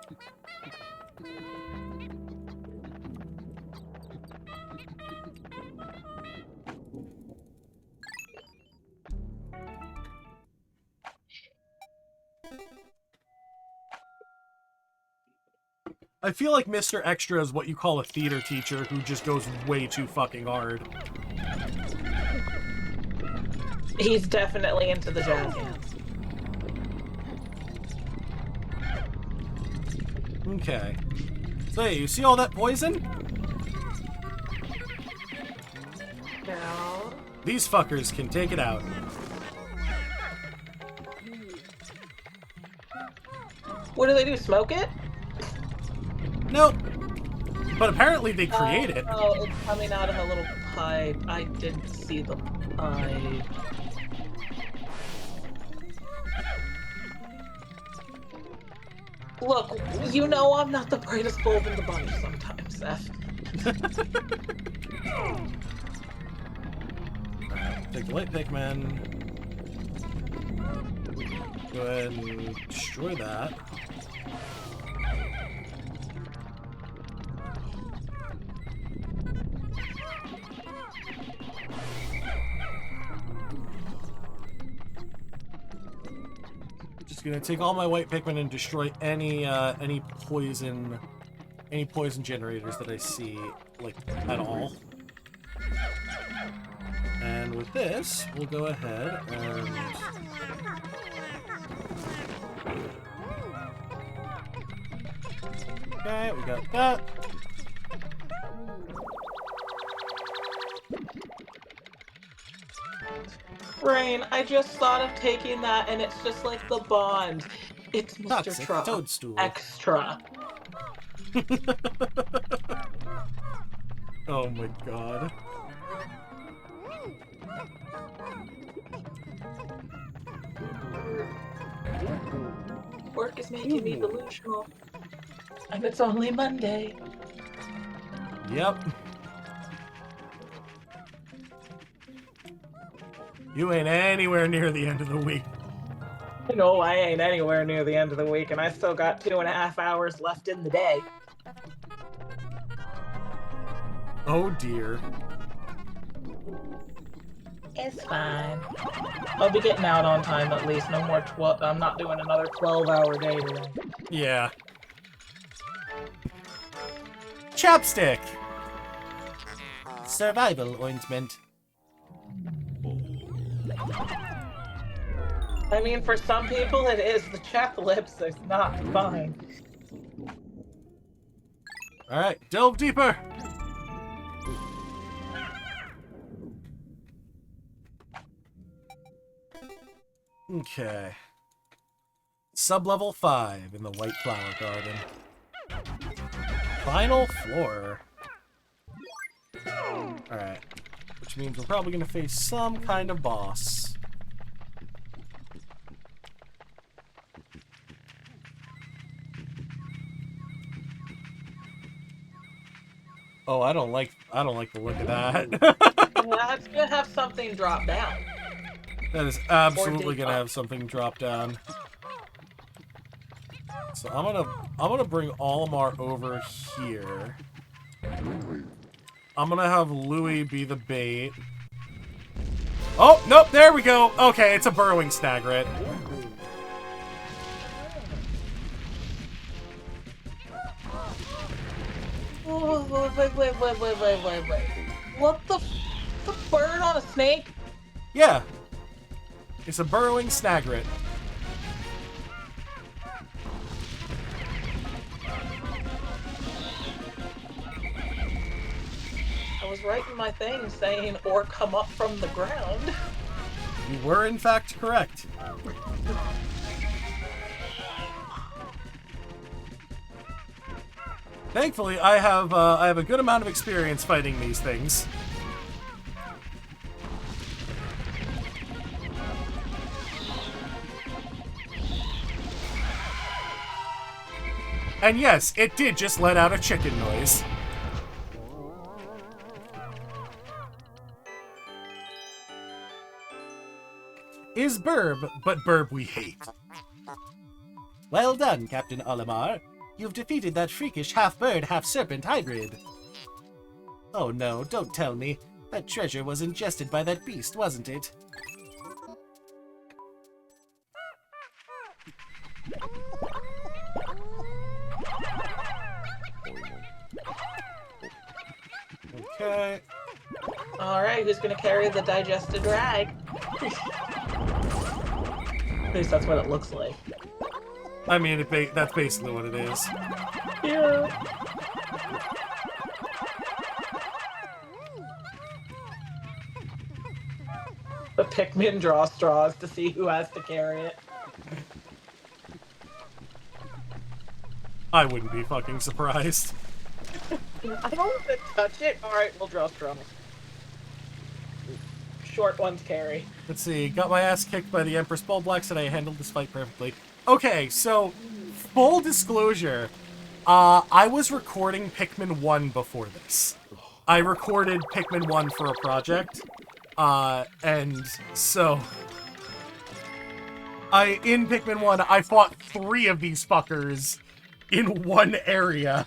I feel like Mr. Extra is what you call a theater teacher who just goes way too fucking hard. He's definitely into the jazz hands. Okay. So, hey, you see all that poison? No. These fuckers can take it out. What do? Smoke it? Nope. But apparently they create it. Oh, it's coming out of a little pipe. I didn't see the pipe. Look, you know I'm not the brightest bulb in the bunch sometimes, Seth. Alright, take the light Pikmin. Go ahead and destroy that. Just gonna take all my white Pikmin and destroy any poison generators that I see, like, at all. And with this, we'll go ahead and okay, we got that. Rain, I just thought of taking that and it's just like the Bond. It's Mr. Toxic Trump. toadstool. Extra. Oh my god. Work is making me delusional. And it's only Monday. Yep. You ain't anywhere near the end of the week. No, I ain't anywhere near the end of the week, and I still got 2.5 hours left in the day. Oh dear. It's fine. I'll be getting out on time at least. No more 12. I'm not doing another 12-hour day today. Yeah. Chapstick! Survival ointment. I mean, for some people it is. The chapped lips is not fine. Alright, delve deeper! Okay. Sublevel 5 in the White Flower Garden. Final floor. Alright. Which means we're probably going to face some kind of boss. Oh, I don't like the look of that. That's gonna have something drop down. That is absolutely gonna have something drop down. So I'm gonna bring Olimar over here. I'm gonna have Louie be the bait. Oh, nope, there we go. Okay, it's a burrowing Snagret. Oh, wait. What the bird on a snake? Yeah. It's a burrowing Snagret. I was writing my thing saying, or come up from the ground. You were, in fact, correct. Thankfully, I have a good amount of experience fighting these things. And yes, it did just let out a chicken noise. Is Burb, but Burb we hate. Well done, Captain Olimar. You've defeated that freakish half-bird, half-serpent hybrid. Oh no, don't tell me. That treasure was ingested by that beast, wasn't it? Okay. Alright, who's gonna carry the digested rag? At least that's what it looks like. I mean, that's basically what it is. Yeah. The Pikmin draw straws to see who has to carry it. I wouldn't be fucking surprised. I don't want to touch it. Alright, we'll draw straws. Short ones carry. Let's see, got my ass kicked by the Empress Bullblacks and I handled this fight perfectly. Okay, so, full disclosure, I was recording Pikmin 1 before this. I recorded Pikmin 1 for a project, and so... in Pikmin 1, I fought 3 of these fuckers in one area.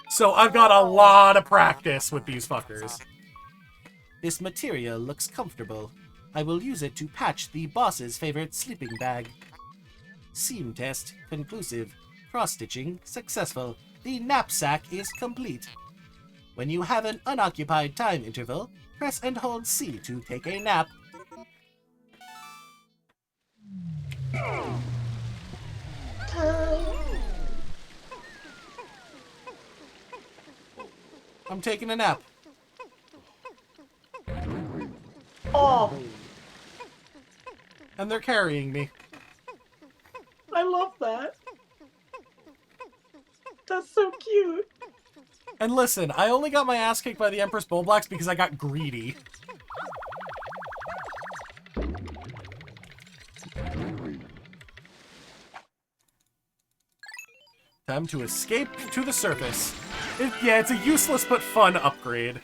So I've got a lot of practice with these fuckers. This material looks comfortable. I will use it to patch the boss's favorite sleeping bag. Seam test conclusive. Cross-stitching successful. The knapsack is complete. When you have an unoccupied time interval, press and hold C to take a nap. I'm taking a nap. Oh, And they're carrying me. I love that. That's so cute. And listen, I only got my ass kicked by the Empress Bullblacks because I got greedy. Time to escape to the surface. Yeah, it's a useless but fun upgrade.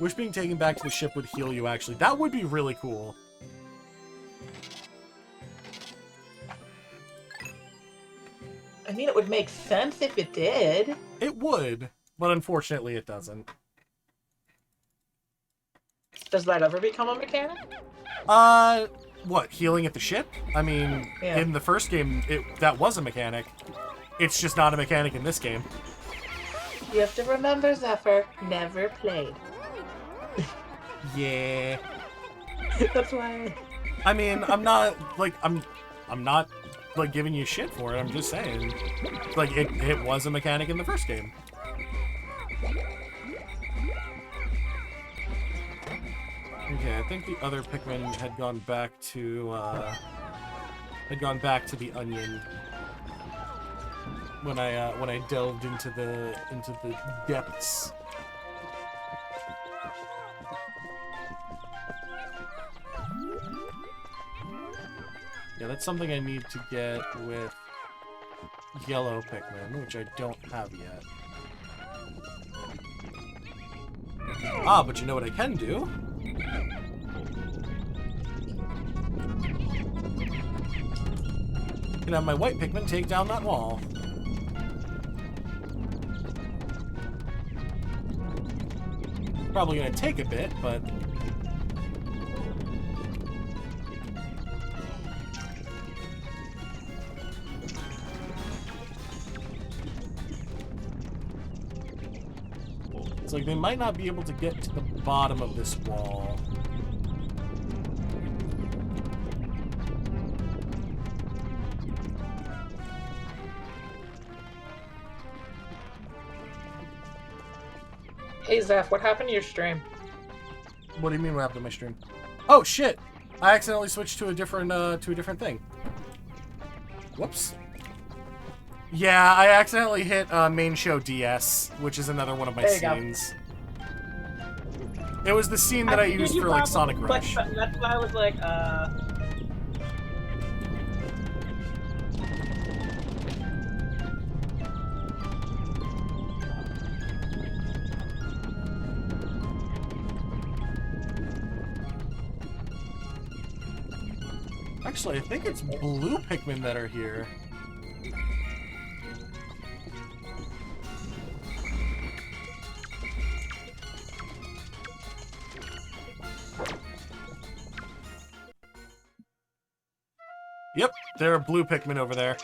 Wish being taken back to the ship would heal you, actually. That would be really cool. I mean, it would make sense if it did. It would, but unfortunately it doesn't. Does that ever become a mechanic? What, healing at the ship? I mean, Yeah. in the first game, that was a mechanic. It's just not a mechanic in this game. You have to remember, Zephyr never played. Yeah. That's why. I mean, I'm not, like, giving you shit for it. I'm just saying. Like, it was a mechanic in the first game. Okay, I think the other Pikmin had gone back to the onion when I delved into the depths. Yeah, that's something I need to get with yellow Pikmin, which I don't have yet. Ah, but you know what I can do? I can have my white Pikmin take down that wall. Probably gonna take a bit, but... it's like they might not be able to get to the bottom of this wall. Hey, Zeph, what happened to your stream? What do you mean what happened to my stream? Oh shit! I accidentally switched to a different thing. Whoops. Yeah, I accidentally hit main show DS, which is another one of my There you go. scenes. It was the scene that I figured used you for like probably- Sonic Rush. But that's why I was like, Actually, I think it's blue Pikmin that are here. Yep, there are blue Pikmin over there.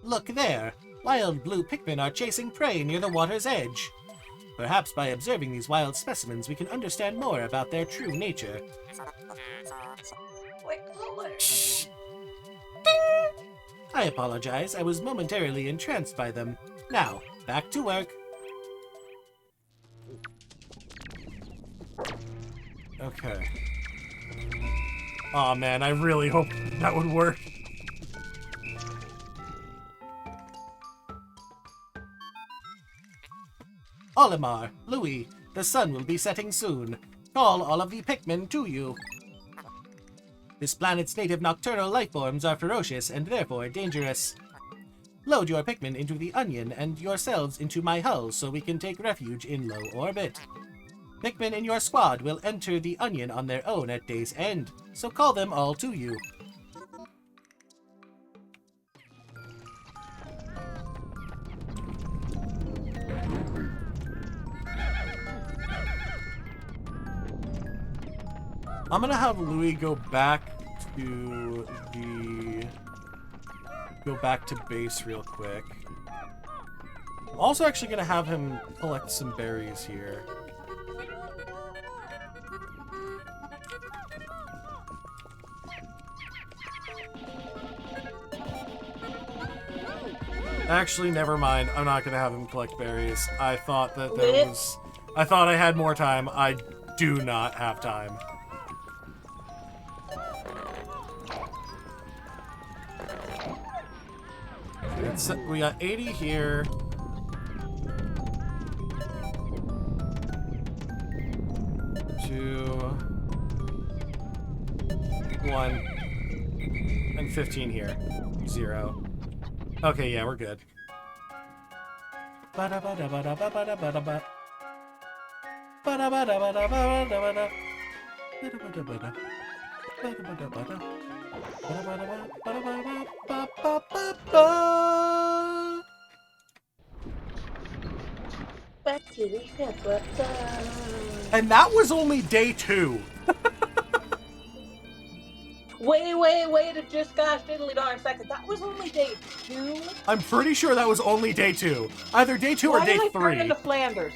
Look there! Wild blue Pikmin are chasing prey near the water's edge. Perhaps by observing these wild specimens we can understand more about their true nature. Shh. Ding! I apologize, I was momentarily entranced by them. Now, back to work. Okay. Aw, man, I really hope that would work. Olimar, Louis, the sun will be setting soon. Call all of the Pikmin to you. This planet's native nocturnal lifeforms are ferocious and therefore dangerous. Load your Pikmin into the Onion and yourselves into my hull so we can take refuge in low orbit. Pikmin in your squad will enter the Onion on their own at day's end, so call them all to you. I'm gonna have Louis go back to base real quick. I'm also actually gonna have him collect some berries here. Actually, never mind. I'm not gonna have him collect berries. I thought that I thought I had more time. I do not have time. We got 80 here. Two, 1, and 15 here. 0. Okay, yeah, we're good. And that was only day 2. Wait, it just gosh diddly darn second. That was only day 2? I'm pretty sure that was only day 2. Either day 2 or day 3. Why did I turn into Flanders?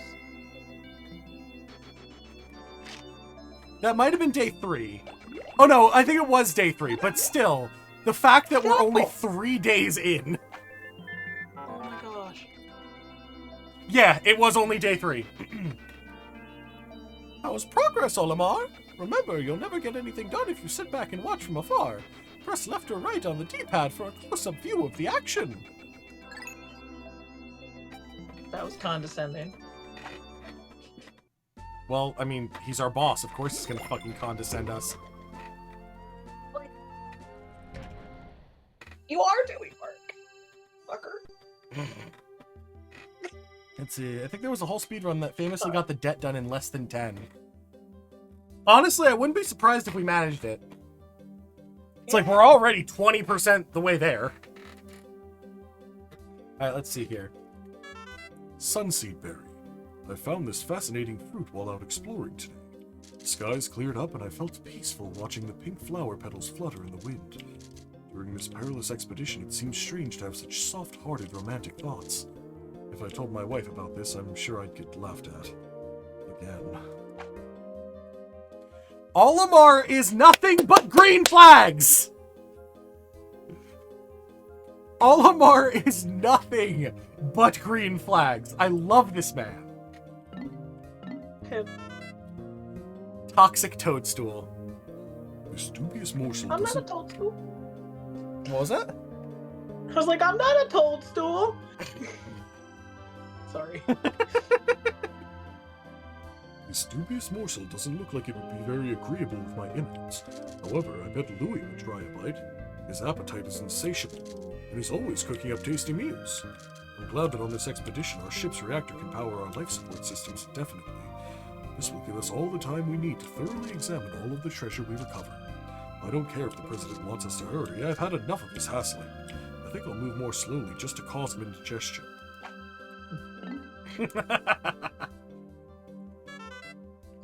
That might have been day 3. Oh no, I think it was day 3, but still, the fact that we're only 3 days in. Oh my gosh. Yeah, it was only day 3. How's progress, Olimar? Remember, you'll never get anything done if you sit back and watch from afar. Press left or right on the D-pad for a close-up view of the action. That was condescending. Well, I mean, he's our boss. Of course he's gonna fucking condescend us. You are doing work, fucker. Let's see. I think there was a whole speedrun that famously got the debt done in less than 10. Honestly, I wouldn't be surprised if we managed it. It's like we're already 20% the way there. Alright, let's see here. Sunseed berry. I found this fascinating fruit while out exploring today. The skies cleared up and I felt peaceful watching the pink flower petals flutter in the wind. During this perilous expedition, it seemed strange to have such soft-hearted romantic thoughts. If I told my wife about this, I'm sure I'd get laughed at. Again. Olimar is nothing but green flags! Olimar is nothing but green flags. I love this man. Toxic toadstool. This dubious morsel I'm not a doesn't... toadstool. What was that? I was like, I'm not a toadstool. Sorry. This dubious morsel doesn't look like it would be very agreeable with my innards. However, I bet Louis would try a bite. His appetite is insatiable, and he's always cooking up tasty meals. I'm glad that on this expedition our ship's reactor can power our life support systems indefinitely. This will give us all the time we need to thoroughly examine all of the treasure we recover. I don't care if the President wants us to hurry. I've had enough of his hassling. I think I'll move more slowly just to cause him indigestion.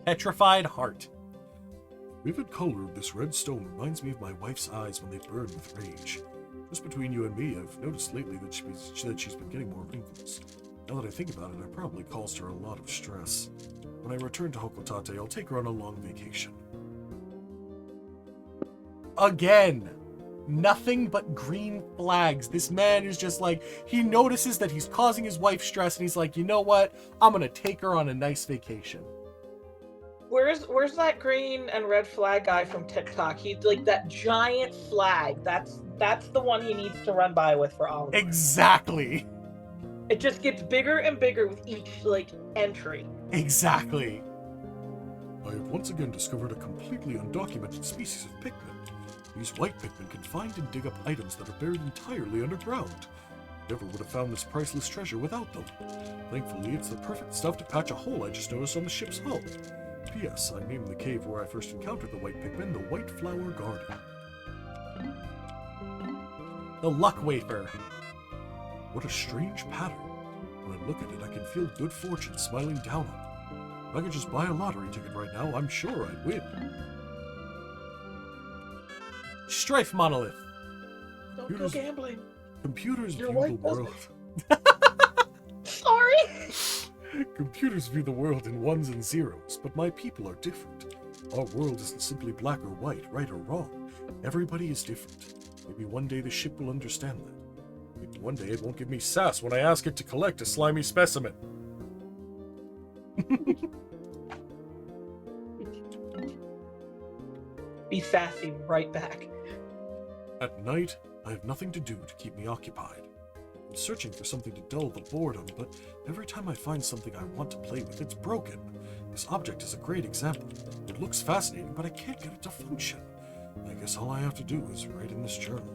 Petrified heart. The vivid color of this red stone reminds me of my wife's eyes when they burn with rage. Just between you and me, I've noticed lately that she's been getting more wrinkles. Now that I think about it, I probably caused her a lot of stress. When I return to Hokotate, I'll take her on a long vacation. Again, nothing but green flags. This man is just like, he notices that he's causing his wife stress, and he's like, you know what? I'm gonna take her on a nice vacation. Where's that green and red flag guy from TikTok? He's like that giant flag. That's the one he needs to run by with for Oliver. Exactly. It just gets bigger and bigger with each entry. Exactly. I have once again discovered a completely undocumented species of Pikmin. These white Pikmin can find and dig up items that are buried entirely underground. Never would have found this priceless treasure without them. Thankfully, it's the perfect stuff to patch a hole I just noticed on the ship's hull. P.S. I named the cave where I first encountered the white Pikmin the White Flower Garden. The luck wafer. What a strange pattern. When I look at it, I can feel good fortune smiling down on me. If I could just buy a lottery ticket right now, I'm sure I'd win. Strife monolith. Don't go gambling. Computers Your view the wife world. Sorry. Computers view the world in ones and zeros, but my people are different. Our world isn't simply black or white, right or wrong. Everybody is different. Maybe one day the ship will understand that. Maybe one day it won't give me sass when I ask it to collect a slimy specimen. Be sassy right back. At night, I have nothing to do to keep me occupied. I'm searching for something to dull the boredom, but every time I find something I want to play with, it's broken. This object is a great example. It looks fascinating, but I can't get it to function. I guess all I have to do is write in this journal.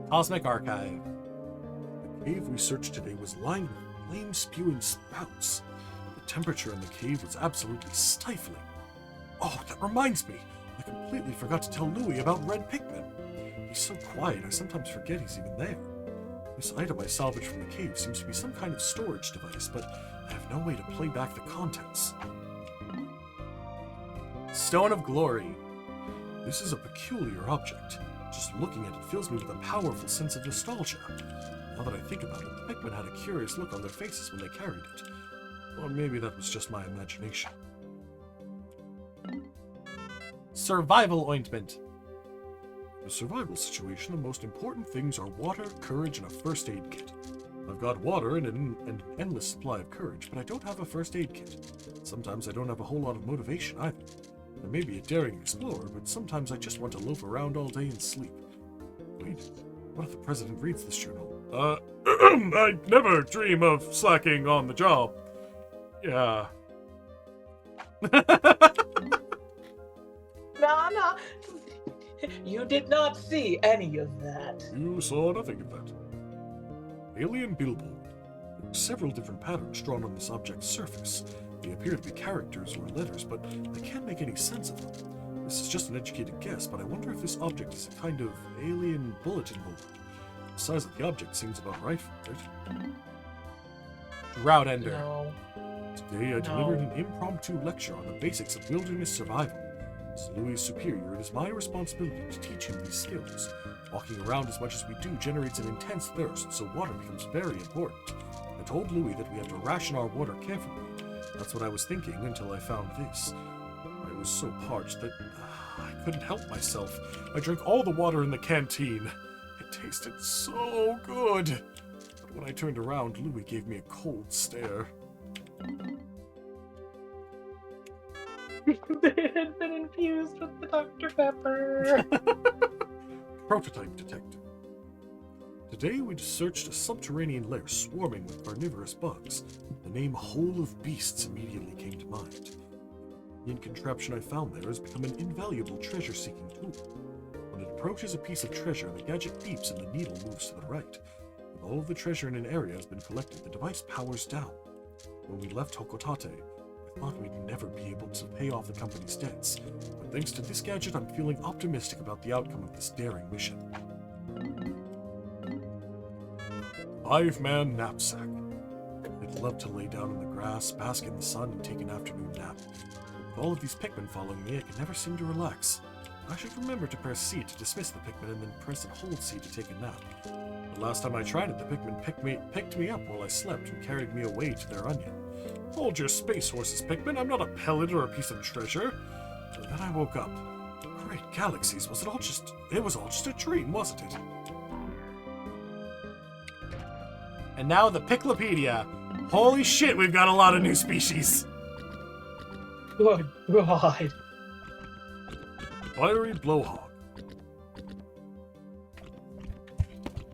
Cosmic Archive. The cave we searched today was lined with flame-spewing spouts. The temperature in the cave was absolutely stifling. Oh, that reminds me! I completely forgot to tell Louie about Red Pikmin. He's so quiet, I sometimes forget he's even there. This item I salvaged from the cave seems to be some kind of storage device, but I have no way to play back the contents. Stone of Glory. This is a peculiar object. Just looking at it fills me with a powerful sense of nostalgia. Now that I think about it, the Pikmin had a curious look on their faces when they carried it. Or maybe that was just my imagination. Survival Ointment. In a survival situation, the most important things are water, courage, and a first aid kit. I've got water and an endless supply of courage, but I don't have a first aid kit. Sometimes I don't have a whole lot of motivation either. I may be a daring explorer, but sometimes I just want to loaf around all day and sleep. Wait, what if the president reads this journal? I never dream of slacking on the job. Yeah. Nah. You did not see any of that. You saw nothing of that. Alien billboard. There are several different patterns drawn on this object's surface. They appear to be characters or letters, but I can't make any sense of them. This is just an educated guess, but I wonder if this object is a kind of alien bulletin board. The size of the object seems about right for it. Drought Ender. No. Today I delivered an impromptu lecture on the basics of wilderness survival. As Louis' superior, it is my responsibility to teach him these skills. Walking around as much as we do generates an intense thirst, so water becomes very important. I told Louis that we have to ration our water carefully. That's what I was thinking until I found this. I was so parched that I couldn't help myself. I drank all the water in the canteen. It tasted so good. But when I turned around, Louis gave me a cold stare. It had been infused with the Dr. Pepper. Prototype detected. Today we searched a subterranean lair swarming with carnivorous bugs. The name Hole of Beasts immediately came to mind. The contraption I found there has become an invaluable treasure-seeking tool. When it approaches a piece of treasure, the gadget beeps and the needle moves to the right. When all of the treasure in an area has been collected, the device powers down. When we left Hokotate, I thought we'd never be able to pay off the company's debts, but thanks to this gadget, I'm feeling optimistic about the outcome of this daring mission. 5-man knapsack. I'd love to lay down in the grass, bask in the sun, and take an afternoon nap. With all of these Pikmin following me, I can never seem to relax. I should remember to press C to dismiss the Pikmin and then press and hold C to take a nap. The last time I tried it, the Pikmin picked me up while I slept and carried me away to their onion. Hold your space horses, Pikmin. I'm not a pellet or a piece of treasure. But then I woke up. Great galaxies, it was all just a dream, wasn't it? And now the Piclopedia. Holy shit, we've got a lot of new species. Good God. Fiery blowhog.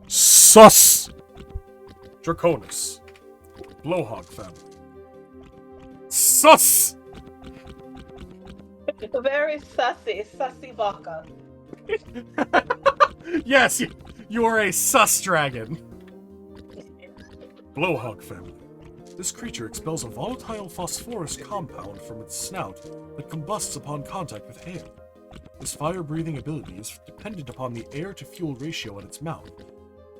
Sus! Draconis. Blowhog family. Sus! Very sussy baka. Yes, you are a sus dragon. Blowhog family. This creature expels a volatile phosphorus compound from its snout that combusts upon contact with air. This fire-breathing ability is dependent upon the air-to-fuel ratio at its mouth,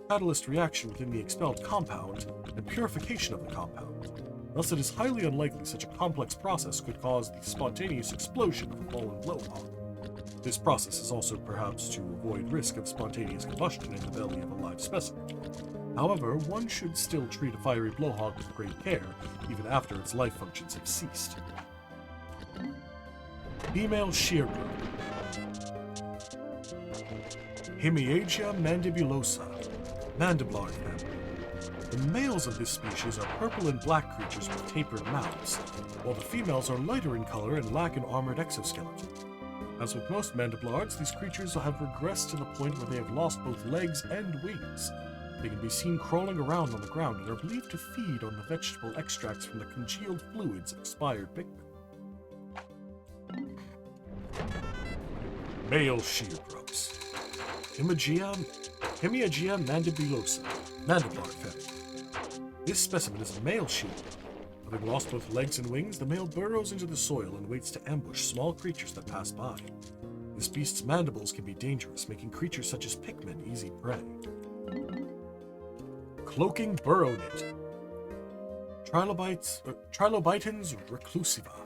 catalyst reaction within the expelled compound, and purification of the compound. Thus, it is highly unlikely such a complex process could cause the spontaneous explosion of a fallen blowhog. This process is also perhaps to avoid risk of spontaneous combustion in the belly of a live specimen. However, one should still treat a fiery blowhog with great care, even after its life functions have ceased. Female shearbird. Hemiagia mandibulosa, mandiblar family. The males of this species are purple and black creatures with tapered mouths, while the females are lighter in color and lack an armored exoskeleton. As with most mandiblards, these creatures have regressed to the point where they have lost both legs and wings. They can be seen crawling around on the ground and are believed to feed on the vegetable extracts from the congealed fluids of expired Pikmin. Male shearbrows. Hemiagia mandibulosa, mandiblar family. This specimen is a male shearbrow. Having lost both legs and wings, the male burrows into the soil and waits to ambush small creatures that pass by. This beast's mandibles can be dangerous, making creatures such as Pikmin easy prey. Cloaking burrownit. Trilobitans reclusiva.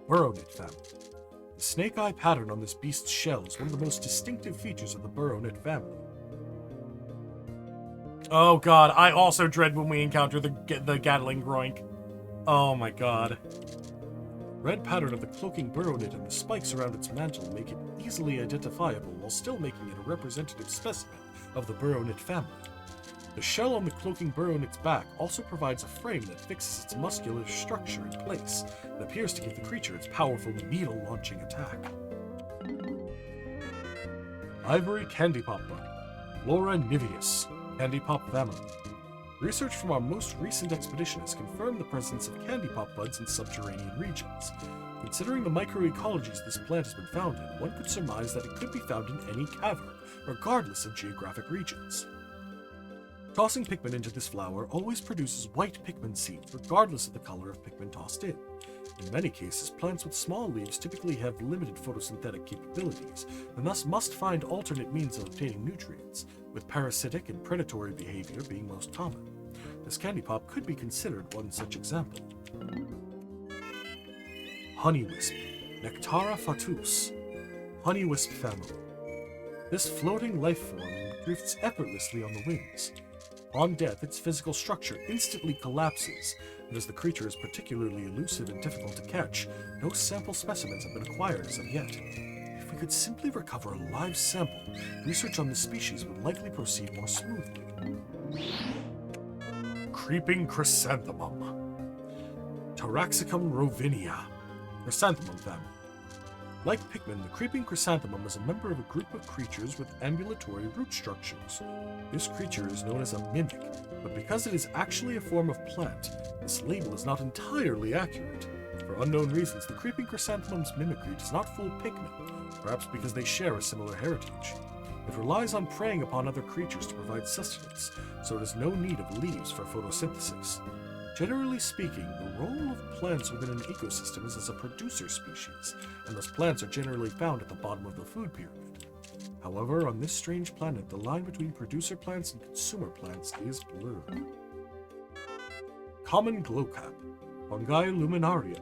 Burrownit family. The snake-eye pattern on this beast's shell is one of the most distinctive features of the burrownit family. Oh god, I also dread when we encounter the Gatling Groink. Oh my god. Red pattern of the cloaking burrownit and the spikes around its mantle make it easily identifiable while still making it a representative specimen of the burrownit family. The shell on the cloaking burrownit's back also provides a frame that fixes its muscular structure in place and appears to give the creature its powerful needle-launching attack. Ivory candy pop bug. Laura niveus, candy pop family. Research from our most recent expedition has confirmed the presence of candy pop buds in subterranean regions. Considering the microecologies this plant has been found in, one could surmise that it could be found in any cavern, regardless of geographic regions. Tossing Pikmin into this flower always produces white Pikmin seeds, regardless of the color of Pikmin tossed in. In many cases, plants with small leaves typically have limited photosynthetic capabilities, and thus must find alternate means of obtaining nutrients, with parasitic and predatory behavior being most common. This candy pop could be considered one such example. Honeywisp, Nectara fatus, honeywisp family. This floating life form drifts effortlessly on the wings. On death, its physical structure instantly collapses, and as the creature is particularly elusive and difficult to catch, no sample specimens have been acquired as of yet. If we could simply recover a live sample, research on this species would likely proceed more smoothly. Creeping chrysanthemum. Taraxacum rovinia, chrysanthemum family. Like Pikmin, the creeping chrysanthemum is a member of a group of creatures with ambulatory root structures. This creature is known as a mimic, but because it is actually a form of plant, this label is not entirely accurate. For unknown reasons, the creeping chrysanthemum's mimicry does not fool Pikmin, perhaps because they share a similar heritage. It relies on preying upon other creatures to provide sustenance, so it has no need of leaves for photosynthesis. Generally speaking, the role of plants within an ecosystem is as a producer species, and thus plants are generally found at the bottom of the food pyramid. However, on this strange planet, the line between producer plants and consumer plants is blurred. Common glowcap, Fungi luminaria,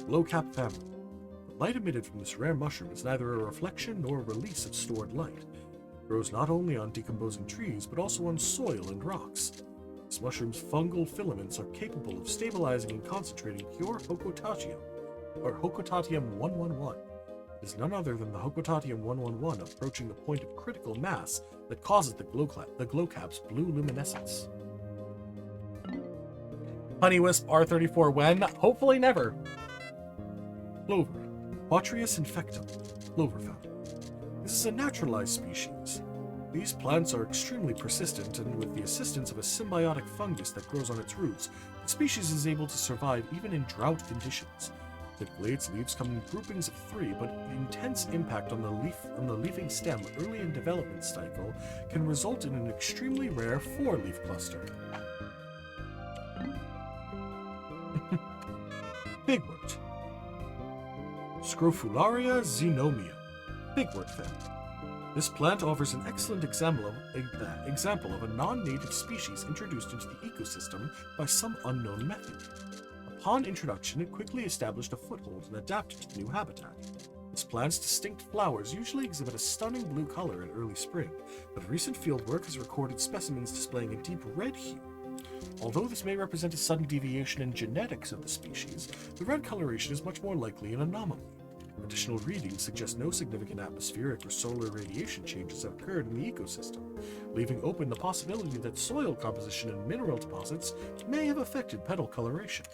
glowcap family. The light emitted from this rare mushroom is neither a reflection nor a release of stored light. It grows not only on decomposing trees, but also on soil and rocks. This mushroom's fungal filaments are capable of stabilizing and concentrating pure Hocotatium, or Hocotatium 111. It is none other than the Hocotatium 111 approaching the point of critical mass that causes the glowcap's blue luminescence. Honeywisp R34 when? Hopefully never. Clover, Quatrius infectum, clover family. This is a naturalized species. These plants are extremely persistent, and with the assistance of a symbiotic fungus that grows on its roots, the species is able to survive even in drought conditions. Typically, its leaves come in groupings of 3, but the intense impact on the leafing stem early in development cycle can result in an extremely rare 4-leaf cluster. Bigwort, Scrofularia xenomia, bigwort family. This plant offers an excellent example of a non-native species introduced into the ecosystem by some unknown method. Upon introduction, it quickly established a foothold and adapted to the new habitat. This plant's distinct flowers usually exhibit a stunning blue color in early spring, but recent fieldwork has recorded specimens displaying a deep red hue. Although this may represent a sudden deviation in genetics of the species, the red coloration is much more likely an anomaly. Additional readings suggest no significant atmospheric or solar radiation changes have occurred in the ecosystem, leaving open the possibility that soil composition and mineral deposits may have affected petal coloration.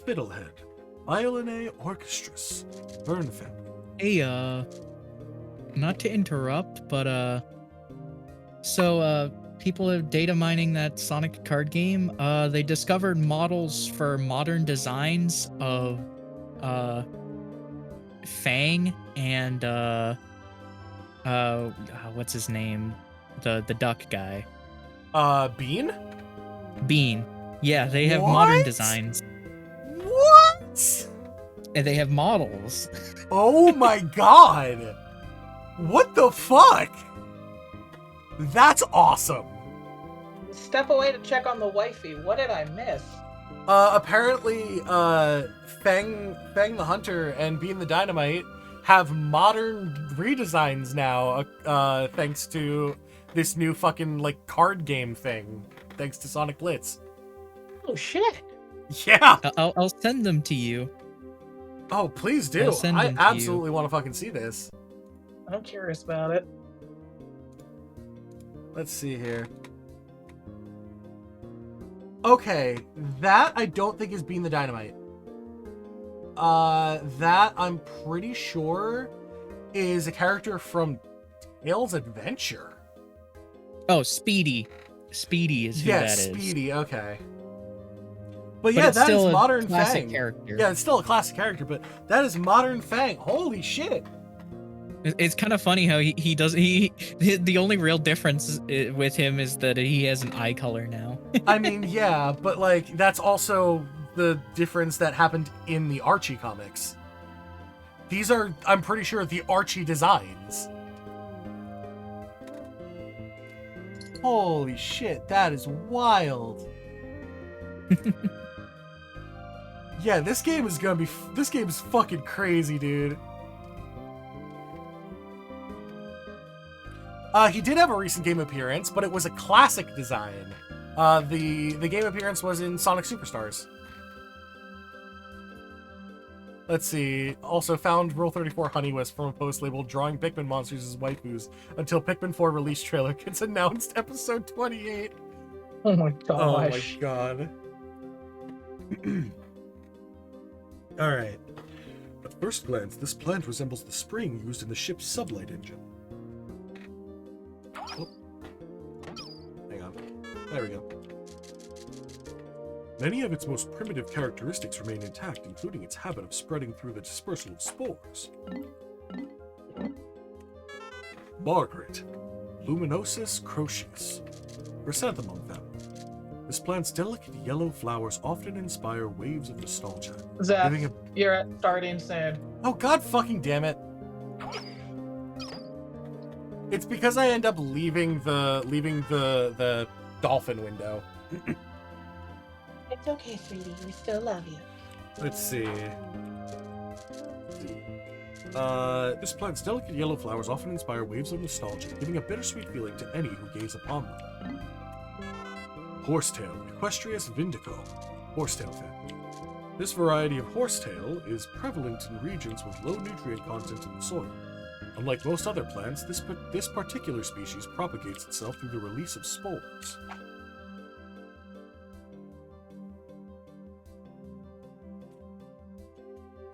Fiddlehead, Violinae orchestris, Fern family. Hey, not to interrupt, but, so, people are data mining that Sonic card game. They discovered models for modern designs of, Fang and, what's his name? The duck guy. Bean? Bean. Yeah, they have What? modern designs. What? And they have models. Oh my god! What the fuck? That's awesome! Step away to check on the wifey. What did I miss? Apparently, Fang the Hunter and Bean the Dynamite have modern redesigns now, thanks to this new fucking, like, card game thing. Thanks to Sonic Blitz. Oh, shit. Yeah! I'll send them to you. Oh, please do. I'll send I them to you. absolutely want to fucking see this. I'm curious about it. Let's see here. Okay, that I don't think is Bean the Dynamite. That I'm pretty sure is a character from Tails Adventure. Oh, Speedy. Speedy is who that is. Yeah, Speedy, okay. But yeah, it's that still is a modern classic Fang. character. Yeah, it's still a classic character, but that is modern Fang. Holy shit. It's kind of funny how the only real difference with him is that he has an eye color now. I mean, yeah, but like that's also the difference that happened in the Archie comics. These are, I'm pretty sure, the Archie designs. Holy shit, that is wild. Yeah, this game is fucking crazy, dude. He did have a recent game appearance, but it was a classic design. The game appearance was in Sonic Superstars. Let's see. Also found Rule 34 Honeywisp from a post labeled Drawing Pikmin Monsters as Waifus until Pikmin 4 release trailer gets announced episode 28. Oh my gosh. Oh my god. Alright. At first glance, this plant resembles the spring used in the ship's sublight engine. Oh. Hang on. There we go. Many of its most primitive characteristics remain intact, including its habit of spreading through the dispersal of spores. Margaret. Luminosus croceus. Chrysanthemum family. This plant's delicate yellow flowers often inspire waves of nostalgia. Zeph, Giving a... you're at starting soon. Oh, god fucking damn it. It's because I end up leaving the dolphin window. It's okay, sweetie. We still love you. Let's see. This plant's delicate yellow flowers often inspire waves of nostalgia, giving a bittersweet feeling to any who gaze upon them. Horsetail, Equestrius vindico, horsetail family. This variety of horsetail is prevalent in regions with low nutrient content in the soil. Unlike most other plants, this particular species propagates itself through the release of spores.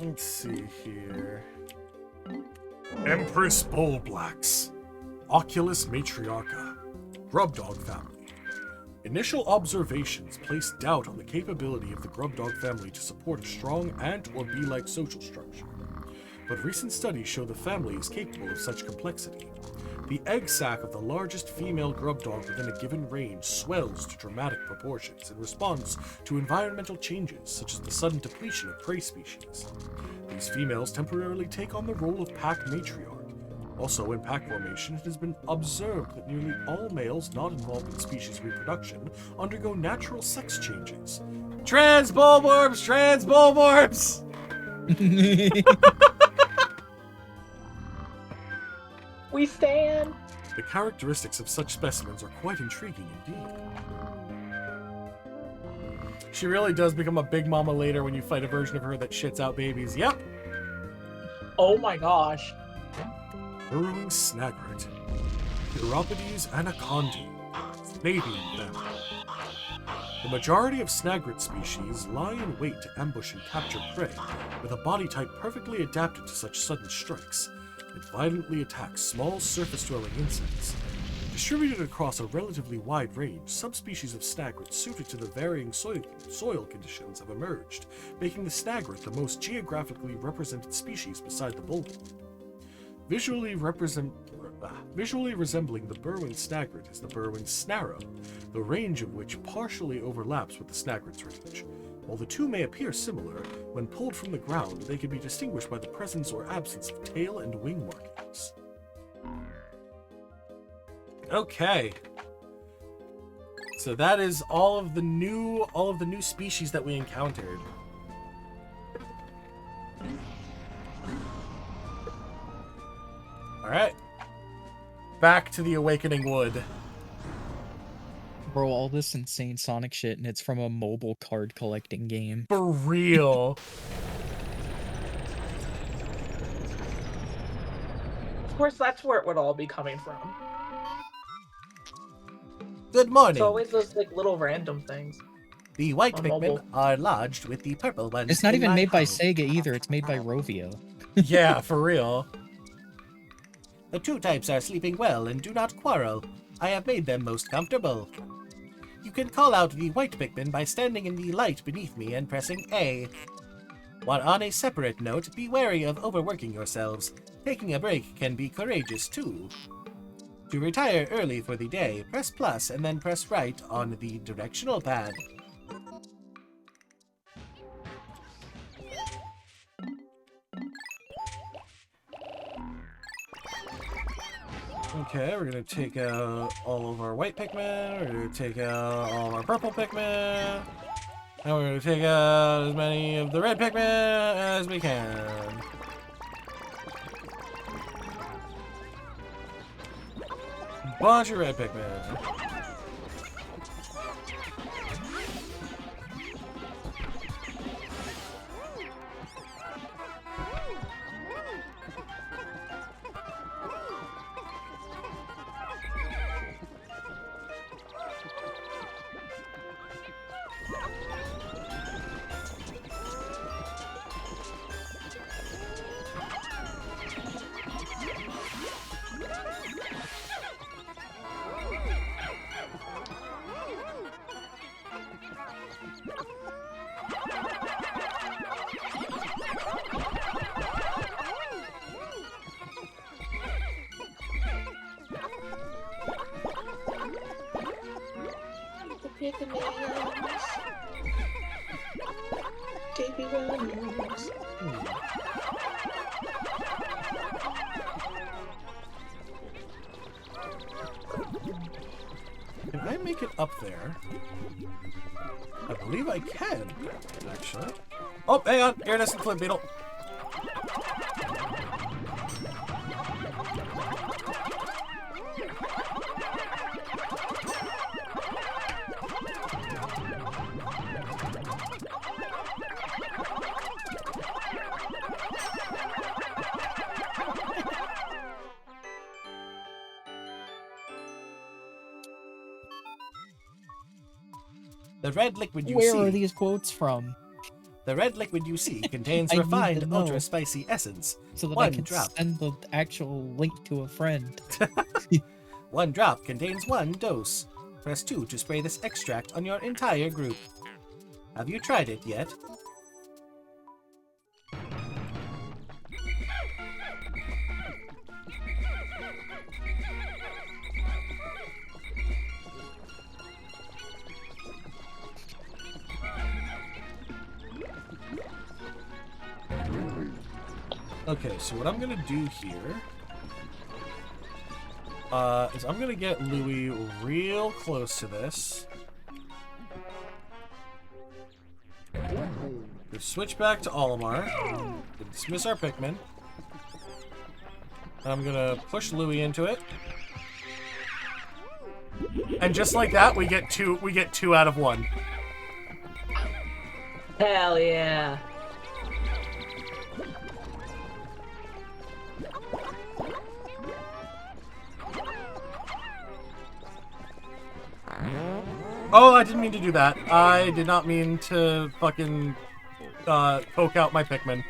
Let's see here. Empress bullblacks, Oculus matriarcha, grub dog family. Initial observations placed doubt on the capability of the grub dog family to support a strong ant or bee-like social structure. But recent studies show the family is capable of such complexity. The egg sac of the largest female grub dog within a given range swells to dramatic proportions in response to environmental changes, such as the sudden depletion of prey species. These females temporarily take on the role of pack matriarch. Also, in pack formation, it has been observed that nearly all males not involved in species reproduction undergo natural sex changes. Trans bulborbs! Trans bulborbs! We stand. The characteristics of such specimens are quite intriguing indeed. She really does become a big mama later when you fight a version of her that shits out babies. Yep. Oh my gosh. Burrowing snagret, Chiropodys anacondae, Navian family. The majority of snagret species lie in wait to ambush and capture prey, with a body type perfectly adapted to such sudden strikes. It violently attacks small surface-dwelling insects. Distributed across a relatively wide range, subspecies of snagret suited to the varying soil conditions have emerged, making the snagret the most geographically represented species beside the bulbul. Visually resembling the burrowing snagret is the burrowing snarrow, the range of which partially overlaps with the snagret's range. While the two may appear similar, when pulled from the ground, they can be distinguished by the presence or absence of tail and wing markings. Okay. So that is all of the new species that we encountered. Alright. Back to the Awakening Wood. Bro, all this insane Sonic shit, and it's from a mobile card collecting game. For real. Of course, that's where it would all be coming from. Good morning. It's always those like little random things. The white on Pikmin mobile. are lodged with the purple ones. It's not in even my made by house. Sega either, it's made by Rovio. Yeah, for real. The two types are sleeping well and do not quarrel. I have made them most comfortable. You can call out the white Pikmin by standing in the light beneath me and pressing A. While on a separate note, be wary of overworking yourselves. Taking a break can be courageous too. To retire early for the day, press plus and then press right on the directional pad. Okay, we're gonna take out all of our white Pikmin, we're gonna take out all of our purple Pikmin, and we're gonna take out as many of the red Pikmin as we can. Bunch of red Pikmin. Pikmins. Davy Runners. Can I make it up there? I believe I can, actually. Oh, hang on! Iridescent flint beetle! The red liquid you Where see. are these quotes from? The red liquid you see contains I need to refined, know. ultra spicy essence. So that I One can drop. send the actual link to a friend. 1 drop contains 1 dose. Press 2 to spray this extract on your entire group. Have you tried it yet? Okay, so what I'm gonna do here is I'm gonna get Louis real close to this. Switch back to Olimar. Dismiss our Pikmin. I'm gonna push Louis into it. And just like that, we get two out of 1. Hell yeah. Oh, I didn't mean to do that. I did not mean to fucking poke out my Pikmin.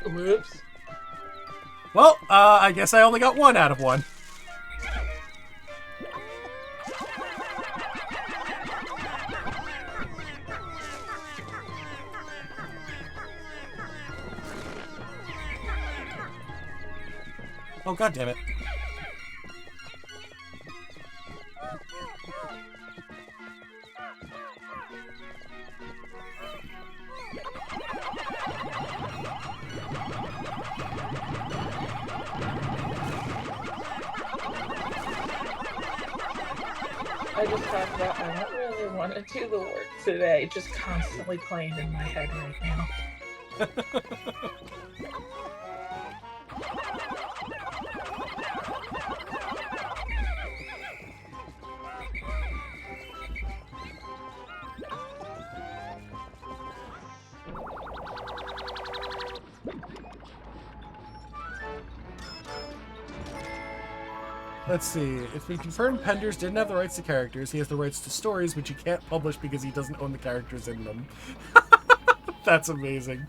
Whoops. Well, I guess I only got 1 out of 1. Oh, god damn it. I just found out I don't really want to do the work today. Just constantly playing in my head right now. Let's see. It's been confirmed Penders didn't have the rights to characters. He has the rights to stories, which he can't publish because he doesn't own the characters in them. That's amazing.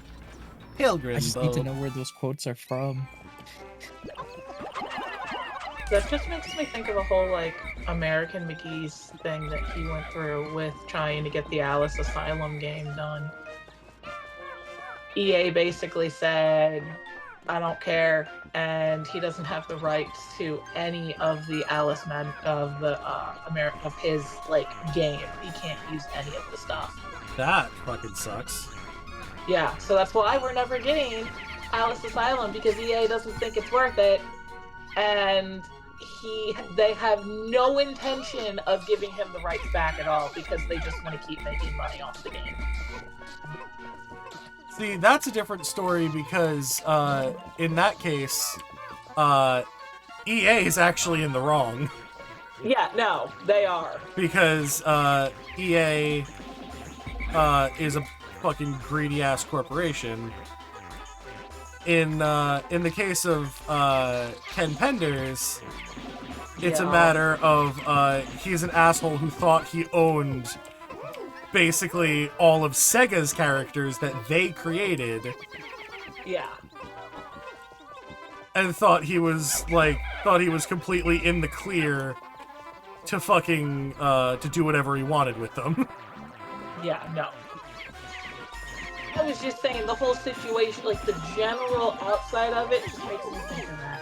Pilgrim I just Bow. need to know where those quotes are from. That just makes me think of a whole, like, American McGee's thing that he went through with trying to get the Alice Asylum game done. EA basically said, I don't care, and he doesn't have the rights to any of the Alice of his, like, game. He can't use any of the stuff. That fucking sucks. Yeah, so that's why we're never getting Alice Asylum, because EA doesn't think it's worth it, and they have no intention of giving him the rights back at all, because they just want to keep making money off the game. See, that's a different story because, in that case, EA is actually in the wrong. Yeah, no, they are. Because, EA, is a fucking greedy-ass corporation. In the case of, Ken Penders, it's a matter of, he's an asshole who thought he owned basically all of Sega's characters that they created. Yeah. And thought he was completely in the clear to fucking, to do whatever he wanted with them. Yeah, no. I was just saying, the whole situation, like, the general outside of it just makes me think of that.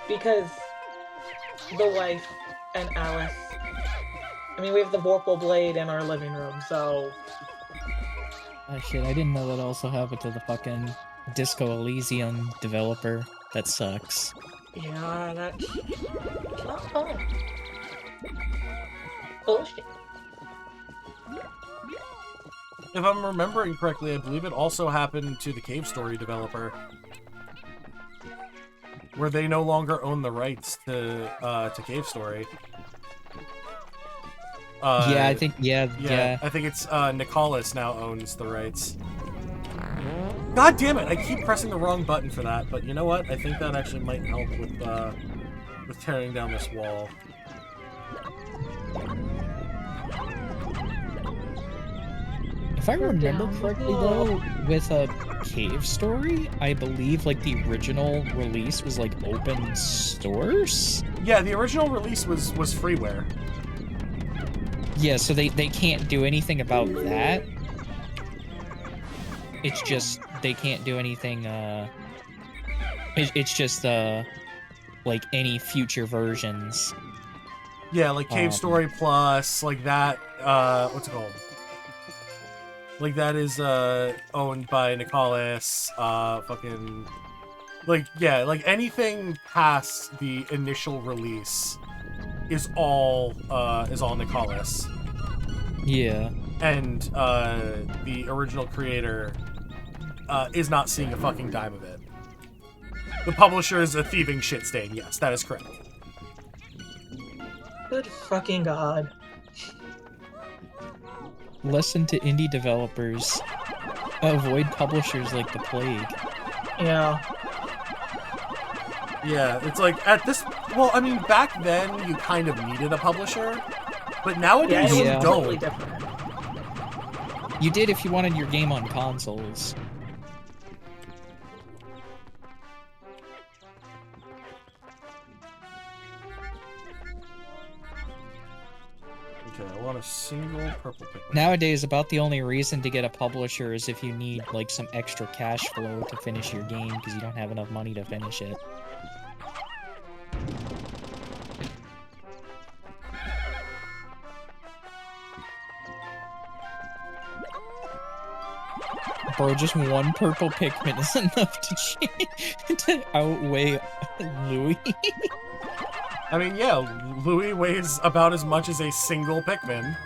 Because the wife and Alice I mean, we have the Vorpal Blade in our living room, so... Oh shit, I didn't know that also happened to the fucking Disco Elysium developer. That sucks. Yeah, that's not fun. Bullshit. If I'm remembering correctly, I believe it also happened to the Cave Story developer, where they no longer own the rights to Cave Story. Yeah, I think, yeah. I think it's Nicholas now owns the rights. God damn it! I keep pressing the wrong button for that, but you know what? I think that actually might help with tearing down this wall. If I remember correctly, though, with a Cave Story, I believe like the original release was like open source. Yeah, the original release was freeware. Yeah, so they can't do anything about that. It's just they can't do anything. It's just like any future versions. Yeah, like Cave Story Plus, like that. What's it called? Like that is owned by Nicholas. Fucking like yeah, like anything past the initial release is all Nicholas. Yeah. And the original creator is not seeing a fucking dime of it. The publisher is a thieving shit stain. Yes, that is correct. Good fucking god. Lesson to indie developers: avoid publishers like the plague. Yeah. Yeah, it's like at this. Well, I mean, back then you kind of needed a publisher, but nowadays you don't. You did if you wanted your game on consoles. Okay, I want a single purple Pikmin. Nowadays, about the only reason to get a publisher is if you need like some extra cash flow to finish your game because you don't have enough money to finish it. Bro, just one purple Pikmin is enough to outweigh Louis. I mean, yeah, Louis weighs about as much as a single Pikmin.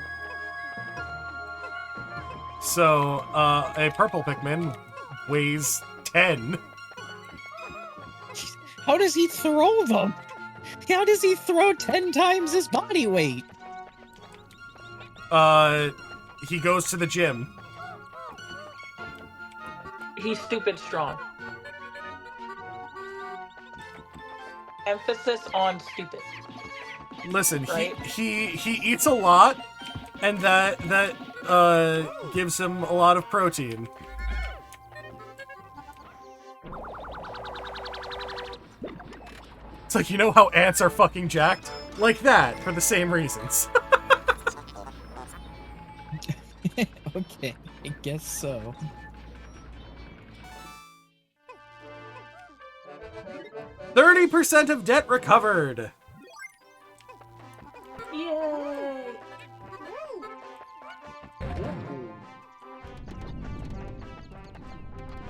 So, a purple Pikmin weighs 10. How does he throw them? How does he throw 10 times his body weight? He goes to the gym. He's stupid strong. Emphasis on stupid. Listen, right? he eats a lot, and that gives him a lot of protein. It's like, you know how ants are fucking jacked? Like that, for the same reasons. Okay, I guess so. %30 of debt recovered. Yay!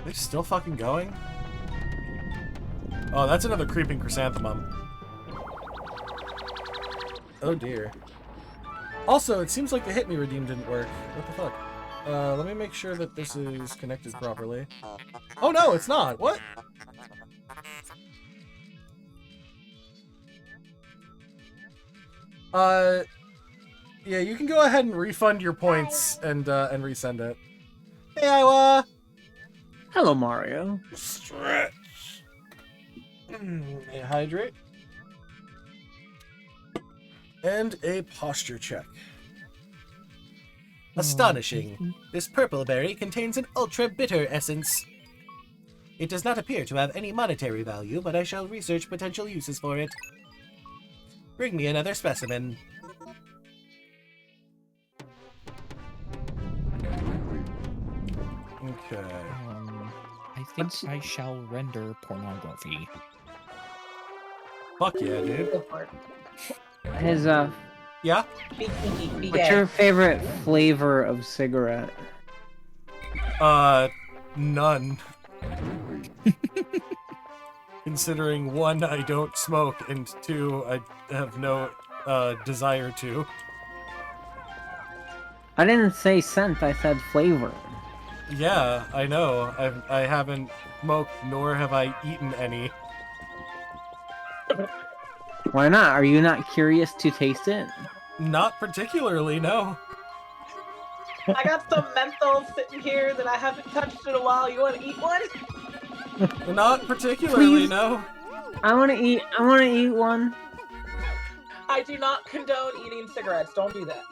They're still fucking going? Oh, that's another creeping chrysanthemum. Oh dear. Also, it seems like the Hit Me Redeem didn't work. What the fuck? Let me make sure that this is connected properly. Oh no, it's not! What? Yeah, you can go ahead and refund your points and resend it. Hey, Iowa! Hello, Mario. Stretch. Hydrate. And a posture check. Astonishing. This purple berry contains an ultra-bitter essence. It does not appear to have any monetary value, but I shall research potential uses for it. Bring me another specimen. Okay. I think I shall render pornography. Fuck yeah, dude. Go for it. His Yeah? Be kinky, be What's gay. your favorite flavor of cigarette? None. Considering 1, I don't smoke, and 2, I have no desire to. I didn't say scent, I said flavor. Yeah, I know. I haven't smoked, nor have I eaten any. Why not? Are you not curious to taste it? Not particularly, no. I got some menthol sitting here that I haven't touched in a while. You want to eat one? Not particularly, Please. no. I wanna eat one. I do not condone eating cigarettes. Don't do that.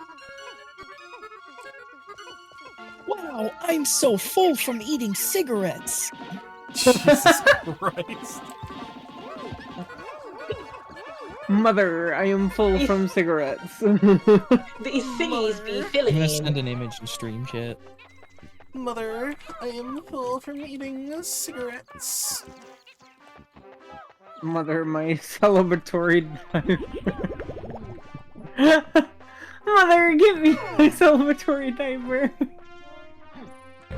Wow, I'm so full from eating cigarettes. Jesus Christ. Mother, I am full from cigarettes. These ciggies be I'm filling gonna me. send an image in stream chat. Mother, I am full from eating cigarettes. Mother, my celebratory diaper. Mother, give me my celebratory diaper.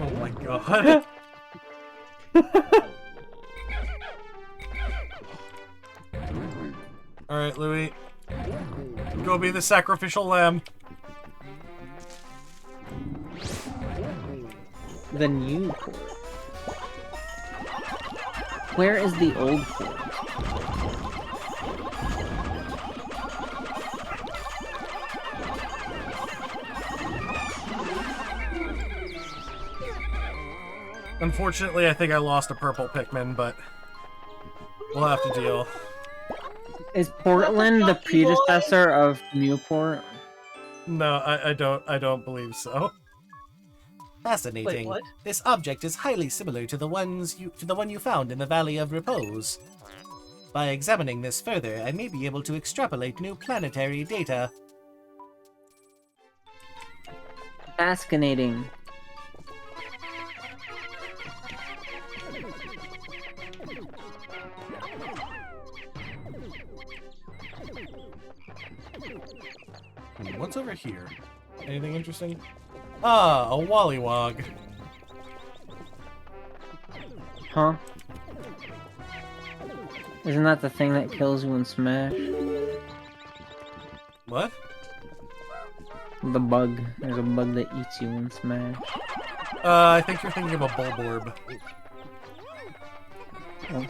Oh my god. Alright, Louis. Go be the sacrificial lamb. The new port. Where is the old port? Unfortunately, I think I lost a purple Pikmin, but we'll have to deal. Is Portland the predecessor of Newport? No, I don't believe so. Fascinating. Wait, what? This object is highly similar to the one you found in the Valley of Repose. By examining this further, I may be able to extrapolate new planetary data. Fascinating. What's over here? Anything interesting? Ah, a Wollywog. Huh? Isn't that the thing that kills you in Smash? What? The bug. There's a bug that eats you in Smash. I think you're thinking of a Bulborb. Oh.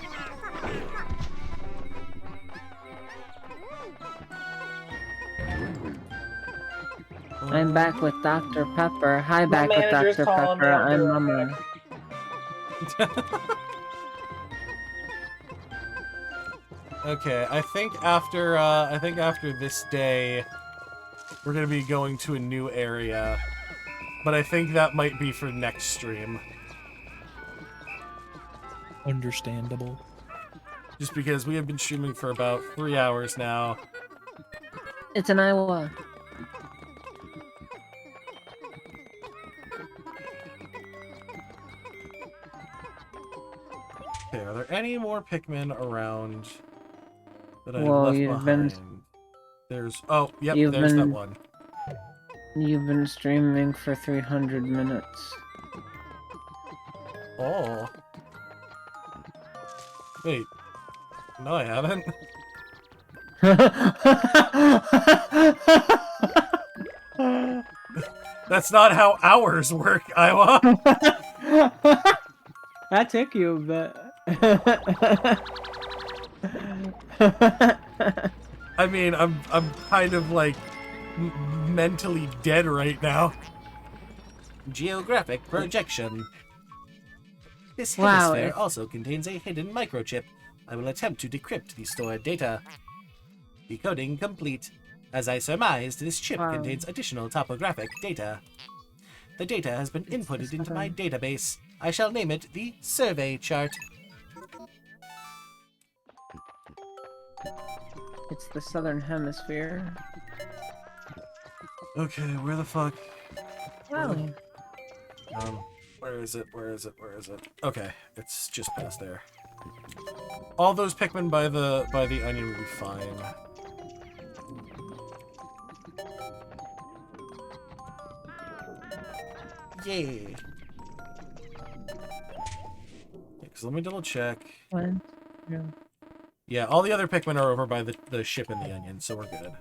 I'm back with Dr. Pepper. Hi, back with manager's Dr. calling me, Pepper. I'll be I'm right Mama. Okay, I think after this day, we're gonna be going to a new area, but I think that might be for next stream. Understandable. Just because we have been streaming for about 3 hours now. It's an Iowa. Okay, are there any more Pikmin around that I Well, left you've behind? been- There's there's you've that been- one. You've been streaming for 300 minutes. Oh. Wait. No, I haven't. That's not how hours work, Iowa. That took you a bit. I mean, I'm kind of like mentally dead right now. Geographic projection. This Wow, hemisphere it- also contains a hidden microchip. I will attempt to decrypt the stored data. Decoding complete. As I surmised, this chip Wow. contains additional topographic data. The data has been inputted into my database. I shall name it the survey chart. It's the southern hemisphere. Okay, where the fuck? Wow. Where is it? Where is it? Where is it? Okay, it's just past there. All those Pikmin by the onion will be fine. Yeah. Because let me double check. One, two. Yeah, all the other Pikmin are over by the ship in the onion, so we're good.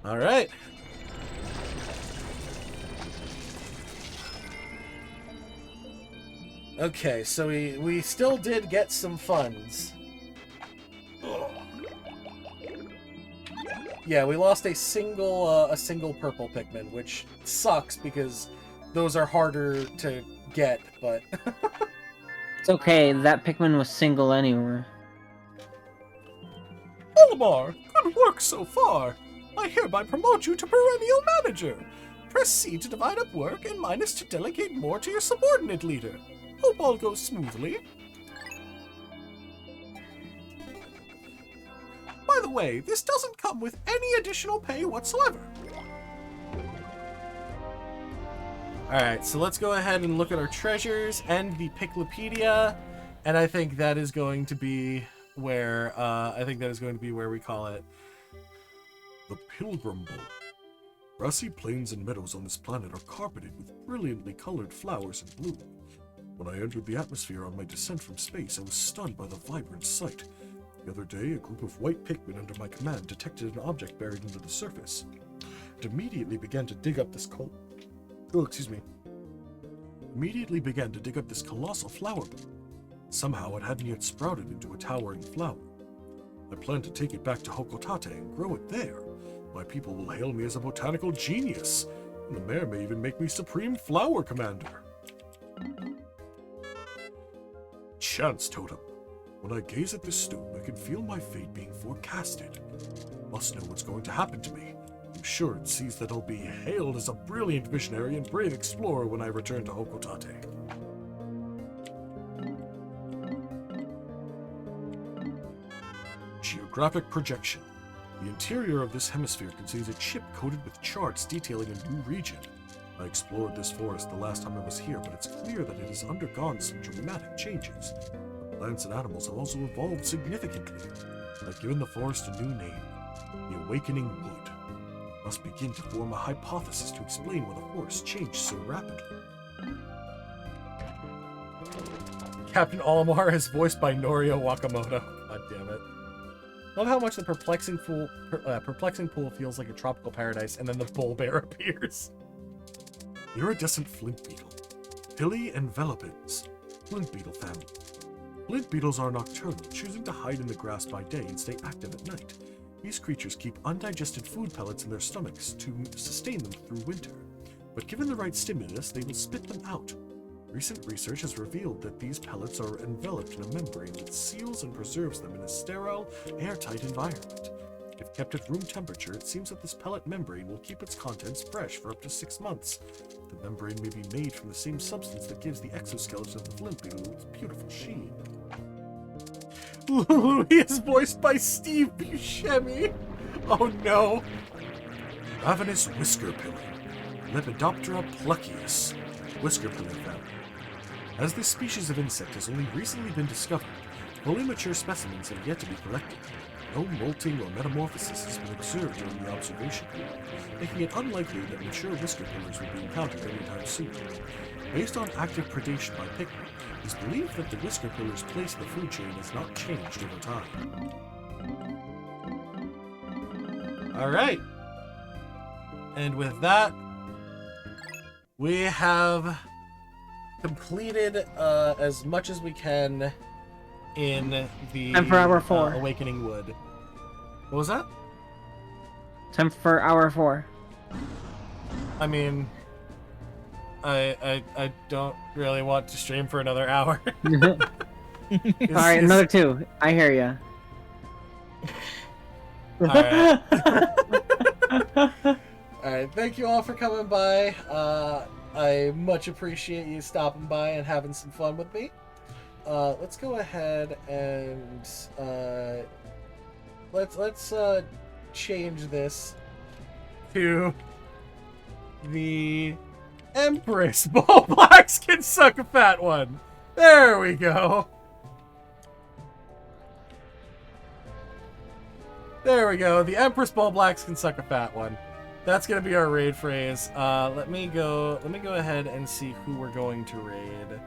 All right. Okay, so we still did get some funds. Yeah, we lost a single purple Pikmin, which sucks because those are harder to get, but It's okay, that Pikmin was single anyway. Olimar, good work so far. I hereby promote you to perennial manager. Press C to divide up work and minus to delegate more to your subordinate leader. Hope all goes smoothly. By the way, this doesn't come with any additional pay whatsoever. Alright, so let's go ahead and look at our treasures and the Piclopedia, and I think that is going to be where we call it The Pilgrim Bowl. Grassy plains and meadows on this planet are carpeted with brilliantly colored flowers and bloom. When I entered the atmosphere on my descent from space, I was stunned by the vibrant sight. The other day, a group of white Pikmin under my command detected an object buried under the surface. It immediately began to dig up this colossal flower bed. Somehow it hadn't yet sprouted into a towering flower. I plan to take it back to Hokotate and grow it there. My people will hail me as a botanical genius, and the mayor may even make me Supreme Flower Commander. Chance Totem. When I gaze at this stone, I can feel my fate being forecasted. Must know what's going to happen to me. I'm sure it sees that I'll be hailed as a brilliant visionary and brave explorer when I return to Hokotate. Geographic projection. The interior of this hemisphere contains a chip coated with charts detailing a new region. I explored this forest the last time I was here, but it's clear that it has undergone some dramatic changes. The plants and animals have also evolved significantly. I've given the forest a new name, the Awakening Wood. Must begin to form a hypothesis to explain why the forest changed so rapidly. Captain Olimar is voiced by Norio Wakamoto. God damn it. Love how much the perplexing pool feels like a tropical paradise, and then the bull bear appears. Iridescent flint beetle. Hilly envelopins. Flint beetle family. Flint beetles are nocturnal, choosing to hide in the grass by day and stay active at night. These creatures keep undigested food pellets in their stomachs to sustain them through winter. But given the right stimulus, they will spit them out. Recent research has revealed that these pellets are enveloped in a membrane that seals and preserves them in a sterile, airtight environment. If kept at room temperature, it seems that this pellet membrane will keep its contents fresh for up to 6 months. The membrane may be made from the same substance that gives the exoskeleton of the flint beetle its beautiful sheen. Louis is voiced by Steve Buscemi. Oh no. Ravenous whisker pillar. Lepidoptera pluckeus. Whisker pillar family. As this species of insect has only recently been discovered, fully mature specimens have yet to be collected. No molting or metamorphosis has been observed during the observation, making it unlikely that mature whisker pillars will be encountered anytime soon. Based on active predation by Pikmin, it is believed that the whisker pillar's place in the food chain has not changed over time. Alright. And with that, we have completed as much as we can in the Time for hour 4. Awakening Wood. What was that? Time for hour 4. I mean, I don't really want to stream for another hour. Alright, another 2. I hear ya. Alright. Alright, thank you all for coming by. I much appreciate you stopping by and having some fun with me. Let's go ahead and let's change this to the Empress. Ball Blacks can suck a fat one. There we go. There we go. The Empress Ball Blacks can suck a fat one. That's gonna be our raid phrase. Let me go ahead and see who we're going to raid.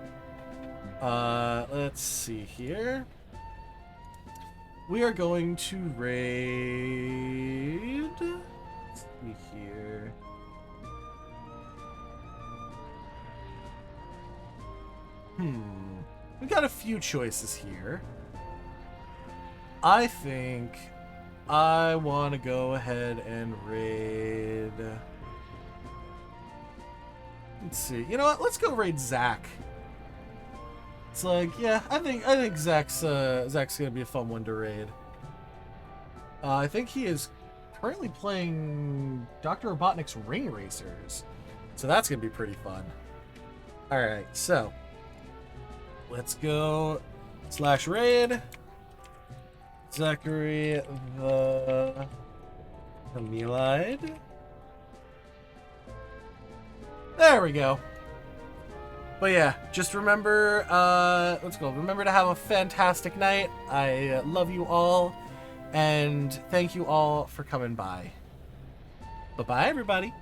Let's see here. We are going to raid. Let's see here. We got a few choices here. I think I want to go ahead and raid. Let's see. You know what? Let's go raid Zach. It's like, yeah, I think Zach's gonna be a fun one to raid. I think he is currently playing Dr. Robotnik's Ring Racers, so that's gonna be pretty fun. All right, so let's go /raid Zachary the Camillide. There we go. But yeah, just remember, let's go. Remember to have a fantastic night. I love you all, and thank you all for coming by. Bye-bye, everybody.